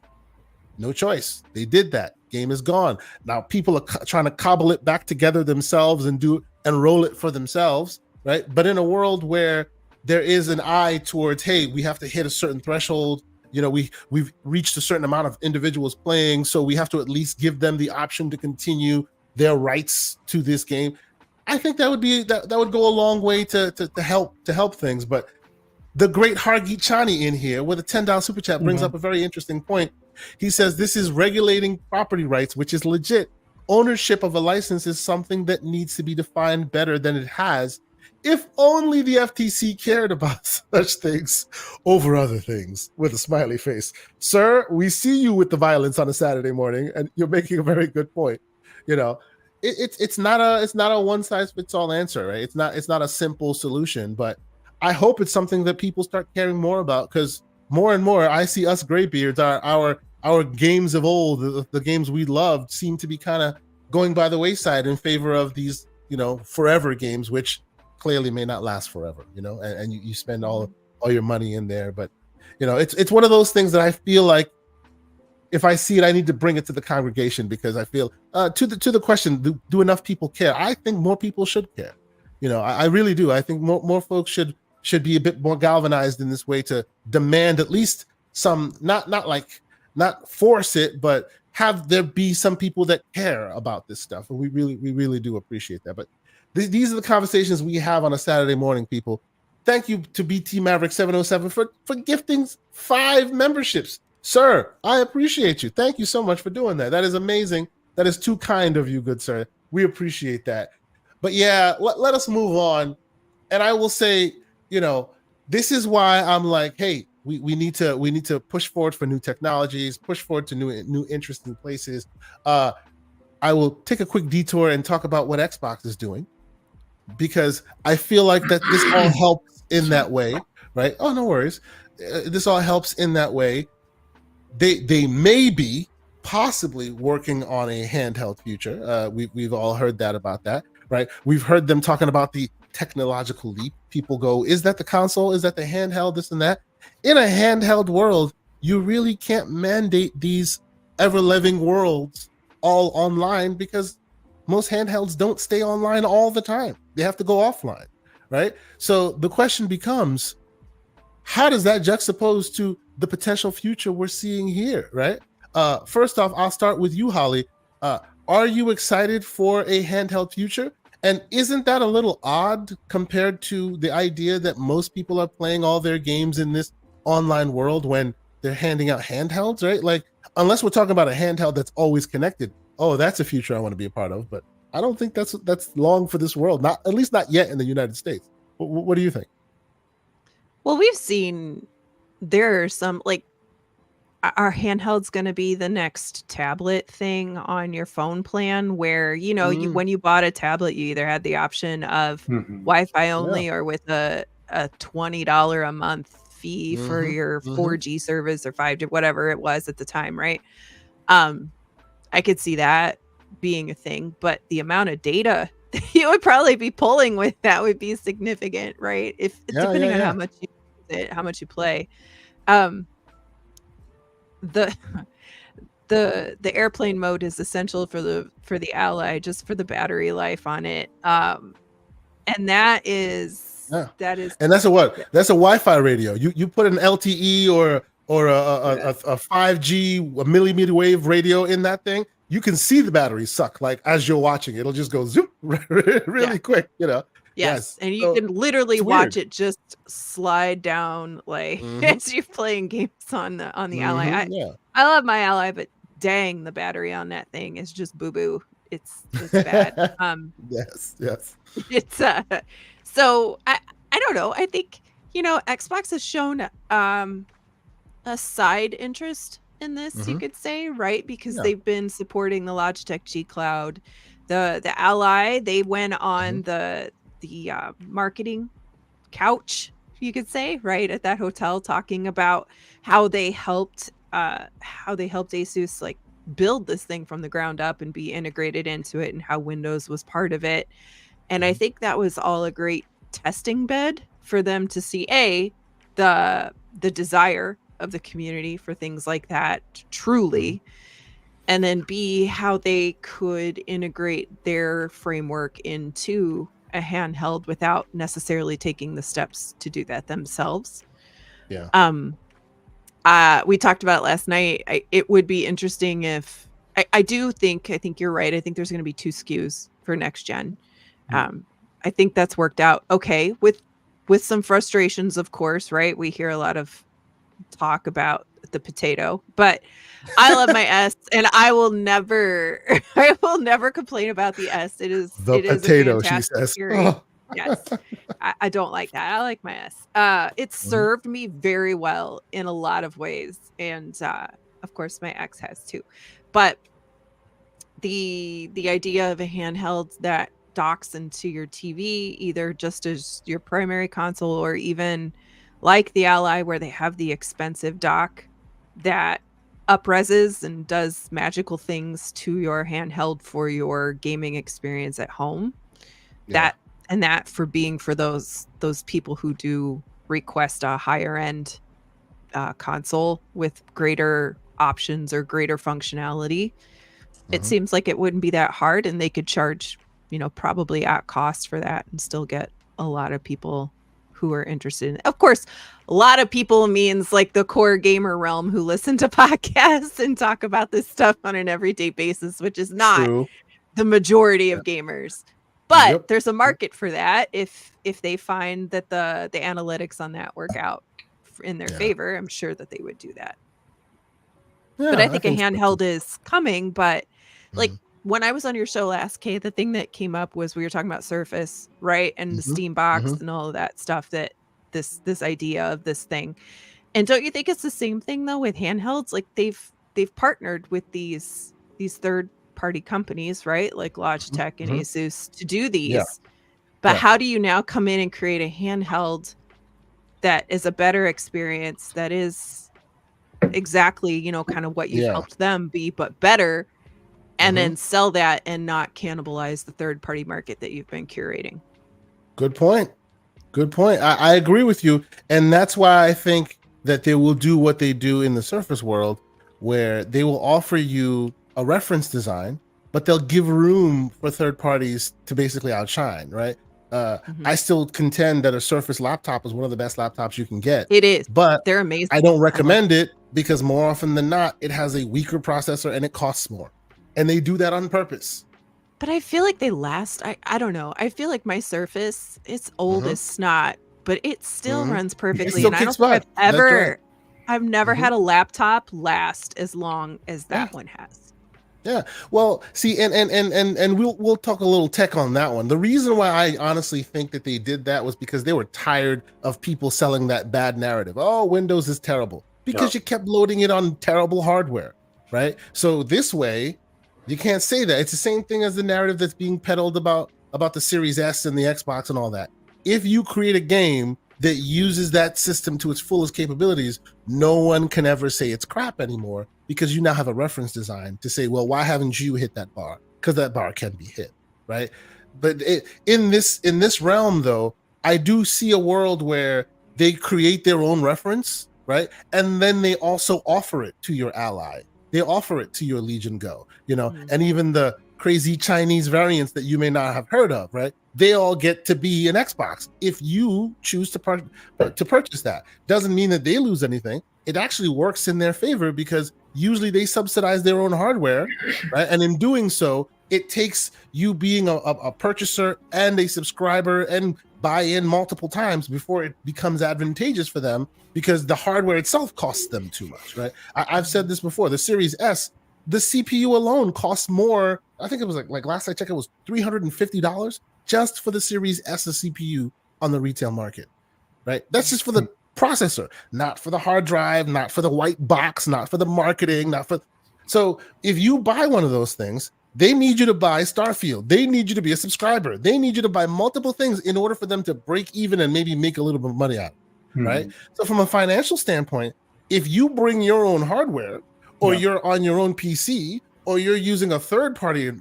Speaker 1: No choice. They did that. Game is gone. Now people are trying to cobble it back together themselves and roll it for themselves, right? But in a world where there is an eye towards, hey, we have to hit a certain threshold. You know, we've reached a certain amount of individuals playing, so we have to at least give them the option to continue their rights to this game. I think that would go a long way to help things. But the great Hargeet Chani in here with a $10 super chat brings up a very interesting point. He says this is regulating property rights, which is legit. Ownership of a license is something that needs to be defined better than it has. If only the FTC cared about such things over other things, with a smiley face. Sir, we see you with the violence on a Saturday morning, and you're making a very good point. You know, it's not a one size fits all answer, right? It's not a simple solution, but I hope it's something that people start caring more about, because more and more I see us graybeards, our games of old, the games we loved, seem to be kind of going by the wayside in favor of these, you know, forever games, which clearly may not last forever, you know, and you spend all your money in there. But, you know, it's one of those things that I feel like if I see it, I need to bring it to the congregation, because I feel to the question, do enough people care? I think more people should care. You know, I really do. I think more folks should be a bit more galvanized in this way to demand at least some, not force it, but have there be some people that care about this stuff. And we really do appreciate that. But these are the conversations we have on a Saturday morning, people. Thank you to BT Maverick 707 for gifting 5 memberships. Sir, I appreciate you. Thank you so much for doing that. That is amazing. That is too kind of you, good sir. We appreciate that. But yeah, let us move on. And I will say, this is why I'm like, hey, we need to push forward for new technologies, push forward to new interesting places. I will take a quick detour and talk about what Xbox is doing, because I feel like that this all helps in that way, right? Oh, no worries. This all helps in that way. They may be possibly working on a handheld future. We've all heard that about that, right? We've heard them talking about the technological leap. People go, is that the console? Is that the handheld? This and that. In a handheld world, you really can't mandate these ever-living worlds all online, because most handhelds don't stay online all the time. They have to go offline, right? So the question becomes, how does that juxtapose to the potential future we're seeing here, right? First off, I'll start with you, Holly. Are you excited for a handheld future? And isn't that a little odd compared to the idea that most people are playing all their games in this online world when they're handing out handhelds, right? Like, unless we're talking about a handheld that's always connected, oh, that's a future I want to be a part of. But I don't think that's long for this world, not at least not yet in the United States. What do you think?
Speaker 2: Well, we've seen there are some, like, our handheld's going to be the next tablet thing on your phone plan, where, you when you bought a tablet, you either had the option of Wi-Fi only or with a $20 a month fee for your 4G service or 5G, whatever it was at the time, right? I could see that being a thing, but the amount of data you would probably be pulling with that would be significant, right? If depending on how much you use it, how much you play. The airplane mode is essential for the Ally, just for the battery life on it. And that is and
Speaker 1: that's a what? That's a Wi-Fi radio. You put an LTE or a 5G, a millimeter wave radio in that thing, you can see the battery suck, like, as you're watching. It'll just go zoop really quick,
Speaker 2: Yes. And you can literally watch it just slide down, like, as you're playing games on the Ally. I love my Ally, but dang, the battery on that thing is just boo-boo. It's bad.
Speaker 1: Yes.
Speaker 2: It's so I don't know. I think, Xbox has shown a side interest in this, you could say, right? Because they've been supporting the Logitech G Cloud. The Ally, they went on the marketing couch, you could say, right, at that hotel, talking about how they helped Asus, like, build this thing from the ground up and be integrated into it, and how Windows was part of it. And I think that was all a great testing bed for them to see the desire of the community for things like that, truly, and then B, how they could integrate their framework into a handheld without necessarily taking the steps to do that themselves.
Speaker 1: We
Speaker 2: talked about it last night. It would be interesting if I think you're right. I think there's going to be 2 SKUs for next gen. I think that's worked out okay with some frustrations, of course, right? We hear a lot of talk about the potato, but I love my S, and I will never complain about the S. It is
Speaker 1: potato,
Speaker 2: a fantastic,
Speaker 1: she says.
Speaker 2: Yes. I don't like that. I like my S. It served me very well in a lot of ways, and of course my X has too. But the idea of a handheld that docks into your TV, either just as your primary console, or even like the Ally, where they have the expensive dock that upreses and does magical things to your handheld for your gaming experience at home. That for those people who do request a higher end console with greater options or greater functionality, it seems like it wouldn't be that hard, and they could charge, probably at cost for that, and still get a lot of people who are interested in it. Of course, a lot of people means like the core gamer realm who listen to podcasts and talk about this stuff on an everyday basis, which is not the majority of gamers. But
Speaker 1: Yep.
Speaker 2: there's a market for that if they find that the analytics on that work out in their
Speaker 1: Yeah.
Speaker 2: favor. I'm sure that they would do that.
Speaker 1: Yeah,
Speaker 2: But I think a
Speaker 1: so, too.
Speaker 2: handheld is coming. But like
Speaker 1: Mhm.
Speaker 2: when I was on your show last, Kay, the thing that came up was we were talking about Surface, right? And the
Speaker 1: Mhm.
Speaker 2: Steam box
Speaker 1: Mhm.
Speaker 2: and all of that stuff, that this idea of this thing. And don't you think it's the same thing though with handhelds? Like they've partnered with these third party companies, right? Like Logitech and
Speaker 1: Mhm.
Speaker 2: Asus to do
Speaker 1: Yeah.
Speaker 2: these. But
Speaker 1: Yeah.
Speaker 2: how do you now come in and create a handheld that is a better experience, that is exactly, you know, kind of what you've
Speaker 1: Yeah.
Speaker 2: helped them be, but better, and
Speaker 1: Mhm.
Speaker 2: then sell that and not cannibalize the third party market that you've been curating?
Speaker 1: Good point. Good point. I agree with you. And that's why I think that they will do what they do in the Surface world, where they will offer you a reference design, but they'll give room for third parties to basically outshine, right?
Speaker 2: Mhm.
Speaker 1: I still contend that a Surface laptop is one of the best laptops you can get,
Speaker 2: It is.
Speaker 1: but
Speaker 2: They're amazing.
Speaker 1: I don't
Speaker 2: love
Speaker 1: recommend it because more often than not, it has a weaker processor and it costs more. And they do that on purpose.
Speaker 2: But I feel like they last. I don't know. I feel like my Surface, it's old
Speaker 1: Mhm.
Speaker 2: as snot, but it still
Speaker 1: Mhm.
Speaker 2: runs
Speaker 1: It
Speaker 2: perfectly.
Speaker 1: still
Speaker 2: And I
Speaker 1: kicks
Speaker 2: don't think
Speaker 1: butt. That's right.
Speaker 2: I've never
Speaker 1: Mhm.
Speaker 2: had a laptop last as long as
Speaker 1: Yeah.
Speaker 2: that one has.
Speaker 1: Yeah. Well, see, and we'll talk a little tech on that one. The reason why I honestly think that they did that was because they were tired of people selling that bad narrative. Oh, Windows is terrible, because you kept loading it on terrible hardware, right? So this way, you can't say that. It's the same thing as the narrative that's being peddled about the Series S and the Xbox and all that. If you create a game that uses that system to its fullest capabilities, no one can ever say it's crap anymore, because you now have a reference design to say, well, why haven't you hit that bar? Because that bar can be hit, right? But in this realm, though, I do see a world where they create their own reference, right? And then they also offer it to your ally. They offer it to your Legion Go, and even the crazy Chinese variants that you may not have heard of, right? They all get to be an Xbox if you choose to purchase that. Doesn't mean that they lose anything. It actually works in their favor, because usually they subsidize their own hardware, right? And in doing so, it takes you being a purchaser and a subscriber and buy in multiple times before it becomes advantageous for them, because the hardware itself costs them too much, right? I've said this before. The Series S, the CPU alone costs more. I think it was like last I checked, it was $350 just for the Series S of CPU on the retail market, right? That's just for the processor, not for the hard drive, not for the white box, not for the marketing, not for. So if you buy one of those things, they need you to buy Starfield. They need you to be a subscriber. They need you to buy multiple things in order for them to break even and maybe make a little bit of money out of it, right? So from a financial standpoint, if you bring your own hardware, or you're on your own PC, or you're using a third-party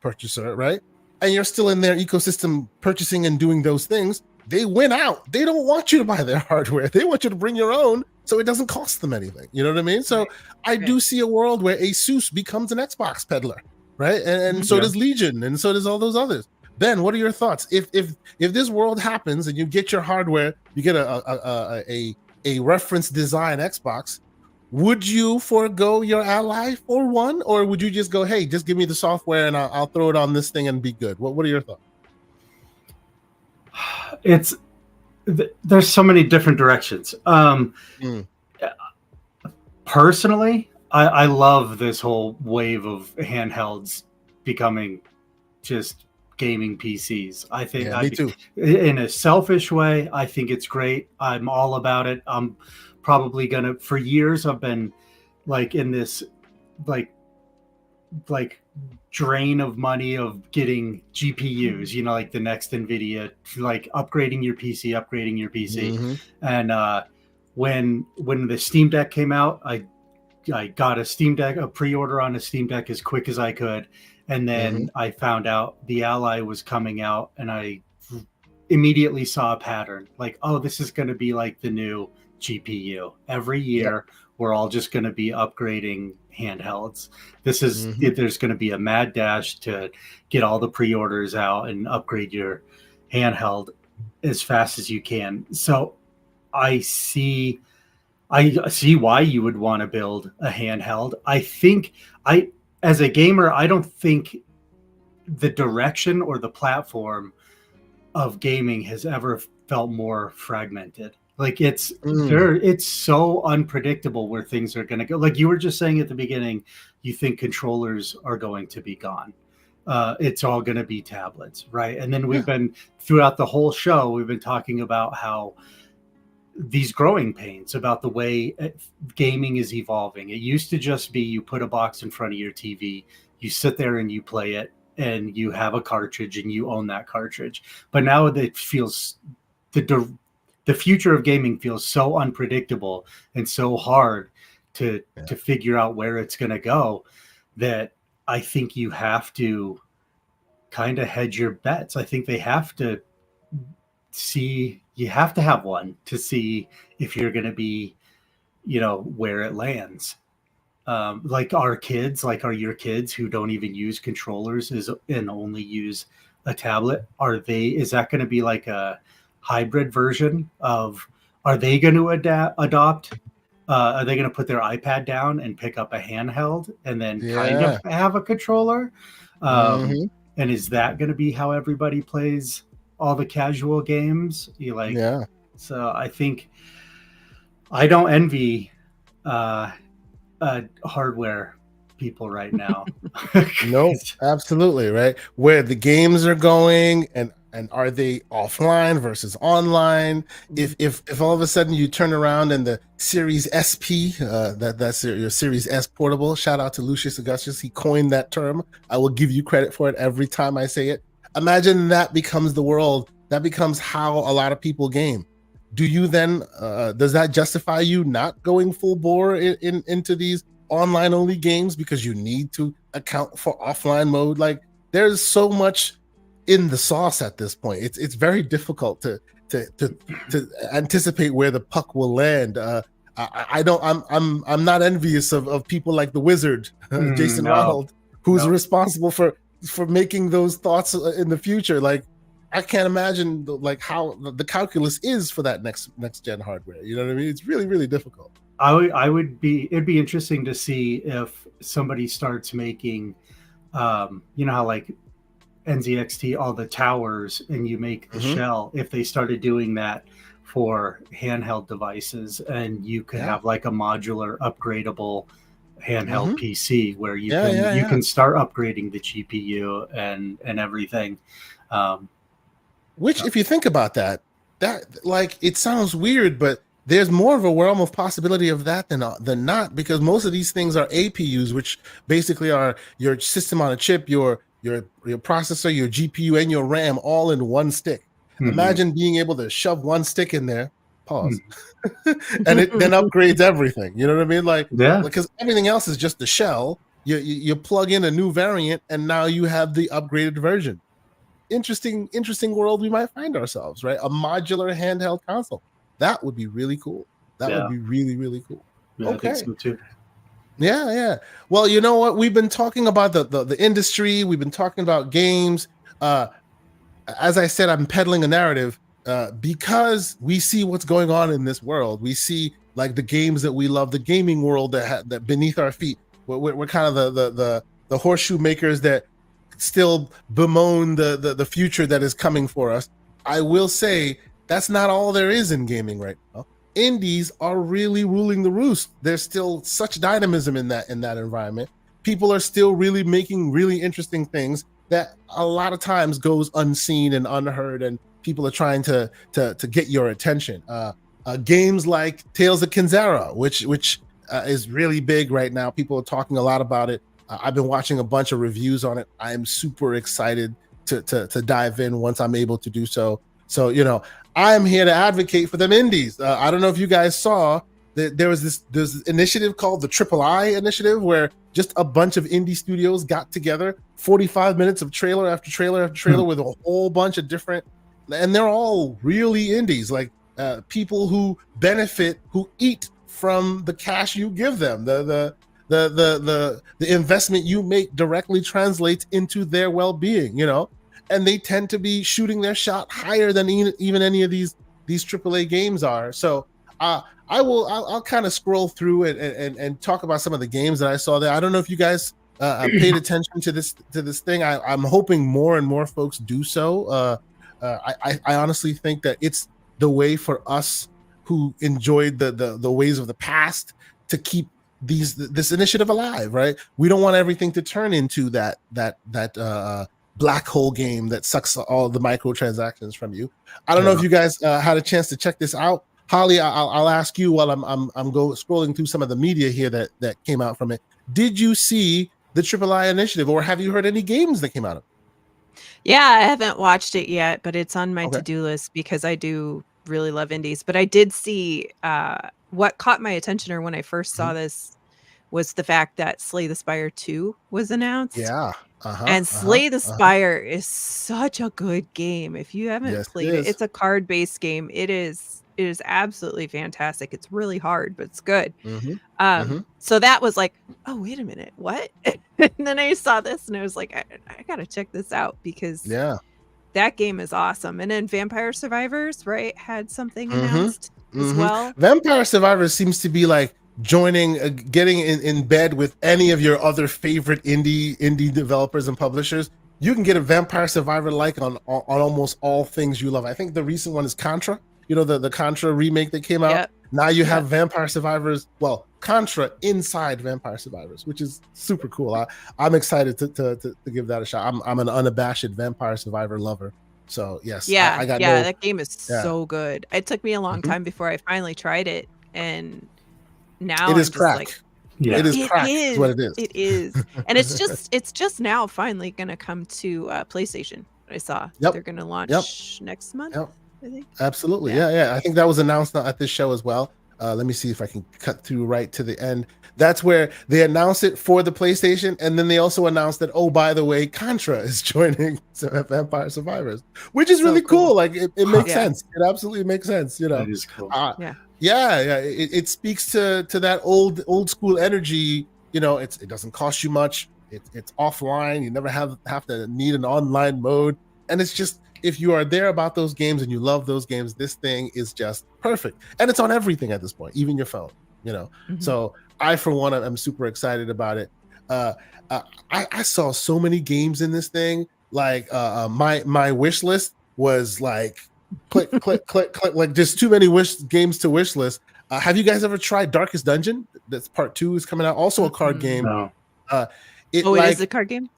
Speaker 1: purchaser, right? And you're still in their ecosystem purchasing and doing those things, they win out. They don't want you to buy their hardware. They want you to bring your own, so it doesn't cost them anything. You know what I mean? So I do see a world where Asus becomes an Xbox peddler, right? And so does Legion, and so does all those others. Ben, what are your thoughts? If this world happens and you get your hardware, you get a reference design Xbox, would you forego your ally for one, or would you just go, hey, just give me the software and I'll throw it on this thing and be good? What are your thoughts?
Speaker 3: There's so many different directions. Personally, I love this whole wave of handhelds becoming just gaming PCs. I think,
Speaker 1: me too.
Speaker 3: In a selfish way, I think it's great. I'm all about it. I'm probably gonna, for years, I've been like in this like drain of money of getting GPUs, like the next NVIDIA, like upgrading your PC. And when the Steam Deck came out, I got a Steam Deck, a pre-order on a Steam Deck as quick as I could. And then I found out the Ally was coming out, and I immediately saw a pattern. Like, oh, this is going to be like the new GPU. Every year, we're all just going to be upgrading handhelds. This is, there's going to be a mad dash to get all the pre-orders out and upgrade your handheld as fast as you can. So I see why you would want to build a handheld. I think as a gamer, I don't think the direction or the platform of gaming has ever felt more fragmented. Like it's so unpredictable where things are going to go. Like you were just saying at the beginning, you think controllers are going to be gone. It's all going to be tablets, right? And then we've been throughout the whole show, we've been talking about how these growing pains about the way gaming is evolving. It used to just be you put a box in front of your TV, you sit there and you play it, and you have a cartridge and you own that cartridge. But now it feels the future of gaming feels so unpredictable and so hard to figure out where it's going to go that I think you have to kind of hedge your bets. I think they have to you have to have one to see if you're going to be, where it lands. Like your kids who don't even use controllers and only use a tablet, is that going to be like a hybrid version of, are they going to adopt are they going to put their iPad down and pick up a handheld and then kind of have a controller? And is that going to be how everybody plays all the casual games? So I think I don't envy hardware people right now.
Speaker 1: No, absolutely, right. Where the games are going and are they offline versus online? If all of a sudden you turn around and the Series SP, that's your Series S portable. Shout out to Lucius Augustus, he coined that term. I will give you credit for it every time I say it. Imagine that becomes the world. That becomes how a lot of people game. Do you then does that justify you not going full bore into these online only games because you need to account for offline mode? Like there's so much in the sauce at this point. It's very difficult to anticipate where the puck will land. I'm not envious of people like the Wizard, Jason Ronald, who's responsible for making those thoughts in the future. Like I can't imagine how the calculus is for that next gen hardware. You know what I mean? It's really, really difficult.
Speaker 3: It'd be interesting to see if somebody starts making, how like NZXT, all the towers, and you make the shell, if they started doing that for handheld devices, and you could have like a modular upgradable handheld PC where you can start upgrading the GPU and everything.
Speaker 1: Which, if you think about that like it sounds weird, but there's more of a realm of possibility of that than not, because most of these things are APUs, which basically are your system on a chip, your processor, your GPU, and your RAM all in one stick. Imagine being able to shove one stick in there, pause, and it then upgrades everything. You know what I mean? Like, because everything else is just the shell. You plug in a new variant, and now you have the upgraded version. Interesting world we might find ourselves, right? A modular handheld console. That would be really cool. That would be really, really cool.
Speaker 3: Yeah, okay. I think so too.
Speaker 1: Yeah. Well, you know what? We've been talking about the industry. We've been talking about games. As I said, I'm peddling a narrative because we see what's going on in this world. We see like the games that we love, the gaming world that beneath our feet. We're kind of the horseshoe makers that still bemoan the future that is coming for us. I will say that's not all there is in gaming right now. Indies are really ruling the roost. There's still such dynamism in that environment. People are still really making really interesting things that a lot of times goes unseen and unheard, and people are trying to get your attention. Games like Tales of Kinzara, which is really big right now. People are talking a lot about it. I've been watching a bunch of reviews on it. I am super excited to dive in once I'm able to do so. So, I'm here to advocate for them indies. I don't know if you guys saw that there was this initiative called the III initiative, where just a bunch of indie studios got together, 45 minutes of trailer after trailer after trailer with a whole bunch of different, and they're all really indies, like people who benefit, who eat from the cash you give them. The investment you make directly translates into their well-being, and they tend to be shooting their shot higher than even any of these AAA games are. So I'll kind of scroll through it and talk about some of the games that I saw there. I don't know if you guys paid attention to this thing. I'm hoping more and more folks do so. I honestly think that it's the way for us who enjoyed the ways of the past to keep this initiative alive, right? We don't want everything to turn into that black hole game that sucks all the microtransactions from you. I don't know if you guys had a chance to check this out. Holly, I'll ask you while I'm scrolling through some of the media here that came out from it. Did you see the III initiative, or have you heard any games that came out of it?
Speaker 2: Yeah, I haven't watched it yet, but it's on my
Speaker 1: Okay.
Speaker 2: to-do list because I do really love indies. But I did see what caught my attention, or when I first saw this, was the fact that Slay the Spire 2 was announced.
Speaker 1: Yeah.
Speaker 2: And Slay the Spire is such a good game. If you haven't
Speaker 1: Yes,
Speaker 2: played
Speaker 1: it
Speaker 2: it,
Speaker 1: is.
Speaker 2: it's a card-based game. It is absolutely fantastic. It's really hard, but it's good. So that was like, oh, wait a minute, what? And then I saw this and I was like, I gotta check this out because that game is awesome. And then Vampire Survivors, right, had something announced as well.
Speaker 1: Vampire Survivors seems to be like joining, getting in bed with any of your other favorite indie developers and publishers. You can get a Vampire Survivor like on almost all things you love. I think the recent one is Contra. You know, the Contra remake that came out.
Speaker 2: Yep.
Speaker 1: Now you have Vampire Survivors. Well, Contra inside Vampire Survivors, which is super cool. I'm excited to give that a shot. I'm an unabashed Vampire Survivor lover. So yes, I got
Speaker 2: that game is so good. It took me a long time before I finally tried it, and now
Speaker 1: it is
Speaker 2: I'm
Speaker 1: crack.
Speaker 2: Like,
Speaker 1: it is crack. Is what it is.
Speaker 2: It is, and it's just now finally going to come to PlayStation. I saw they're going to launch next month. I think.
Speaker 1: Absolutely. Yeah. I think that was announced at this show as well. Let me see if I can cut through right to the end. That's where they announced it for the PlayStation, and then they also announced that, oh, by the way, Contra is joining Vampire Survivors, which is really cool. Like it makes sense. It absolutely makes sense. You know,
Speaker 3: that is cool.
Speaker 1: It speaks to that old school energy. You know, it doesn't cost you much. It's offline. You never have to need an online mode, and it's just, if you are there about those games and you love those games, this thing is just perfect. And it's on everything at this point, even your phone, you know? So I, for one, I'm super excited about it. I saw so many games in this thing. Like my wish list was like, click, click, click, click, like just too many games to wish list. Have you guys ever tried Darkest Dungeon? That's part 2 is coming out. Also a card game.
Speaker 3: No.
Speaker 2: It is a card game?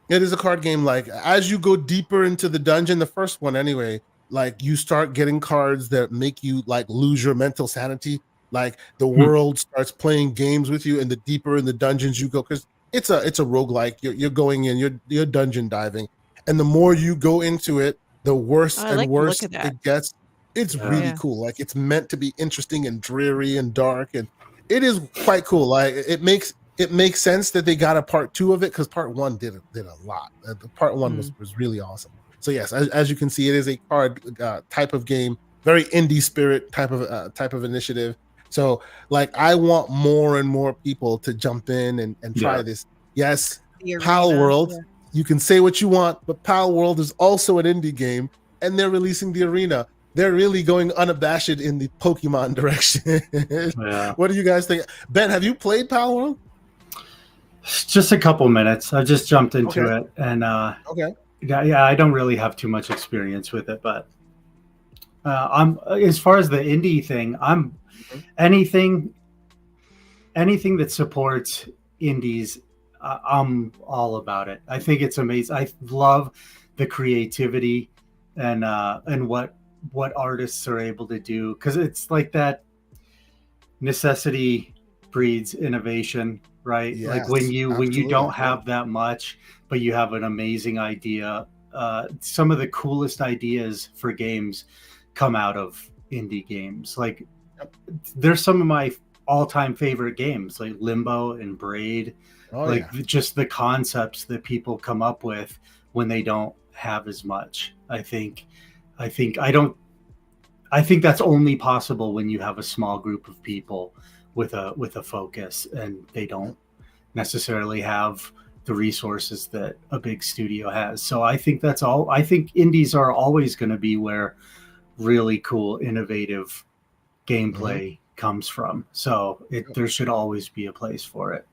Speaker 1: It is a card game. Like as you go deeper into the dungeon, the first one anyway, like you start getting cards that make you like lose your mental sanity. Like the world starts playing games with you, and the deeper in the dungeons you go, because it's a roguelike. You're going in, you're dungeon diving, and the more you go into it, the worse and worse it gets. It's really cool. Like it's meant to be interesting and dreary and dark, and it is quite cool. Like it makes sense that they got a part 2 of it, because part 1 did a lot. The part 1 was really awesome. So yes, as you can see, it is a card type of game, very indie spirit type of initiative. So like I want more and more people to jump in and try this. Yes, Pal World. You can say what you want, but Pal World is also an indie game, and they're releasing the arena. They're really going unabashed in the Pokemon direction. What do you guys think? Ben, have you played Pal World?
Speaker 3: Just a couple minutes. I just jumped into it, and I don't really have too much experience with it, but I'm, as far as the indie thing, I'm anything that supports indies, I'm all about it. I think it's amazing. I love the creativity and what artists are able to do, because it's like that necessity breeds innovation. Right.
Speaker 1: Yes,
Speaker 3: like when you don't have that much, but you have an amazing idea. Some of the coolest ideas for games come out of indie games. Like there's some of my all-time favorite games, like Limbo and Braid. Just the concepts that people come up with when they don't have as much. I think that's only possible when you have a small group of people with a focus, and they don't necessarily have the resources that a big studio has. So I think that's all. I think indies are always going to be where really cool, innovative gameplay comes from. So there should always be a place for it.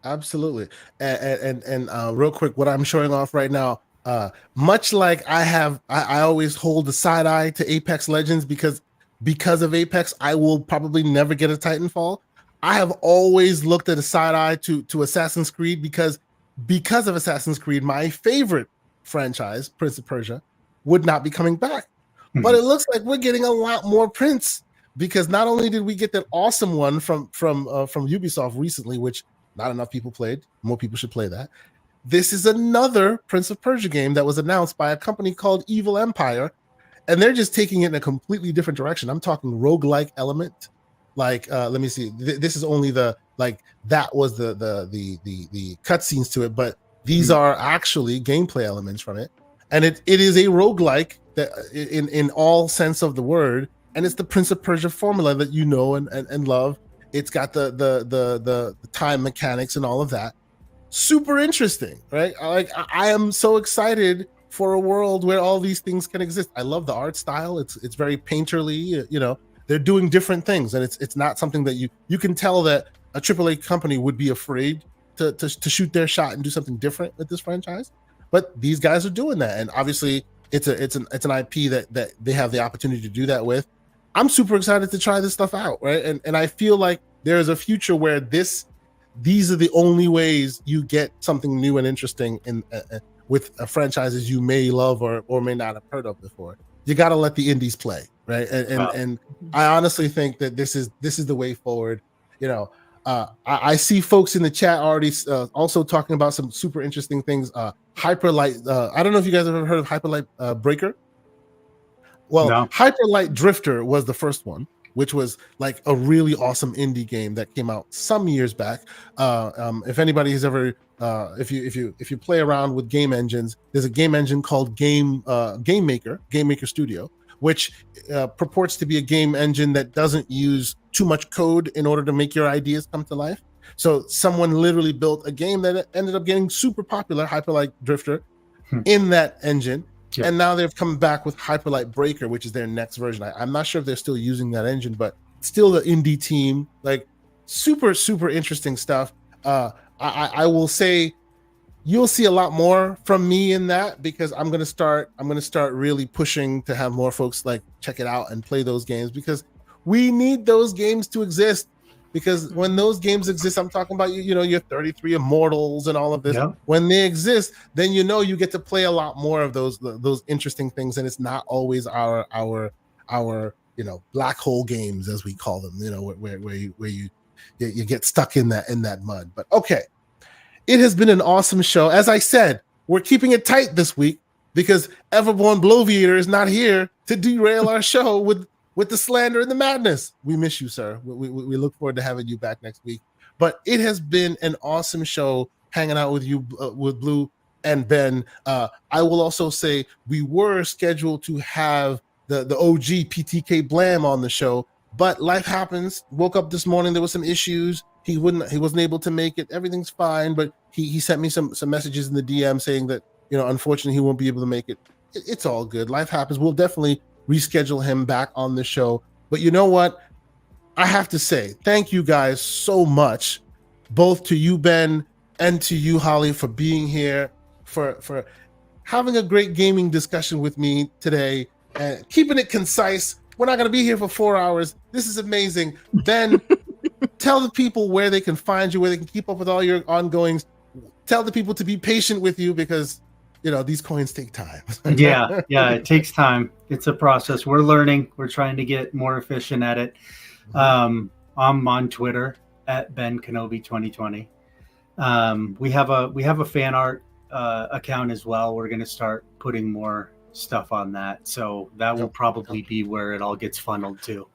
Speaker 1: Absolutely. And real quick, what I'm showing off right now, much like I always hold the side eye to Apex Legends because of Apex, I will probably never get a Titanfall. I have always looked at a side eye to Assassin's Creed because of Assassin's Creed, my favorite franchise, Prince of Persia, would not be coming back. But it looks like we're getting a lot more Prince, because not only did we get that awesome one from Ubisoft recently, which not enough people played. More people should play that. This is another Prince of Persia game that was announced by a company called Evil Empire, and they're just taking it in a completely different direction. I'm talking roguelike element. Like, let me see. This is only that was the cutscenes to it, but these are actually gameplay elements from it, and it is a roguelike that in all sense of the word, and it's the Prince of Persia formula that you know and love. It's got the time mechanics and all of that. Super interesting, right? I am so excited for a world where all these things can exist. I love the art style. It's very painterly. You know, they're doing different things, and it's not something that you can tell that a AAA company would be afraid to shoot their shot and do something different with this franchise. But these guys are doing that, and obviously it's an IP that they have the opportunity to do that with. I'm super excited to try this stuff out, right? And I feel like there is a future where these are the only ways you get something new and interesting in with franchises you may love or may not have heard of before. You got to let the indies play, right? And I honestly think that this is the way forward. You know, I see folks in the chat already also talking about some super interesting things. Hyperlight. I don't know if you guys have ever heard of Hyperlight Breaker. Well, no. Hyperlight Drifter was the first one, which was like a really awesome indie game that came out some years back. If anybody has ever, if you play around with game engines, there's a game engine called Game Maker Studio, which purports to be a game engine that doesn't use too much code in order to make your ideas come to life. So someone literally built a game that ended up getting super popular, Hyperlight Drifter, in that engine. Yeah. And now they've come back with Hyperlight Breaker, which is their next version. I'm not sure if they're still using that engine, but still the indie team, like super, super interesting stuff. I will say you'll see a lot more from me in that, because I'm going to start really pushing to have more folks like check it out and play those games, because we need those games to exist. Because when those games exist, I'm talking about your 33 Immortals and all of this. Yep. When they exist, then you get to play a lot more of those interesting things, and it's not always our black hole games, as we call them. Where you get stuck in that mud. But okay, it has been an awesome show. As I said, we're keeping it tight this week because Everborn Bloviator is not here to derail our show with the slander and the madness. We miss you, sir. We look forward to having you back next week. But it has been an awesome show hanging out with you, with Blue and Ben. I will also say we were scheduled to have the OG PTK Blam on the show, but life happens. Woke up this morning, there was some issues. He wasn't able to make it. Everything's fine, but he sent me some messages in the DM saying that unfortunately he won't be able to make it. It's all good. Life happens. We'll definitely reschedule him back on the show. But you know what? I have to say, thank you guys so much, both to you, Ben, and to you, Holly, for being here, for having a great gaming discussion with me today, and keeping it concise. We're not going to be here for 4 hours. This is amazing. Ben, tell the people where they can find you, where they can keep up with all your ongoings. Tell the people to be patient with you, because these coins take time.
Speaker 3: yeah, it takes time. It's a process. We're learning. We're trying to get more efficient at it. I'm on Twitter at Ben Kenobi 2020. We have a fan art account as well. We're going to start putting more stuff on that. So that will probably be where it all gets funneled to.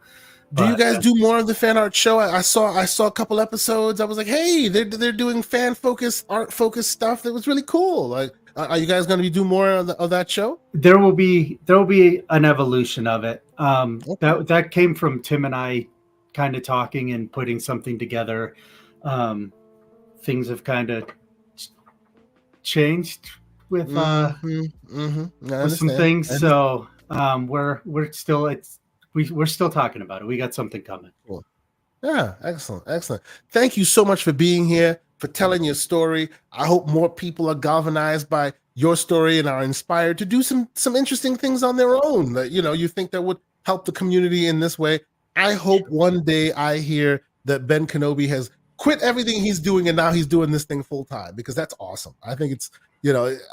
Speaker 1: Do you guys do more of the fan art show? I saw a couple episodes. I was like, hey, they're doing fan focused, art focused stuff. That was really cool. Like, are you guys going to be doing more of that show?
Speaker 3: There will be an evolution of it. That came from Tim and I kind of talking and putting something together. Things have kind of changed with with some things. So we're still talking about it. We got something coming.
Speaker 1: Cool. Yeah, excellent. Thank you so much for being here, for telling your story. I hope more people are galvanized by your story and are inspired to do some interesting things on their own that, you think that would help the community in this way. I hope one day I hear that Ben Kenobi has quit everything he's doing and now he's doing this thing full time, because that's awesome. I think it's,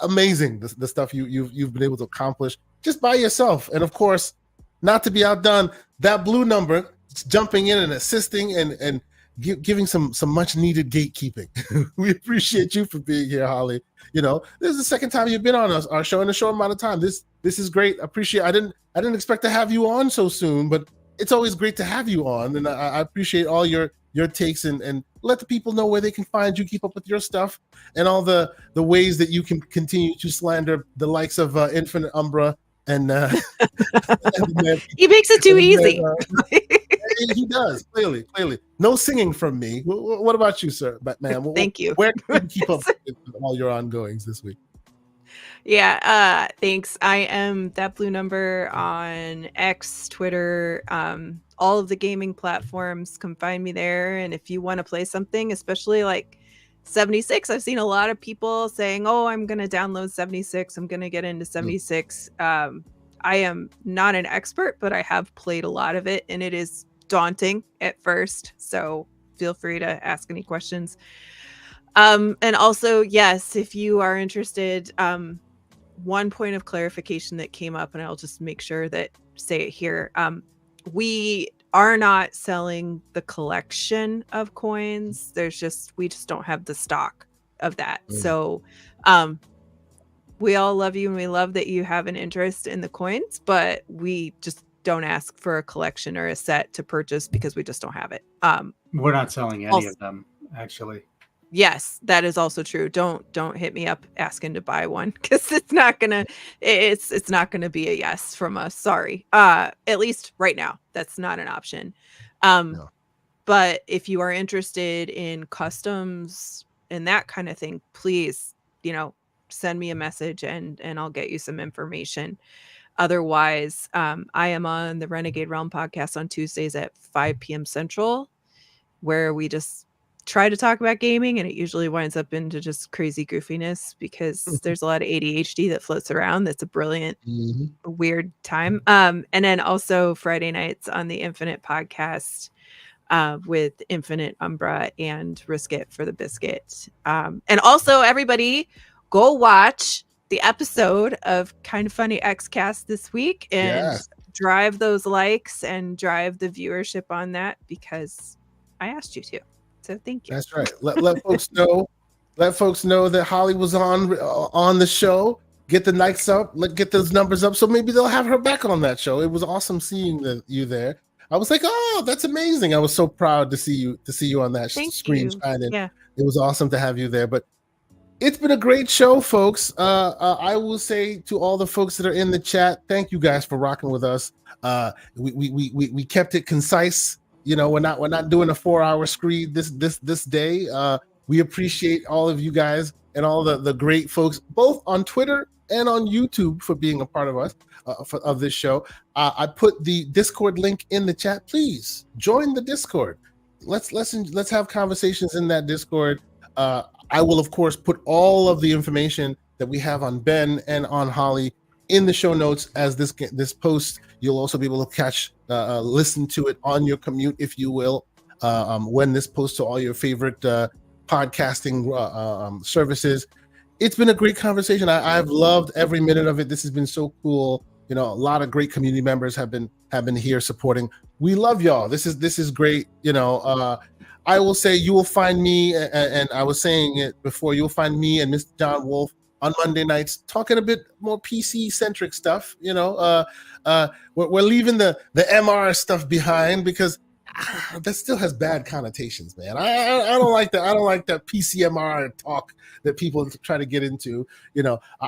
Speaker 1: amazing, the stuff you've been able to accomplish just by yourself. And of course, not to be outdone, that blue number jumping in and assisting and giving some much needed gatekeeping. We appreciate you for being here, Holly. This is the second time you've been on our show in a short amount of time. This is great. Appreciate. I didn't expect to have you on so soon, but it's always great to have you on, and I appreciate all your takes and let the people know where they can find you, keep up with your stuff, and all the ways that you can continue to slander the likes of Infinite Umbra and
Speaker 2: he makes it too easy.
Speaker 1: He does, clearly. No singing from me. What about you, sir, Batman?
Speaker 2: Thank you.
Speaker 1: Where can you keep up with all your ongoings this week?
Speaker 2: Yeah, thanks. I am that blue number on X, Twitter, all of the gaming platforms. Come find me there. And if you want to play something, especially like 76, I've seen a lot of people saying, oh, I'm going to download 76. I'm going to get into 76. I am not an expert, but I have played a lot of it, and it is daunting at first. So feel free to ask any questions. And also, yes, if you are interested, one point of clarification that came up, and I'll just make sure that say it here. We are not selling the collection of coins. We just don't have the stock of that. So, we all love you and we love that you have an interest in the coins, but we just don't ask for a collection or a set to purchase because we just don't have it.
Speaker 3: We're not selling any of them, actually.
Speaker 2: Yes, that is also true. Don't hit me up asking to buy one, because it's not gonna be a yes from us. Sorry. At least right now, that's not an option. No. But if you are interested in customs and that kind of thing, please, send me a message and I'll get you some information. Otherwise, I am on the Renegade Realm podcast on Tuesdays at 5 p.m. Central, where we just try to talk about gaming, and it usually winds up into just crazy goofiness because there's a lot of ADHD that floats around. That's a brilliant, weird time. And then also Friday nights on the Infinite podcast with Infinite Umbra and Risk It for the Biscuit. And also, everybody, go watch the episode of Kind of Funny Xcast this week and drive those likes and drive the viewership on that, because I asked you to. So thank you.
Speaker 1: That's right. Let folks know. Let folks know that Holly was on the show. Get the likes up. Get those numbers up. So maybe they'll have her back on that show. It was awesome seeing you there. I was like, oh, that's amazing. I was so proud to see you on that screen shining. Yeah. It was awesome to have you there. But it's been a great show, folks. I will say to all the folks that are in the chat, thank you guys for rocking with us. We kept it concise. We're not doing a 4-hour screed this day. We appreciate all of you guys and all the great folks, both on Twitter and on YouTube, for being a part of us of this show. I put the Discord link in the chat. Please join the Discord. Let's have conversations in that Discord. I will, of course, put all of the information that we have on Ben and on Holly in the show notes as this post. You'll also be able to listen to it on your commute, if you will, when this posts to all your favorite podcasting services. It's been a great conversation. I've loved every minute of it. This has been so cool. A lot of great community members have been here supporting. We love y'all. This is great. I will say you will find me, and I was saying it before, you'll find me and Mr. John Wolf on Monday nights talking a bit more PC-centric stuff. We're leaving the MR stuff behind because that still has bad connotations, man. I don't like that. I don't like that PCMR talk that people try to get into.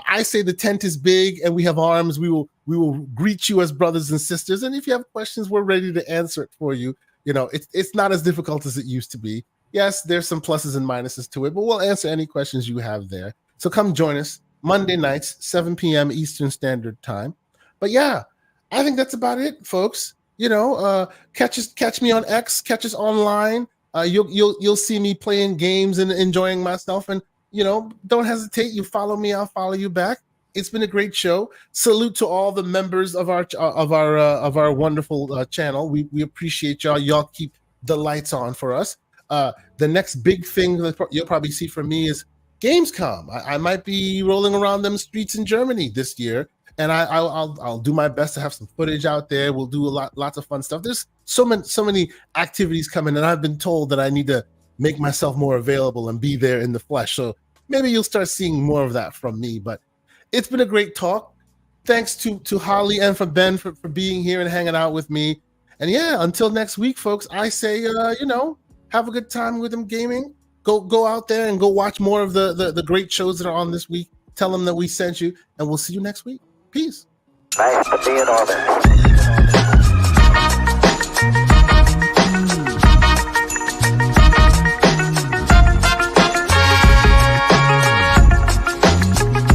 Speaker 1: I say the tent is big and we have arms. We will greet you as brothers and sisters. And if you have questions, we're ready to answer it for you. It's not as difficult as it used to be. Yes, there's some pluses and minuses to it, but we'll answer any questions you have there. So come join us Monday nights, 7 p.m. Eastern Standard Time. But yeah, I think that's about it, folks. Catch me on X, catch us online. You'll see me playing games and enjoying myself. And don't hesitate. You follow me, I'll follow you back. It's been a great show. Salute to all the members of our wonderful channel. We appreciate y'all. Y'all keep the lights on for us. The next big thing that you'll probably see from me is Gamescom. I might be rolling around them streets in Germany this year, and I'll do my best to have some footage out there. We'll do lots of fun stuff. There's so many activities coming, and I've been told that I need to make myself more available and be there in the flesh. So maybe you'll start seeing more of that from me. But it's been a great talk. Thanks to Holly and for Ben for being here and hanging out with me. And yeah, until next week, folks, I say, have a good time with them gaming. Go out there and go watch more of the great shows that are on this week. Tell them that we sent you, and we'll see you next week. Peace.
Speaker 4: Nice to be in orbit.